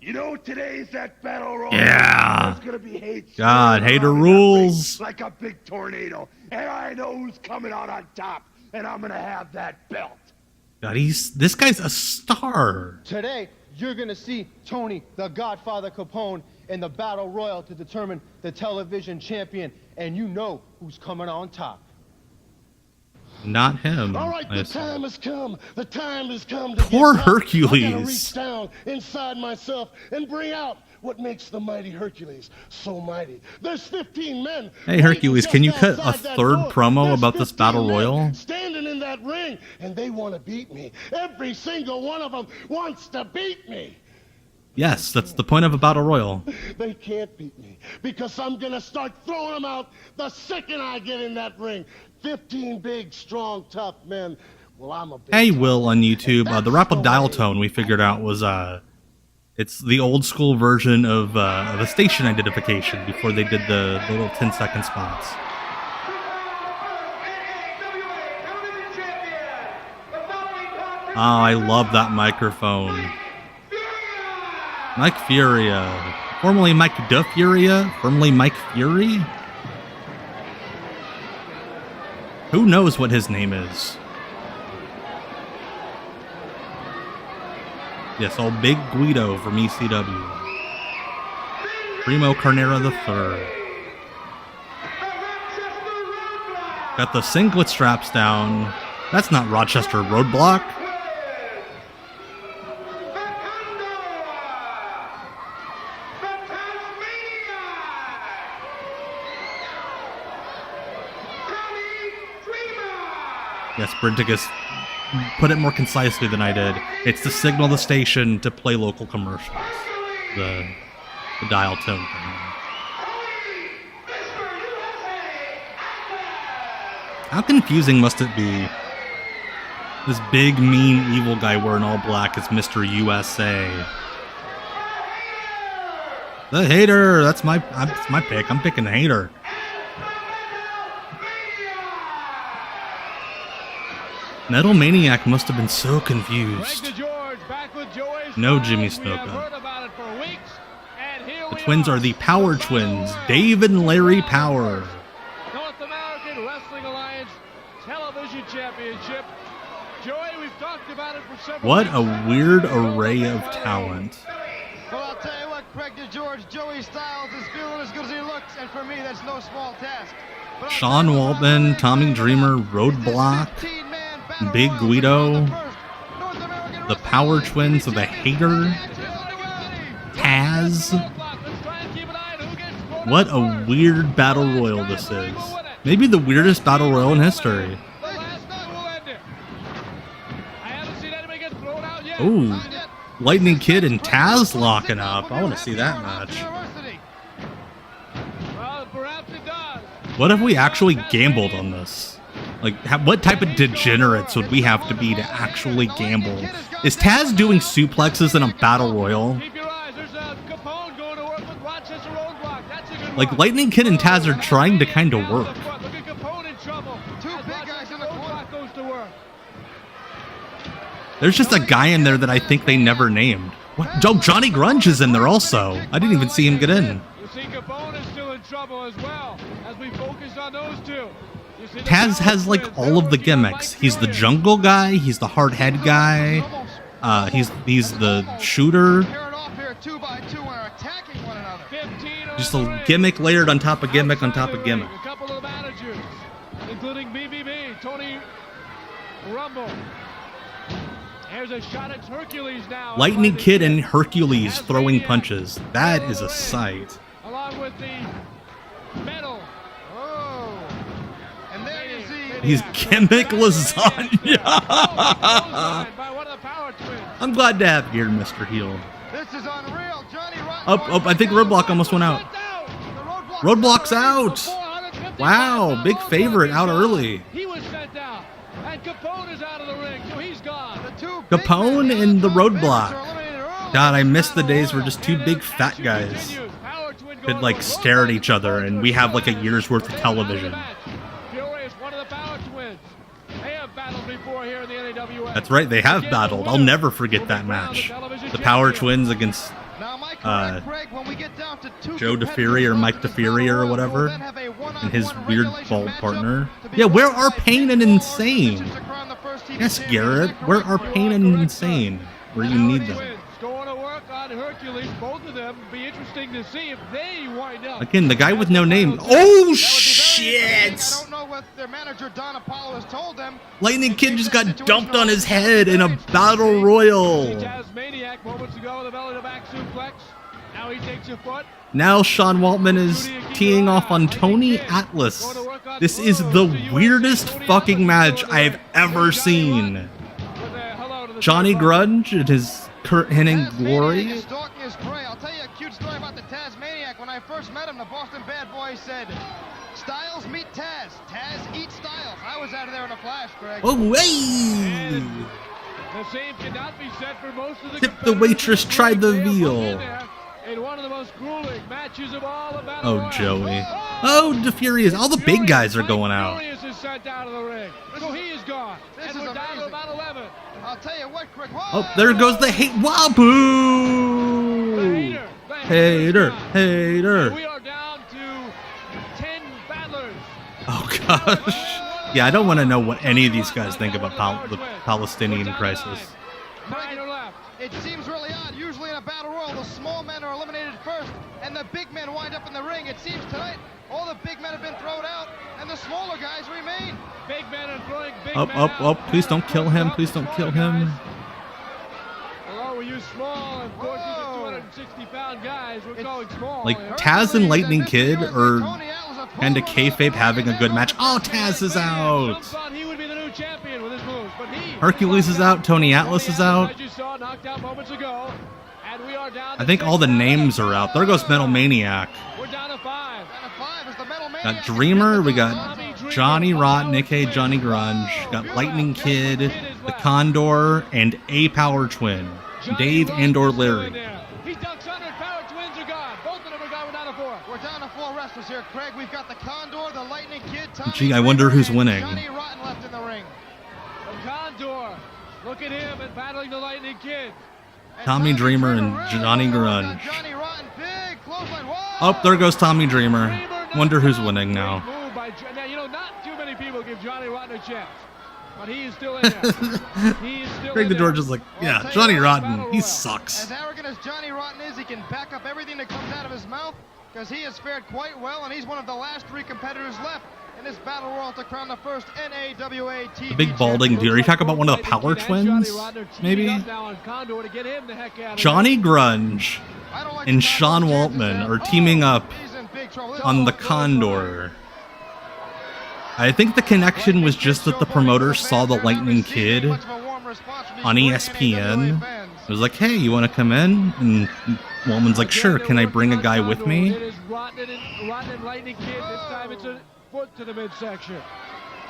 You know, today's that battle royal. Yeah. There's gonna be hate. God, hater rules. Like a big tornado, and I know who's coming out on top, and I'm gonna have that belt. God, this guy's a star. Today, you're going to see Tony, the Godfather Capone, in the Battle Royal to determine the television champion, and you know who's coming on top. Not him. All right, the assume. time has come. The time has come to Poor get top. Hercules. I gotta reach down inside myself and bring out what makes the mighty Hercules so mighty. There's 15 men. Hey, Hercules, can you cut a outside that third door. promo There's about this 15 battle men royal? standing in that ring, and they want to beat me. Every single one of them wants to beat me. Yes, that's the point of a battle royal. They can't beat me because I'm going to start throwing them out the second I get in that ring. 15 big, strong, tough men. Well, I'm a big Hey, Will on YouTube. The rapid dial tone we figured out was it's the old school version of a station identification before they did the little 10-second spots. Oh, I love that microphone. Mike Furia, formerly Mike DeFuria, formerly Mike Fury. Who knows what his name is? Yes, old Big Guido from ECW. Primo Carnera III. Got the singlet straps down. That's not Rochester Roadblock. Yes, Brinticus put it more concisely than I did. It's to signal the station to play local commercials. The dial tone thing. How confusing must it be? This big, mean, evil guy wearing all black is Mr. USA. The hater! That's my pick. I'm picking the hater. Metal Maniac must have been so confused. No Jimmy Snuka. The twins are the Power Twins, Dave and Larry Power. North American Wrestling Alliance Television Championship. Joey, we've talked about it for several What weeks. a weird array of talent. Well, I'll tell you what, Craig DeGeorge, Joey Styles is feeling as good as he looks, and for me, that's no small task. Sean Waltman, Tommy Dreamer, Roadblock, Big Guido, the Power Twins of the Hater, Taz. What a weird battle royal this is. Maybe the weirdest battle royal in history. Ooh, Lightning Kid and Taz locking up. I want to see that match. What if we actually gambled on this? Like, what type of degenerates would we have to be to actually gamble? Is Taz doing suplexes in a battle royal? Like, Lightning Kid and Taz are trying to kind of work. There's just a guy in there that I think they never named. What? Oh, Johnny Grunge is in there also. I didn't even see him get in. You see Capone is still in trouble as well, as we focus on those two. Taz has like all of the gimmicks. He's the jungle guy. He's the hard head guy. He's the shooter. Just a gimmick layered on top of gimmick on top of gimmick. A couple of managers, including BBB, Tony Rumble. There's a shot at Hercules now. Lightning Kid and Hercules throwing punches. That is a sight. Along with the metal. He's gimmick lasagna. I'm glad to have you here, Mr. Heel. This is unreal. Johnny Rotten. Oh, I think Roadblock almost went out. Roadblock's out. Wow, big favorite out early. He was sent out. And Capone is out of the ring, so he's gone. Capone and the Roadblock. God, I miss the days where just two big fat guys could like stare at each other and we have like a year's worth of television. That's right, they have battled. I'll never forget that match. The Power Twins against Joe DeFury or Mike DeFury or whatever, and his weird bald partner. Yeah, where are Pain and Insane? Yes, Garrett, where are Pain and Insane? Where you need them. Going to work on Hercules, both of them. Be interesting to see if they wind up. Again, the guy with no name. Oh shit! I don't know what their manager Don Apollo has told them. Lightning Kid just got dumped on his head in a battle royal. Tasmaniac moments ago, the belly to back suplex. Now he takes a foot. Now Sean Waltman is teeing off on Tony Atlas. This is the weirdest fucking match I've ever seen. Johnny Grunge and his Kurt Hennig glory. I'll tell you a cute story about the Tasmaniac. When I first met him, the Boston Bad Boy said, Styles meet Taz. Taz eat Styles. I was out of there in a flash, Greg. Oh, hey! The same cannot be said for most of the Tip the waitress, try the veal. In one of the most grueling matches of all the battle Oh, royals. Joey. Oh, DeFurious. All the big guys are going out. Furious is sent out of the ring. So he is gone. This and is we're down to amazing. about 11. I'll tell you what, Greg. Oh, there goes the hate. Waboo! Hater. We are down to 10 battlers. Oh, gosh. Yeah, I don't want to know what any of these guys think about the Palestinian crisis. It seems really odd. Usually in a battle royal, the small men are eliminated first, and the big men wind up in the ring. It seems tonight all the big men have been thrown out, and the smaller guys remain. Big men are throwing big Oh, men oh, out. oh, please don't kill him. Please don't kill him. Although we use small, and of course these are 260-pound guys. We're going small. Like, Taz and Lightning Kid are kind of kayfabe having a good match. Oh, Taz is out. Thought he would be the new champion with his moves, but he Hercules is out. Tony Atlas is out. as you saw, knocked out moments ago. And we are down to I think all the names are out. There goes Metal Maniac. We're down to 5. Got Dreamer. We got Johnny Rotten, aka Johnny Grunge. Got Lightning Kid, the Condor, and a Power Twin, Dave and/or Larry. He ducks under. Power Twins are gone. Both of them are gone. We're down to 4. We're down to 4 wrestlers here, Craig. We've got the Condor, the Lightning Kid, Tommy Gee, I wonder who's winning. Johnny Rotten left in the ring. The Condor. Look at him and battling the Lightning Kid. Tommy Dreamer and Johnny Grunge. Johnny Rotten, big clothesline. Oh, there goes Tommy Dreamer. Wonder who's winning now. Move by now, you know, not too many people give Johnny Rotten a chance, but he is still in there. He is still Greg in the there. George is like, yeah, Johnny Rotten, he sucks. As arrogant as Johnny Rotten is, he can back up everything that comes out of his mouth because he has fared quite well, and he's one of the last 3 competitors left in this battle royal to crown the first NAWA TV. The big balding dude. Are you talking about one of the Power Twins? Maybe? Johnny Grunge and Sean Waltman are teaming up on the Condor. I think the connection was just that the promoter saw the Lightning Kid on ESPN. It was like, hey, you want to come in? And Waltman's like, sure, can I bring a guy with me? It is Rotten and Lightning Kid. This time it's a foot to the midsection.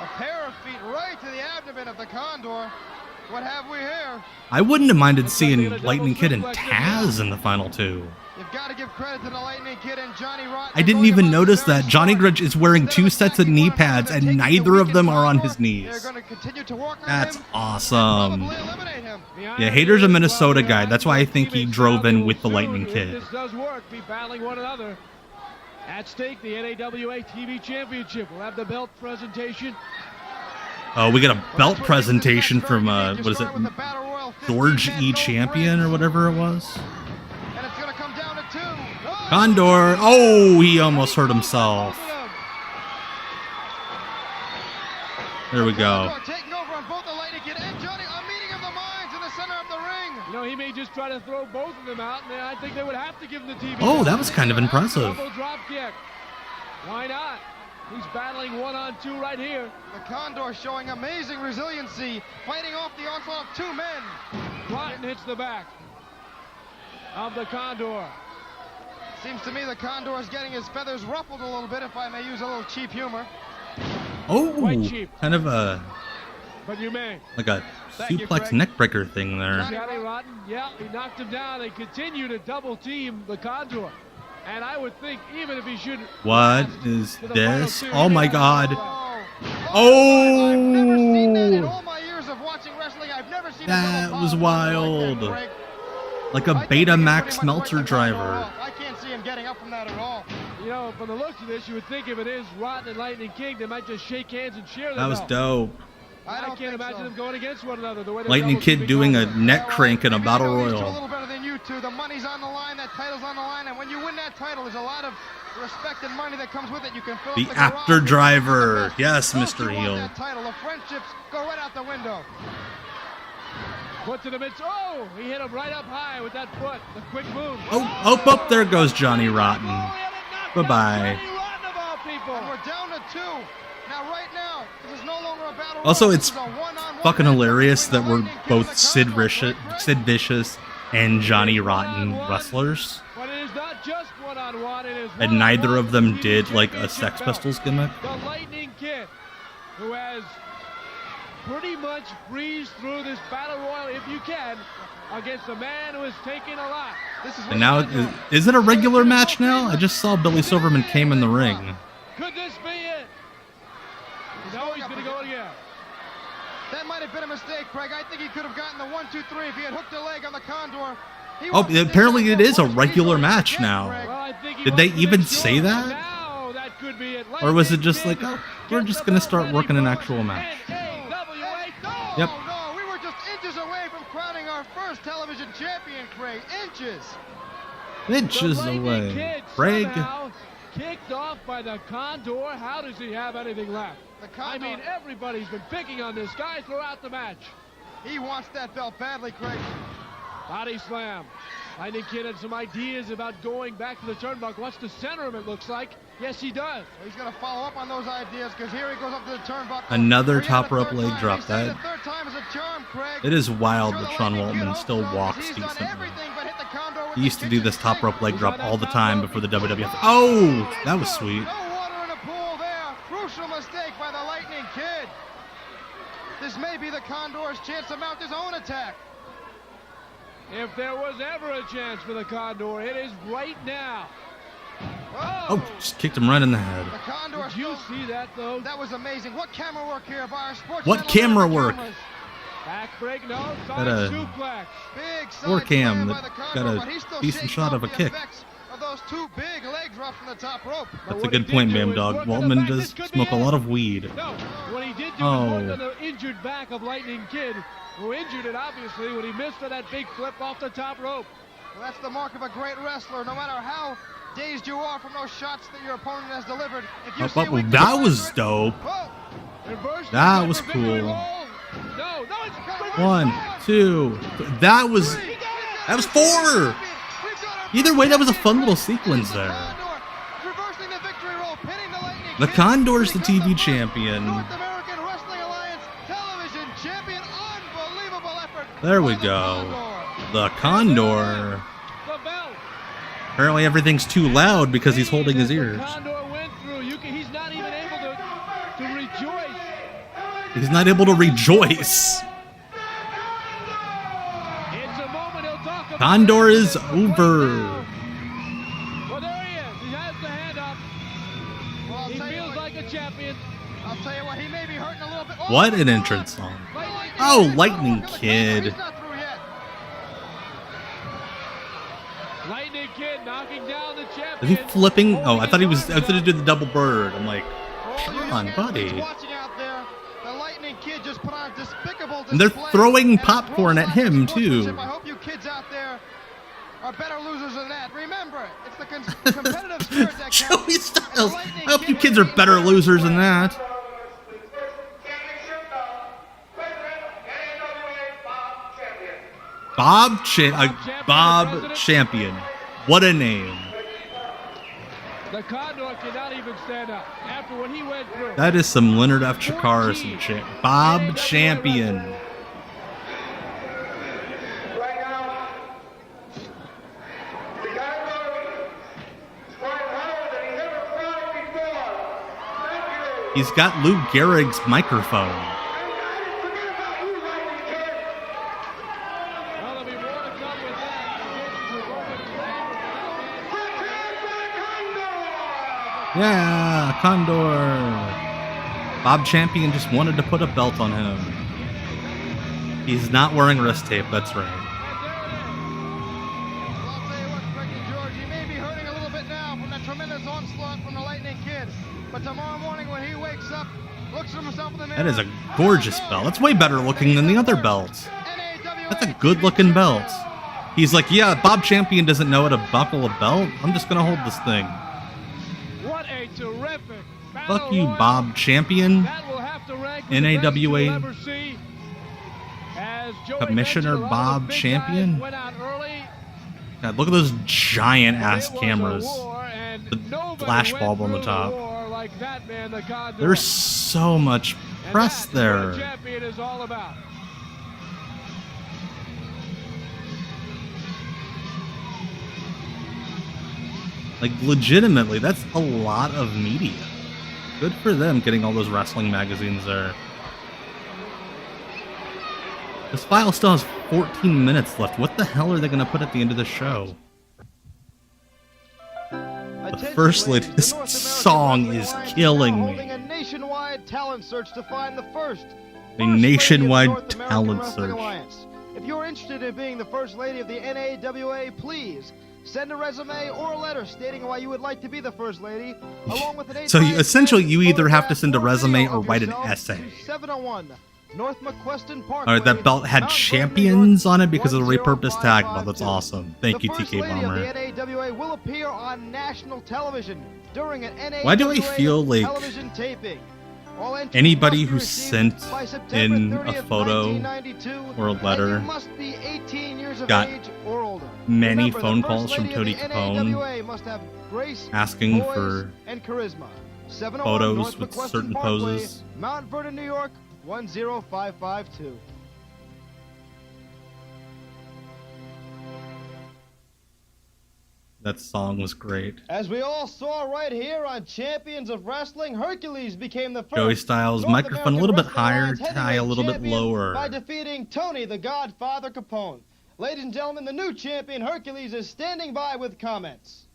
A pair of feet right to the abdomen of the Condor. What have we here? I wouldn't have minded seeing Lightning Kid and Taz in the final two. You've got to give credit to the Lightning Kid and Johnny Rotten. I didn't even notice that. Johnny Grunge is wearing 2 sets of knee pads and neither of them are on his knees. That's awesome. Yeah, Hater's a Minnesota guy. That's why I think he drove in with the Lightning Kid. This does work. Be battling one another. At stake, the NAWA TV Championship. We'll have the belt presentation. Oh, we got a belt presentation from, what is it, George E. Champion or whatever it was? Condor. Oh, he almost hurt himself. There we go. You know, he may just try to throw both of them out, and I think they would have to give him the TV. Oh, that was kind of impressive. Double drop kick. Why not? He's battling 1-on-2 right here. The Condor showing amazing resiliency, fighting off the onslaught of 2 men. Rotten hits the back of the Condor. Seems to me the Condor is getting his feathers ruffled a little bit, if I may use a little cheap humor. Oh, kind of a, but you may. like a suplex neckbreaker thing there. Johnny Rotten, yeah, he knocked him down. They continue to double team the Condor. And I would think even if he should. What is this? Oh my God. Oh! That was wild. Like a Betamax Meltzer driver. I can't see him getting up from that at all. You know, from the looks of this, you would think if it is Rotten and Lightning King, they might just shake hands and share them. That was dope. I can't imagine them going against one another. The way Lightning Kid doing a neck crank in a battle a royal. little better than you two. The money's on the line. That title's on the line. And when you win that title, there's a lot of respect and money that comes with it. You can fill The up after garage. driver. Yes, Don't Mr. you want Heel. that title? The friendships go right out the window. Foot to the mid. Oh, he hit him right up high with that foot. The quick move. Oh, there goes Johnny Rotten. Bye-bye. And we're down to 2. Now, right now, this is no longer a battle. Also, it's fucking hilarious that we're both Sid Vicious and Johnny Rotten wrestlers. But it is not just one-on-one. It is And neither of them did like a Sex Pistols gimmick. The Lightning Kid, who has pretty much breezed through this battle royal, if you can, against a man who has taken a lot. And now, is it a regular match now? I just saw Billy Silverman came in the ring. Could this be it? No, he's going to go again. That might have been a mistake, Craig. I think he could have gotten the 1-2-3 if he had hooked a leg on the Condor. Oh, apparently it is a regular match now. Did they even say that? Now that could be it. Or was it just like, oh, we're just going to start working an actual match? Yep. No, we were just inches away from crowning our first television champion, Craig. Inches. Inches away. Craig. Kicked off by the Condor. How does he have anything left? I mean, everybody's been picking on this guy throughout the match. He wants that belt badly, Craig. Body slam. Lightning Kid had some ideas about going back to the turnbuckle. Wants to center him, it looks like. Yes, he does. Well, he's going to follow up on those ideas because here he goes up to the turnbuckle. Another top rope leg drop. That time is a charm, Craig. it is wild that Sean Waltman still walks decently. He used to do this top rope leg drop all the time before the WWF. Oh, that was sweet. No water in a pool there. Crucial mistake by the Lightning Kid. This may be the Condor's chance to mount his own attack. If there was ever a chance for the Condor, it is right now. Oh, just kicked him right in the head. The Condor. Did you see that, though? That was amazing. What camera work here by our sports What camera work? Back break, no. Got a suplex. Big floor cam that got a decent shot of a kick. Of those 2 big leg drops from the top rope. That's a good point, Bam Dog. Waltman does smoke a lot of weed. No, what he did do was work on the injured back of Lightning Kid, who injured it, obviously, when he missed on that big flip off the top rope. Well, that's the mark of a great wrestler. No matter how dazed you are from those shots that your opponent has delivered, if you see weakness, that was dope. That was cool. No, 1, 2. That was 4. Either way, that was a fun little sequence there. The Condor's the TV champion. There we go. The Condor. Apparently everything's too loud because he's holding his ears. Condor went through. He's not even able to rejoice He's not able to rejoice. Condor is over. Well, there he is. He has the hand up. Well, He feels like a champion. I'll tell you what, he may be hurting a little bit. What an entrance song. Oh, Lightning Kid. Lightning Kid knocking down the champion. Is he flipping? Oh, I thought he did the double bird. I'm like, come on, buddy. Watching out there, the Lightning Kid just put on a despicable And they're display. throwing popcorn at him, too. I hope you kids out there are better losers than that. Remember, it's the competitive spirit that counts. Joey Styles. I hope you kids are better losers than that. Bob Champion. What a name. The Condor cannot even stand up after what he went through. That is some Leonard F. Chikara, some shit. Bob Champion. He's got Lou Gehrig's microphone. Yeah, Condor. Bob Champion just wanted to put a belt on him. He's not wearing wrist tape, that's right. But tomorrow morning when he wakes up, looks at himself in the mirror. That is a gorgeous belt. That's way better looking than the other belts. That's a good looking belt. He's like, yeah, Bob Champion doesn't know how to buckle a belt. I'm just gonna hold this thing. What a terrific Fuck you, Bob Champion. NAWA Commissioner Bob Champion. God, look at those giant ass cameras. The flash bulb on the top. There's so much press there. Like, legitimately, that's a lot of media. Good for them getting all those wrestling magazines there. This file still has 14 minutes left. What the hell are they going to put at the end of the show? The First Lady, this song is killing me. Holding a nationwide talent search to find the first. A nationwide talent search. If you're interested in being the First Lady of the NAWA, please send a resume or a letter stating why you would like to be the First Lady, along with an So essentially, you either have to send a resume or write an essay. 701 North McQueston Park. Alright, that belt had champions on it because of the repurposed tag belt. That's awesome. Thank you, TK Bomber. The NAWA will appear on national television during an NAWA Why do I feel like television taping. anybody who sent in a photo or a letter got many phone calls from Tony Capone asking for photos with certain poses? Mount Vernon, New York, 10552. That song was great. As we all saw right here on Champions of Wrestling, Hercules became the first Joey Styles, North microphone a American little bit Wrestling higher, Alliance tie a little bit heavyweight lower. by defeating Tony the Godfather Capone. Ladies and gentlemen, the new champion Hercules is standing by with comments.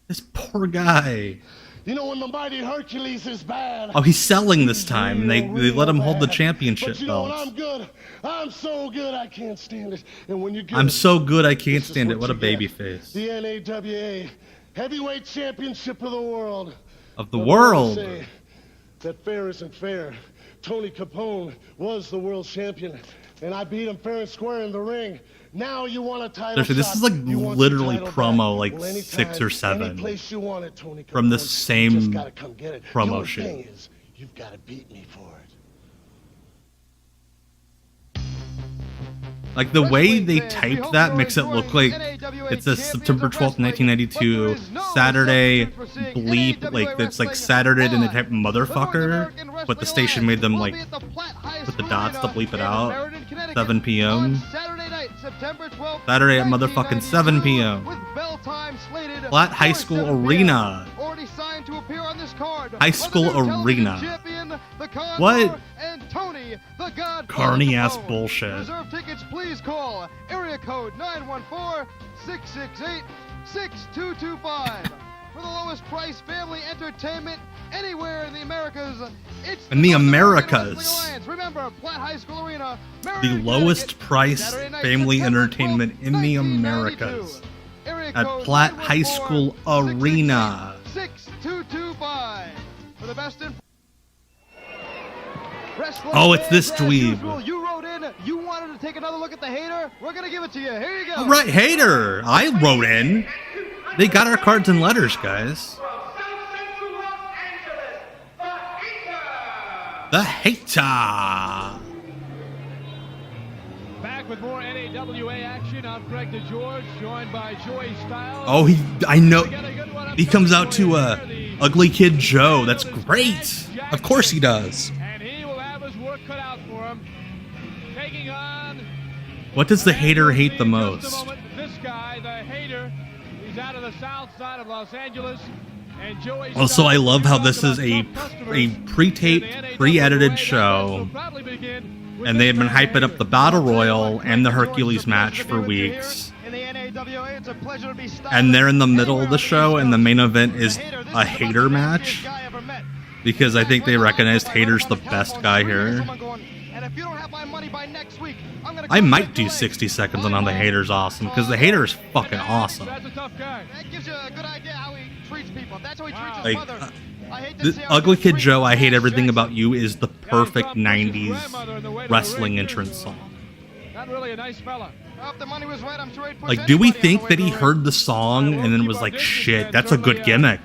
This poor guy. You know when the mighty Hercules is bad. Oh, he's selling this time. They let him hold the championship But you know what? belts. I'm good. I'm so good I can't stand it. And when you get I'm so good I can't stand it. What a baby face. the NAWA Heavyweight Championship of the world. Of the But world. I say that fair isn't fair. Tony Capone was the world champion, and I beat him fair and square in the ring. Now you want a title Seriously, this shot. is like You want literally your title promo back. like Well, anytime, 6 or 7 any place you want it, Tony from the Capone, you same just gotta come get it. promo Your shoot. thing is, you've got to beat me for it. Like the way they typed that makes it look like it says September 12th, 1992, Saturday, bleep, like it's like Saturday and they type motherfucker, but the station made them like put the dots to bleep it out. 7 p.m. Saturday at motherfucking 7 p.m. Flat High School Arena. High School Arena. What? Tony, the God. Carny ass bullshit. Reserve tickets, please call area code 914-668-6225. For the lowest price family entertainment anywhere in the Americas, it's in the Americas. Remember, Platt High School Arena. The lowest price family entertainment in the Americas. At Platt High School Arena. 6225. For the best in Oh, it's this dweeb. You wrote in, you wanted to take another look at the hater? We're going to give it to you. Here you go. All right, hater. I wrote in. They got our cards and letters, guys. The hater. Back with more NAWA action. I'm Greg DeGeorge, joined by Joey Styles. Oh, I know. He comes out to Ugly Kid Joe. That's great. Of course he does. And he will have his work cut out for him. Taking on. What does the hater hate the most? This guy, the hater, he's out of the south side of Los Angeles. And Joey Also, I love how this is a pre-taped, pre-edited show. And they have been hyping up the Battle Royal and the Hercules match for weeks. And they're in the middle of the show, and the main event is a hater match. Because I think they recognized Hater's the best guy here. I might do 60 seconds on the Hater's awesome, because the Hater is fucking awesome. That's a tough guy. That gives you a good idea how he treats people. That's how he treats his Like, mother. Ugly Kid Joe, I Hate Everything About You is the perfect 90s wrestling entrance song. Not really a nice fella. If the money was right, I'm sure he'd push Like, do we anybody think that he heard the song and then was like, shit, that's a good gimmick?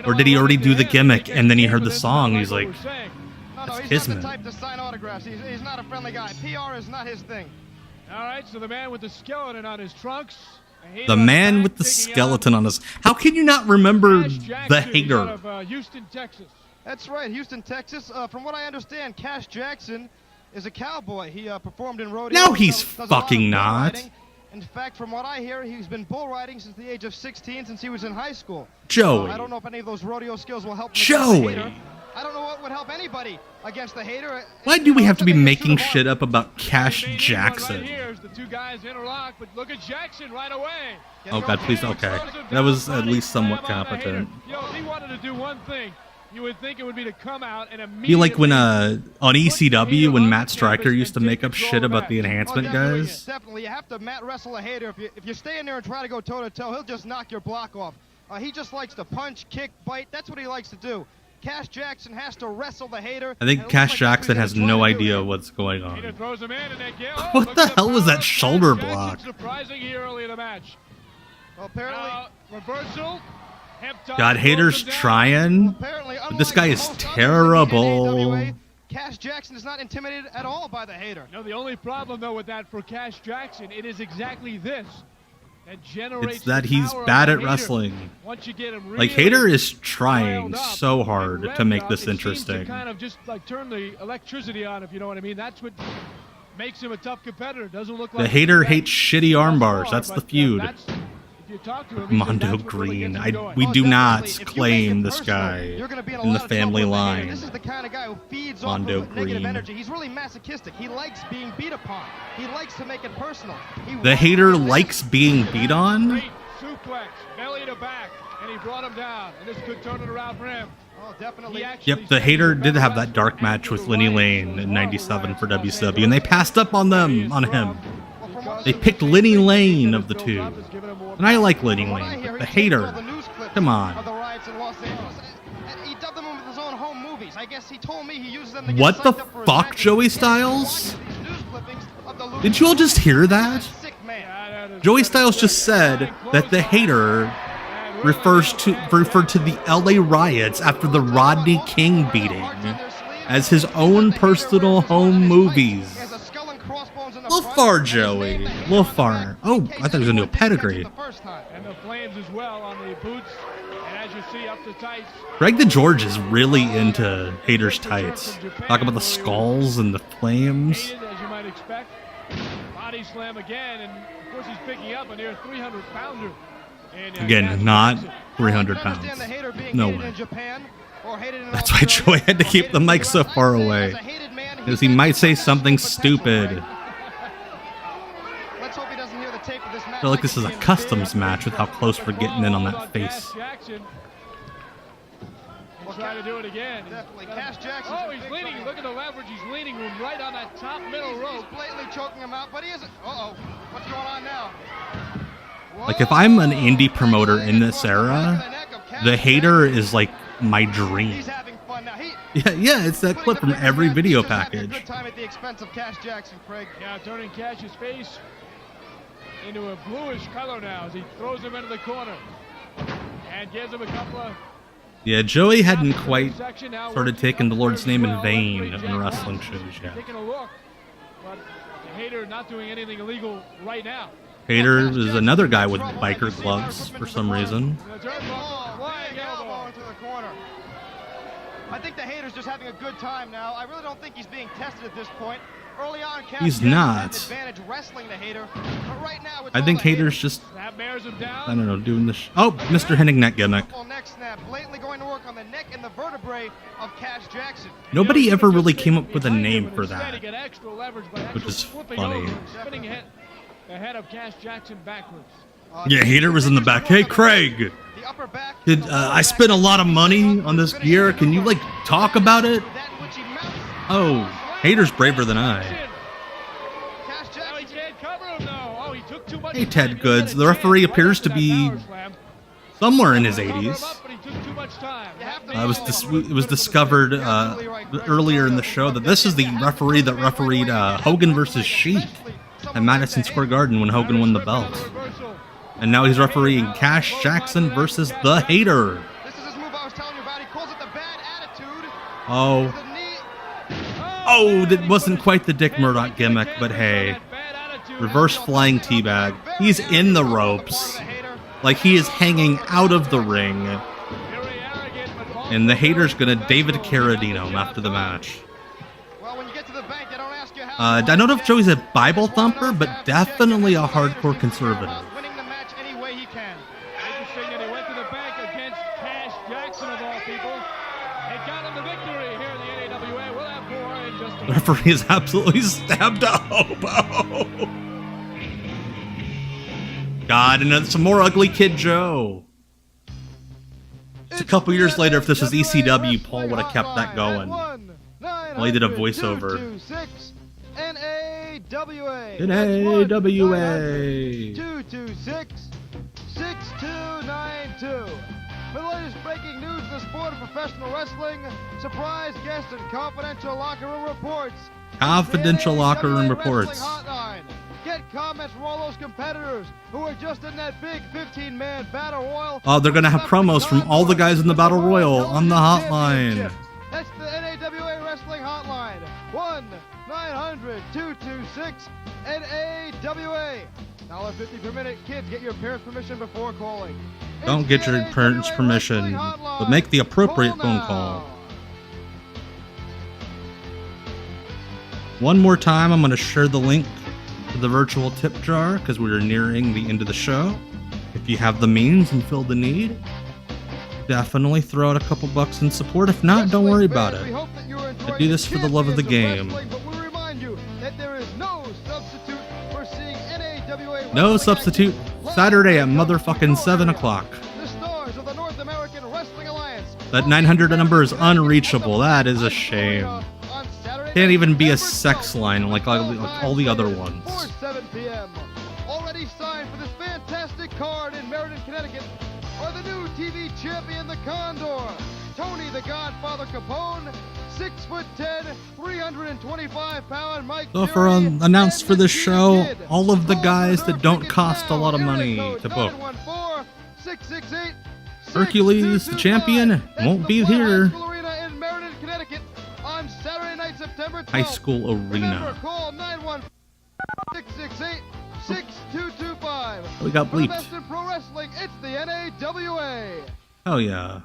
Or did he already do the gimmick and then he heard the song and he's like, that's he's not kismet. the type to sign autographs. He's not a friendly guy. PR is not his thing. All right, so the man with the skeleton on his trunks. The man with the skeleton on his... How can you not remember the hater? Houston, Texas. That's right, Houston, Texas. From what I understand, Cash Jackson is a cowboy. He performed in rodeo. No, he's fucking not. In fact, from what I hear, he's been bull riding since the age of 16, since he was in high school. Joey. I don't know if any of those rodeo skills will help him Joey. against the hater. I don't know what would help anybody against the hater. Why do we have to be making shit up about Cash Jackson? The two guys interlock, but look at Jackson right away. Oh god, please, okay. That was at least somewhat competent. You know, if he wanted to do one thing, you would think it would be to come out and immediately... Be like when, on ECW, when Matt Stryker used to make up shit about the enhancement guys. Definitely, you have to mat wrestle a hater. If you stay in there and try to go toe-to-toe, he'll just knock your block off. He just likes to punch, kick, bite. That's what he likes to do. Cash Jackson has to wrestle the hater. I think Cash Jackson has no idea what's going on. What the hell was that shoulder block? Surprising here early in the match. Well, apparently, reversal. God, Hater's trying, but this guy is terrible. Cash Jackson is not intimidated at all by the hater. No, the only problem though with that for Cash Jackson, it is exactly this. It's that he's bad at wrestling. Like, Hater is trying so hard to make this interesting. Kind of just like turn the electricity on, if you know what I mean. That's what makes him a tough competitor. Doesn't look like The Hater hates shitty arm bars. That's the feud. If you talk to him, Mondo Green. We do not claim this guy in the family line. This is the kind of guy who feeds Mondo off of negative Green. energy. He's really masochistic. He likes being beat upon. He likes to make it personal. The Hater likes being beat on? Great suplex, belly to back, and he brought him down. And this could turn it around for him. Oh, definitely. Yep, the Hater did have that dark match with Lenny Lane in '97 for WCW, and they passed up on him. They picked Lenny Lane of the two. And I like Lenny Lane, but the Hater, come on. He dubbed them with his own home movies. I guess he told me he uses them to get What the psyched up for his fuck, matches. Joey Styles? Did you all just hear that? Joey Styles just said that the Hater referred to the LA riots after the Rodney King beating as his own personal home movies. A little far, Joey. A little far. Oh, I thought he was going to do a pedigree. And the flames as well on the boots. And as you see up the tights. Greg DeGeorge is really into Hater's tights. Talk about the skulls and the flames. As you might expect. Body slam again. And of course he's picking up a near 300-pounder. Again, not 300 pounds. No way. In Japan, That's why Joey had to keep the mic so far away, because he might say something stupid. I feel like this is a customs match with how close we're getting in on that face. We'll try to do it again. Definitely. Cash Jackson. Oh, he's leaning. Look at the leverage. He's leaning right on that top middle rope. He's blatantly choking him out, but he isn't. Uh-oh. What's going on now? Like, if I'm an indie promoter in this era, the hater is like my dream. He's having fun now. Yeah, it's that clip from every video package. Good time at the expense of Cash Jackson, Craig. Yeah, turning Cash's face into a bluish color now as he throws him into the corner and gives him a couple of... Yeah, Joey hadn't quite started taking the Lord's name in vain in wrestling shows yet. Taking a look, but the hater not doing anything illegal right now. Hater is another guy with biker gloves for some reason. Flying elbow into the corner. I think the hater's just having a good time now. I really don't think he's being tested at this point. Early on, Cash He's Jackson not. had an advantage wrestling the hater, but right now it's I think Hater's just, That bears him down. I don't know, doing this. Oh, Mr. Hennig neck gimmick. Neck snap, blatantly going to work on the neck and the vertebrae of Cash Jackson. Nobody ever really came up with a name for Instead, that, he got extra leverage by which is flipping funny. over, spinning the head of Cash Jackson backwards. Yeah, Hater was in the back. Hey, Craig, did I spent a lot of money on this gear? Can you, like, talk about it? Oh, Hater's braver than I. Hey, Ted Goods. The referee appears to be somewhere in his 80s. It was discovered earlier in the show that this is the referee that refereed Hogan versus Sheik at Madison Square Garden when Hogan won the belt. And now he's refereeing Cash Jackson versus the Hater. Oh, that wasn't quite the Dick Murdoch gimmick, but hey. Reverse flying teabag. He's in the ropes. Like, he is hanging out of the ring. And the Hater's gonna David Carradine him after the match. I don't know if Joey's a Bible thumper, but definitely a hardcore conservative. Winning the match any way he can. Interesting that he went to the bank against Cash Jackson of all people. And got him the victory here in the NAWA. We'll have more in just a The minute. referee has absolutely stabbed a hobo. God, and then some more Ugly Kid Joe. Just a couple years later, if this was ECW, Paul would have kept that going. Well, he did a voiceover. NAWA. NAWA. 226-6292. For the latest breaking news in the sport of professional wrestling, surprise guest and confidential locker room reports. Confidential locker room reports. Hotline. Get comments from all those competitors who are just in that big 15-man battle royal. Oh, they're gonna have promos from all the guys in the Battle Royal on the hotline. That's the NAWA Wrestling Hotline. 1-900-226-NAWA. $1.50 per minute. Kids, get your parents' permission before calling. Don't get your parents' permission, but make the appropriate phone call. One more time, I'm gonna share the link to the virtual tip jar because we are nearing the end of the show. If you have the means and feel the need, definitely throw out a couple bucks in support. If not, don't worry about it. I do this for the love of the game. No substitute. Saturday at motherfucking 7 o'clock. That 900 number is unreachable. That is a shame. Can't even be a sex line like all the other ones. 7 p.m. Already signed for this fantastic card in Meriden, Connecticut are the new TV champion, the Condor, Tony the Godfather Capone, 6'10", 325-pound Mike. So for announced for this show, all of the guys that don't cost a lot of money to book. Hercules, the champion, won't be here. On Saturday night, September 12th. High School Arena. Remember, call 915-668-6225. We got For the bleeped. best in pro wrestling, it's the NAWA. Oh yeah.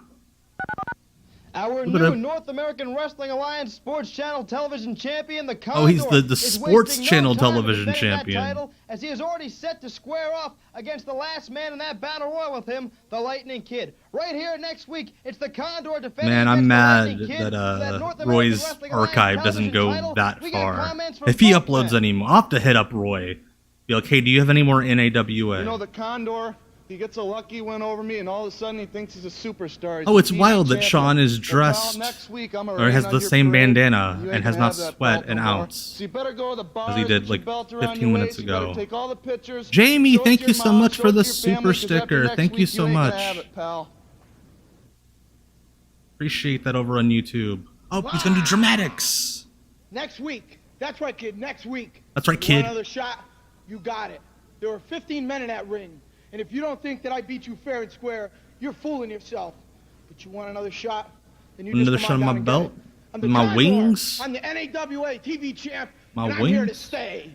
Our Look at new him. North American Wrestling Alliance Sports Channel Television Champion, the Condor. Oh, he's the is Sports wasting no Channel time Television defending that Champion. title, as he is already set to square off against the last man in that battle royal with him, the Lightning Kid. Right here next week, it's the Condor defending Man, I'm against the mad Lightning Kid, that North American Roy's Wrestling Alliance archive doesn't go television title. that We got far. comments from If he both uploads men. anymore, I'll have to hit up Roy. Be like, hey, do you have any more NAWA? You know, the Condor, he gets a lucky win over me, and all of a sudden he thinks he's a superstar. He's Oh, it's a TV wild that champion. Sean is But, pal, dressed next week, I'm or has on the your same parade. bandana You and ain't has gonna not have that sweat belt an no more. ounce. So you better go to the bar. As he did like 15 minutes ago. Take all the pictures. Jamie, show it thank to you your so mom, much show for it the to your family, super 'cause after sticker. next Thank you week, so ain't gonna much. have it, pal. Appreciate that over on YouTube. Oh, he's gonna do dramatics. Next week. That's right, kid. Next week. That's right, You kid. want another shot? You got it. There were 15 men in that ring. And if you don't think that I beat you fair and square, you're fooling yourself. But you want another shot? Then you Another just shot come on on my down and belt? get it. I'm the My Condor. wings? I'm the NAWA TV champ. My and I'm here to wings? stay.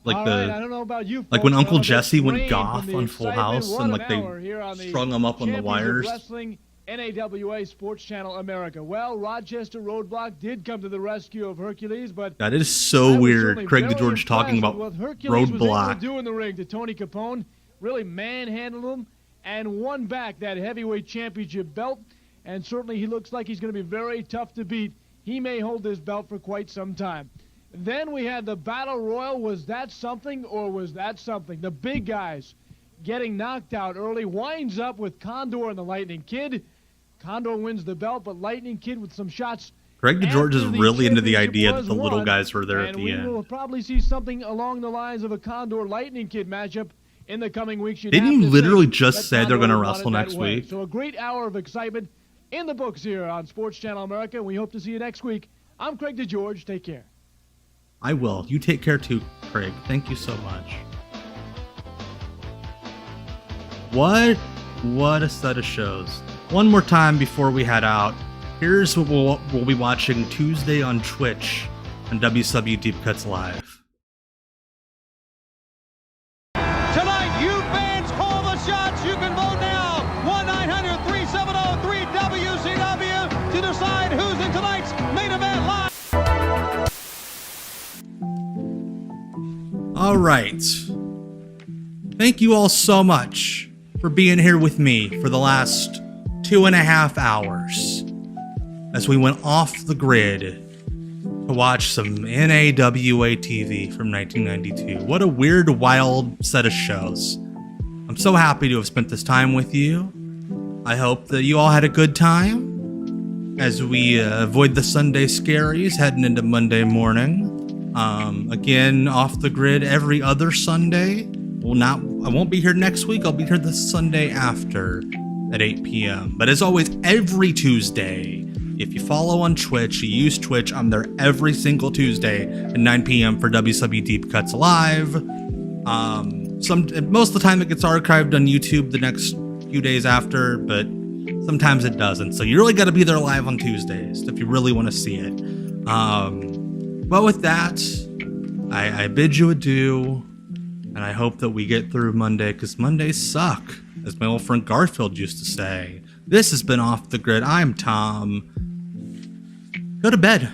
Like All the right, I don't know about you like when folks, Uncle but Jesse went rain goth from the on Full excitement. House What and an like they hour here on the strung him up on the Champions of wires. Wrestling, NAWA Sports Channel America. Well, Rochester Roadblock did come to the rescue of Hercules, but That is so I was weird. certainly Craig very DeGeorge talking impressed about with what Hercules was able Roadblock. to do in the ring to Tony Capone. Really manhandled him and won back that heavyweight championship belt. And certainly he looks like he's going to be very tough to beat. He may hold this belt for quite some time. Then we had the Battle Royal. Was that something or was that something? The big guys getting knocked out early. Winds up with Condor and the Lightning Kid. Condor wins the belt, but Lightning Kid with some shots. Craig DeGeorge is after the really into the championship idea that was the little won, guys were there at and the we end. will probably see something along the lines of a Condor Lightning Kid matchup in the coming weeks. You'd Didn't have you to literally think just that say they're Condor gonna won it wrestle that next way. week? So a great hour of excitement in the books here on Sports Channel America. We hope to see you next week. I'm Craig DeGeorge. Take care. I will. You take care too, Craig. Thank you so much. What a set of shows. One more time before we head out. Here's what we'll be watching Tuesday on Twitch on WCW Deep Cuts Live. Tonight, you fans call the shots. You can vote now. 1-900-3703-WCW to decide who's in tonight's main event live. All right. Thank you all so much for being here with me for the last 2.5 hours as we went off the grid to watch some NAWA TV from 1992. What a weird, wild set of shows. I'm so happy to have spent this time with you. I hope that you all had a good time as we avoid the Sunday scaries heading into Monday morning. Again, off the grid every other Sunday. I won't be here next week. I'll be here the Sunday after at 8 p.m. But as always, every Tuesday, if you follow on Twitch, you use Twitch, I'm there every single Tuesday at 9 p.m. for WCW Deep Cuts Live. Most of the time it gets archived on YouTube the next few days after, but sometimes it doesn't. So you really got to be there live on Tuesdays if you really want to see it. But with that, I bid you adieu, and I hope that we get through Monday, because Mondays suck, as my old friend Garfield used to say. This has been Off the Grid. I'm Tom. Go to bed.